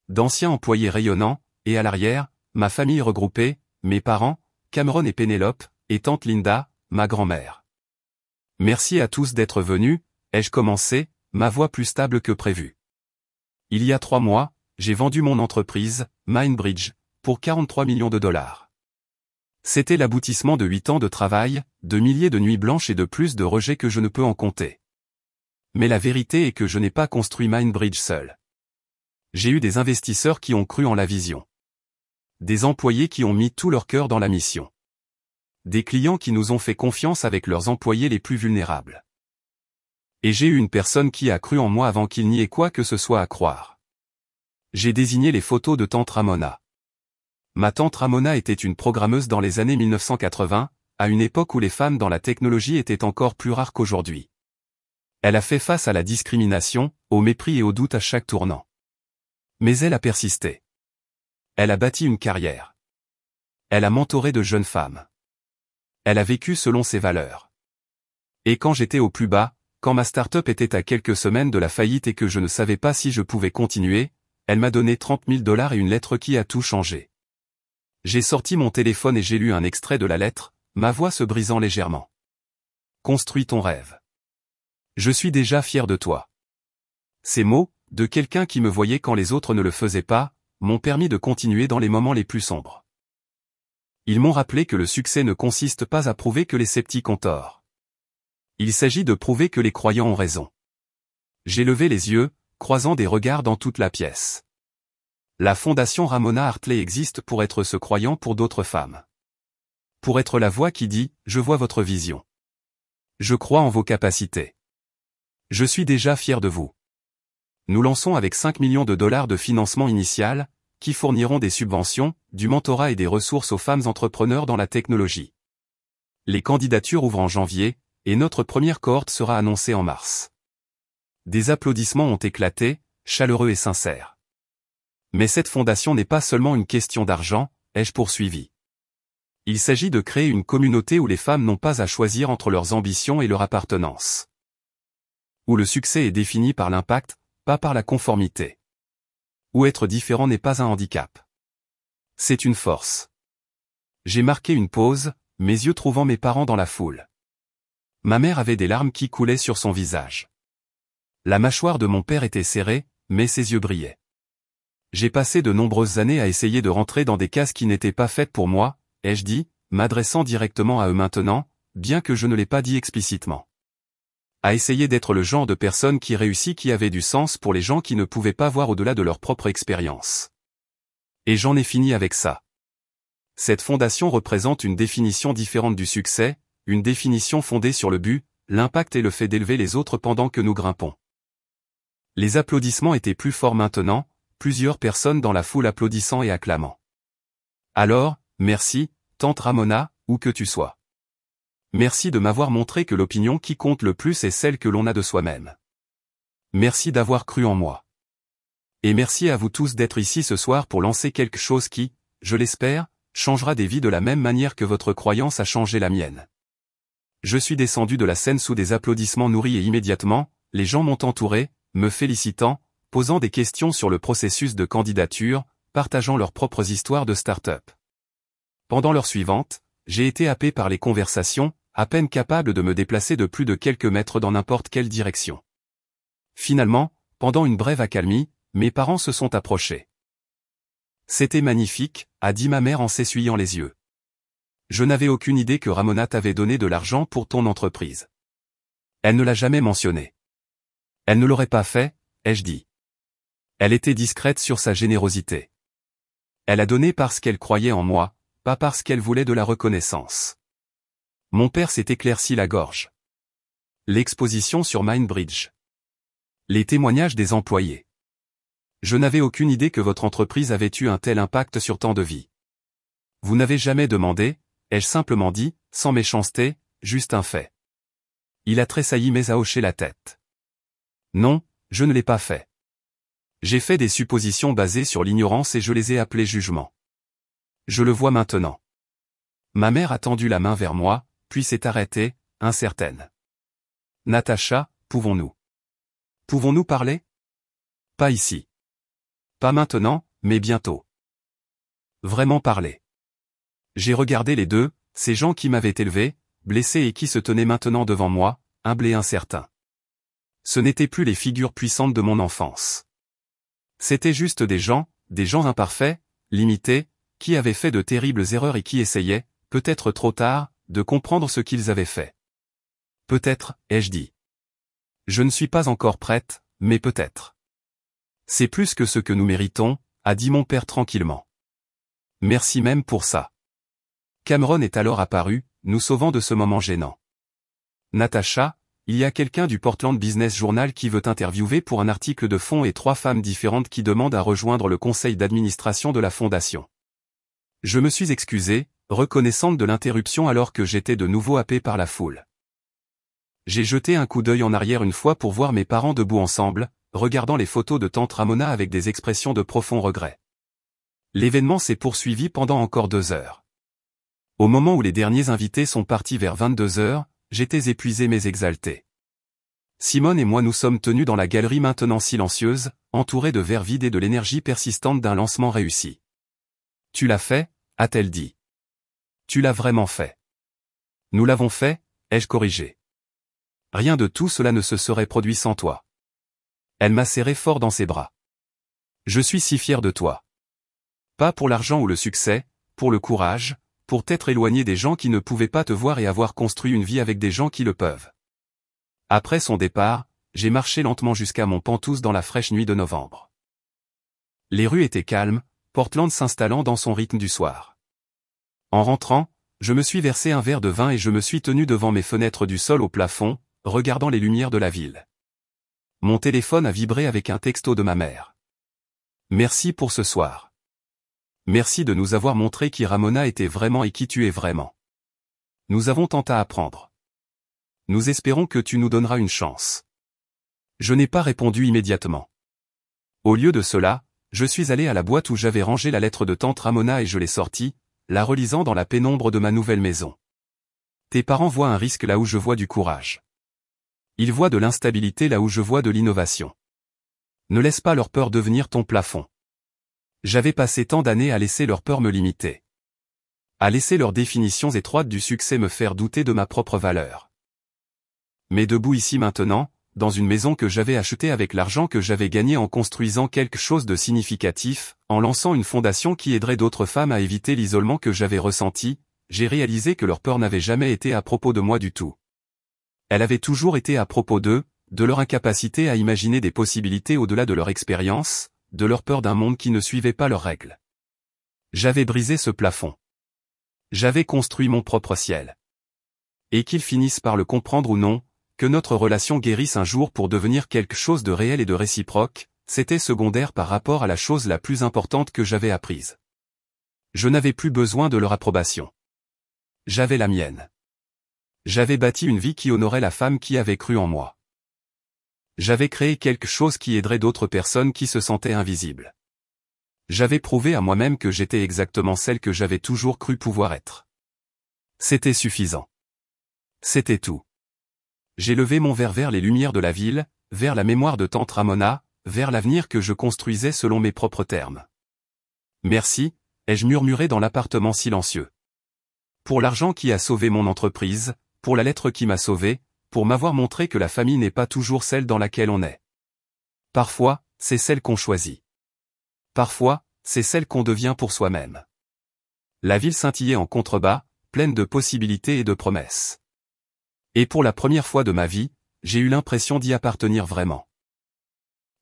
D'anciens employés rayonnants, et à l'arrière, ma famille regroupée, mes parents, Cameron et Pénélope, et tante Linda, ma grand-mère. Merci à tous d'être venus, ai-je commencé, ma voix plus stable que prévu. Il y a 3 mois, j'ai vendu mon entreprise, Mindbridge, pour 43 millions de dollars. C'était l'aboutissement de 8 ans de travail, de milliers de nuits blanches et de plus de rejets que je ne peux en compter. Mais la vérité est que je n'ai pas construit Mindbridge seul. J'ai eu des investisseurs qui ont cru en la vision. Des employés qui ont mis tout leur cœur dans la mission. Des clients qui nous ont fait confiance avec leurs employés les plus vulnérables. Et j'ai eu une personne qui a cru en moi avant qu'il n'y ait quoi que ce soit à croire. J'ai désigné les photos de tante Ramona. Ma tante Ramona était une programmeuse dans les années 1980, à une époque où les femmes dans la technologie étaient encore plus rares qu'aujourd'hui. Elle a fait face à la discrimination, au mépris et au doute à chaque tournant. Mais elle a persisté. Elle a bâti une carrière. Elle a mentoré de jeunes femmes. Elle a vécu selon ses valeurs. Et quand j'étais au plus bas, quand ma start-up était à quelques semaines de la faillite et que je ne savais pas si je pouvais continuer, elle m'a donné 30 000 $ et une lettre qui a tout changé. J'ai sorti mon téléphone et j'ai lu un extrait de la lettre, ma voix se brisant légèrement. Construis ton rêve. Je suis déjà fier de toi. Ces mots, de quelqu'un qui me voyait quand les autres ne le faisaient pas, m'ont permis de continuer dans les moments les plus sombres. Ils m'ont rappelé que le succès ne consiste pas à prouver que les sceptiques ont tort. Il s'agit de prouver que les croyants ont raison. J'ai levé les yeux, croisant des regards dans toute la pièce. La fondation Ramona Hartley existe pour être ce croyant pour d'autres femmes. Pour être la voix qui dit « Je vois votre vision. Je crois en vos capacités. Je suis déjà fier de vous. » Nous lançons avec 5 millions de dollars de financement initial, qui fourniront des subventions, du mentorat et des ressources aux femmes entrepreneurs dans la technologie. Les candidatures ouvrent en janvier, et notre première cohorte sera annoncée en mars. Des applaudissements ont éclaté, chaleureux et sincères. Mais cette fondation n'est pas seulement une question d'argent, ai-je poursuivi. Il s'agit de créer une communauté où les femmes n'ont pas à choisir entre leurs ambitions et leur appartenance. Où le succès est défini par l'impact, pas par la conformité. Où être différent n'est pas un handicap. C'est une force. J'ai marqué une pause, mes yeux trouvant mes parents dans la foule. Ma mère avait des larmes qui coulaient sur son visage. La mâchoire de mon père était serrée, mais ses yeux brillaient. J'ai passé de nombreuses années à essayer de rentrer dans des cases qui n'étaient pas faites pour moi, ai-je dit, m'adressant directement à eux maintenant, bien que je ne l'ai pas dit explicitement. À essayer d'être le genre de personne qui réussit, qui avait du sens pour les gens qui ne pouvaient pas voir au-delà de leur propre expérience. Et j'en ai fini avec ça. Cette fondation représente une définition différente du succès, une définition fondée sur le but, l'impact et le fait d'élever les autres pendant que nous grimpons. Les applaudissements étaient plus forts maintenant, plusieurs personnes dans la foule applaudissant et acclamant. Alors, merci, tante Ramona, où que tu sois. Merci de m'avoir montré que l'opinion qui compte le plus est celle que l'on a de soi-même. Merci d'avoir cru en moi. Et merci à vous tous d'être ici ce soir pour lancer quelque chose qui, je l'espère, changera des vies de la même manière que votre croyance a changé la mienne. Je suis descendu de la scène sous des applaudissements nourris et immédiatement, les gens m'ont entouré, me félicitant, posant des questions sur le processus de candidature, partageant leurs propres histoires de start-up. Pendant l'heure suivante, j'ai été happé par les conversations, à peine capable de me déplacer de plus de quelques mètres dans n'importe quelle direction. Finalement, pendant une brève accalmie, mes parents se sont approchés. C'était magnifique, a dit ma mère en s'essuyant les yeux. Je n'avais aucune idée que Ramona t'avait donné de l'argent pour ton entreprise. Elle ne l'a jamais mentionné. Elle ne l'aurait pas fait, ai-je dit. Elle était discrète sur sa générosité. Elle a donné parce qu'elle croyait en moi, pas parce qu'elle voulait de la reconnaissance. Mon père s'est éclairci la gorge. L'exposition sur Mindbridge. Les témoignages des employés. Je n'avais aucune idée que votre entreprise avait eu un tel impact sur tant de vies. Vous n'avez jamais demandé, ai-je simplement dit, sans méchanceté, juste un fait. Il a tressailli mais a hoché la tête. Non, je ne l'ai pas fait. J'ai fait des suppositions basées sur l'ignorance et je les ai appelées jugements. Je le vois maintenant. Ma mère a tendu la main vers moi, puis s'est arrêtée, incertaine. Natacha, pouvons-nous parler? Pas ici. Pas maintenant, mais bientôt. Vraiment parler. J'ai regardé les deux, ces gens qui m'avaient élevé, blessé et qui se tenaient maintenant devant moi, humbles et incertains. Ce n'étaient plus les figures puissantes de mon enfance. C'étaient juste des gens imparfaits, limités, qui avaient fait de terribles erreurs et qui essayaient, peut-être trop tard, de comprendre ce qu'ils avaient fait. Peut-être, ai-je dit. Je ne suis pas encore prête, mais peut-être. C'est plus que ce que nous méritons, a dit mon père tranquillement. Merci même pour ça. Cameron est alors apparu, nous sauvant de ce moment gênant. Natacha, il y a quelqu'un du Portland Business Journal qui veut t'interviewer pour un article de fond et 3 femmes différentes qui demandent à rejoindre le conseil d'administration de la fondation. Je me suis excusé, reconnaissante de l'interruption alors que j'étais de nouveau happé par la foule. J'ai jeté un coup d'œil en arrière une fois pour voir mes parents debout ensemble, regardant les photos de tante Ramona avec des expressions de profond regret. L'événement s'est poursuivi pendant encore 2 heures. Au moment où les derniers invités sont partis vers 22 heures, j'étais épuisé mais exalté. Simone et moi nous sommes tenus dans la galerie maintenant silencieuse, entourés de verres vides et de l'énergie persistante d'un lancement réussi. Tu l'as fait, a-t-elle dit. Tu l'as vraiment fait. Nous l'avons fait, ai-je corrigé. Rien de tout cela ne se serait produit sans toi. Elle m'a serré fort dans ses bras. Je suis si fier de toi. Pas pour l'argent ou le succès, pour le courage, pour t'être éloigné des gens qui ne pouvaient pas te voir et avoir construit une vie avec des gens qui le peuvent. Après son départ, j'ai marché lentement jusqu'à mon Penthouse dans la fraîche nuit de novembre. Les rues étaient calmes, Portland s'installant dans son rythme du soir. En rentrant, je me suis versé un verre de vin et je me suis tenu devant mes fenêtres du sol au plafond, regardant les lumières de la ville. Mon téléphone a vibré avec un texto de ma mère. Merci pour ce soir. Merci de nous avoir montré qui Ramona était vraiment et qui tu es vraiment. Nous avons tant à apprendre. Nous espérons que tu nous donneras une chance. Je n'ai pas répondu immédiatement. Au lieu de cela, je suis allé à la boîte où j'avais rangé la lettre de tante Ramona et je l'ai sortie, la relisant dans la pénombre de ma nouvelle maison. Tes parents voient un risque là où je vois du courage. Ils voient de l'instabilité là où je vois de l'innovation. Ne laisse pas leur peur devenir ton plafond. J'avais passé tant d'années à laisser leur peur me limiter. À laisser leurs définitions étroites du succès me faire douter de ma propre valeur. Mais debout ici maintenant, dans une maison que j'avais achetée avec l'argent que j'avais gagné en construisant quelque chose de significatif, en lançant une fondation qui aiderait d'autres femmes à éviter l'isolement que j'avais ressenti, j'ai réalisé que leur peur n'avait jamais été à propos de moi du tout. Elle avait toujours été à propos d'eux, de leur incapacité à imaginer des possibilités au-delà de leur expérience, de leur peur d'un monde qui ne suivait pas leurs règles. J'avais brisé ce plafond. J'avais construit mon propre ciel. Et qu'ils finissent par le comprendre ou non, que notre relation guérisse un jour pour devenir quelque chose de réel et de réciproque, c'était secondaire par rapport à la chose la plus importante que j'avais apprise. Je n'avais plus besoin de leur approbation. J'avais la mienne. J'avais bâti une vie qui honorait la femme qui avait cru en moi. J'avais créé quelque chose qui aiderait d'autres personnes qui se sentaient invisibles. J'avais prouvé à moi-même que j'étais exactement celle que j'avais toujours cru pouvoir être. C'était suffisant. C'était tout. J'ai levé mon verre vers les lumières de la ville, vers la mémoire de tante Ramona, vers l'avenir que je construisais selon mes propres termes. Merci, ai-je murmuré dans l'appartement silencieux. Pour l'argent qui a sauvé mon entreprise, pour la lettre qui m'a sauvé, pour m'avoir montré que la famille n'est pas toujours celle dans laquelle on est. Parfois, c'est celle qu'on choisit. Parfois, c'est celle qu'on devient pour soi-même. La ville scintillait en contrebas, pleine de possibilités et de promesses. Et pour la première fois de ma vie, j'ai eu l'impression d'y appartenir vraiment.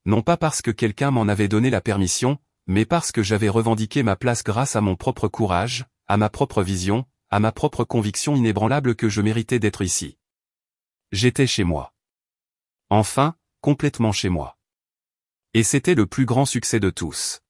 Non pas parce que quelqu'un m'en avait donné la permission, mais parce que j'avais revendiqué ma place grâce à mon propre courage, à ma propre vision, à ma propre conviction inébranlable que je méritais d'être ici. J'étais chez moi. Enfin, complètement chez moi. Et c'était le plus grand succès de tous.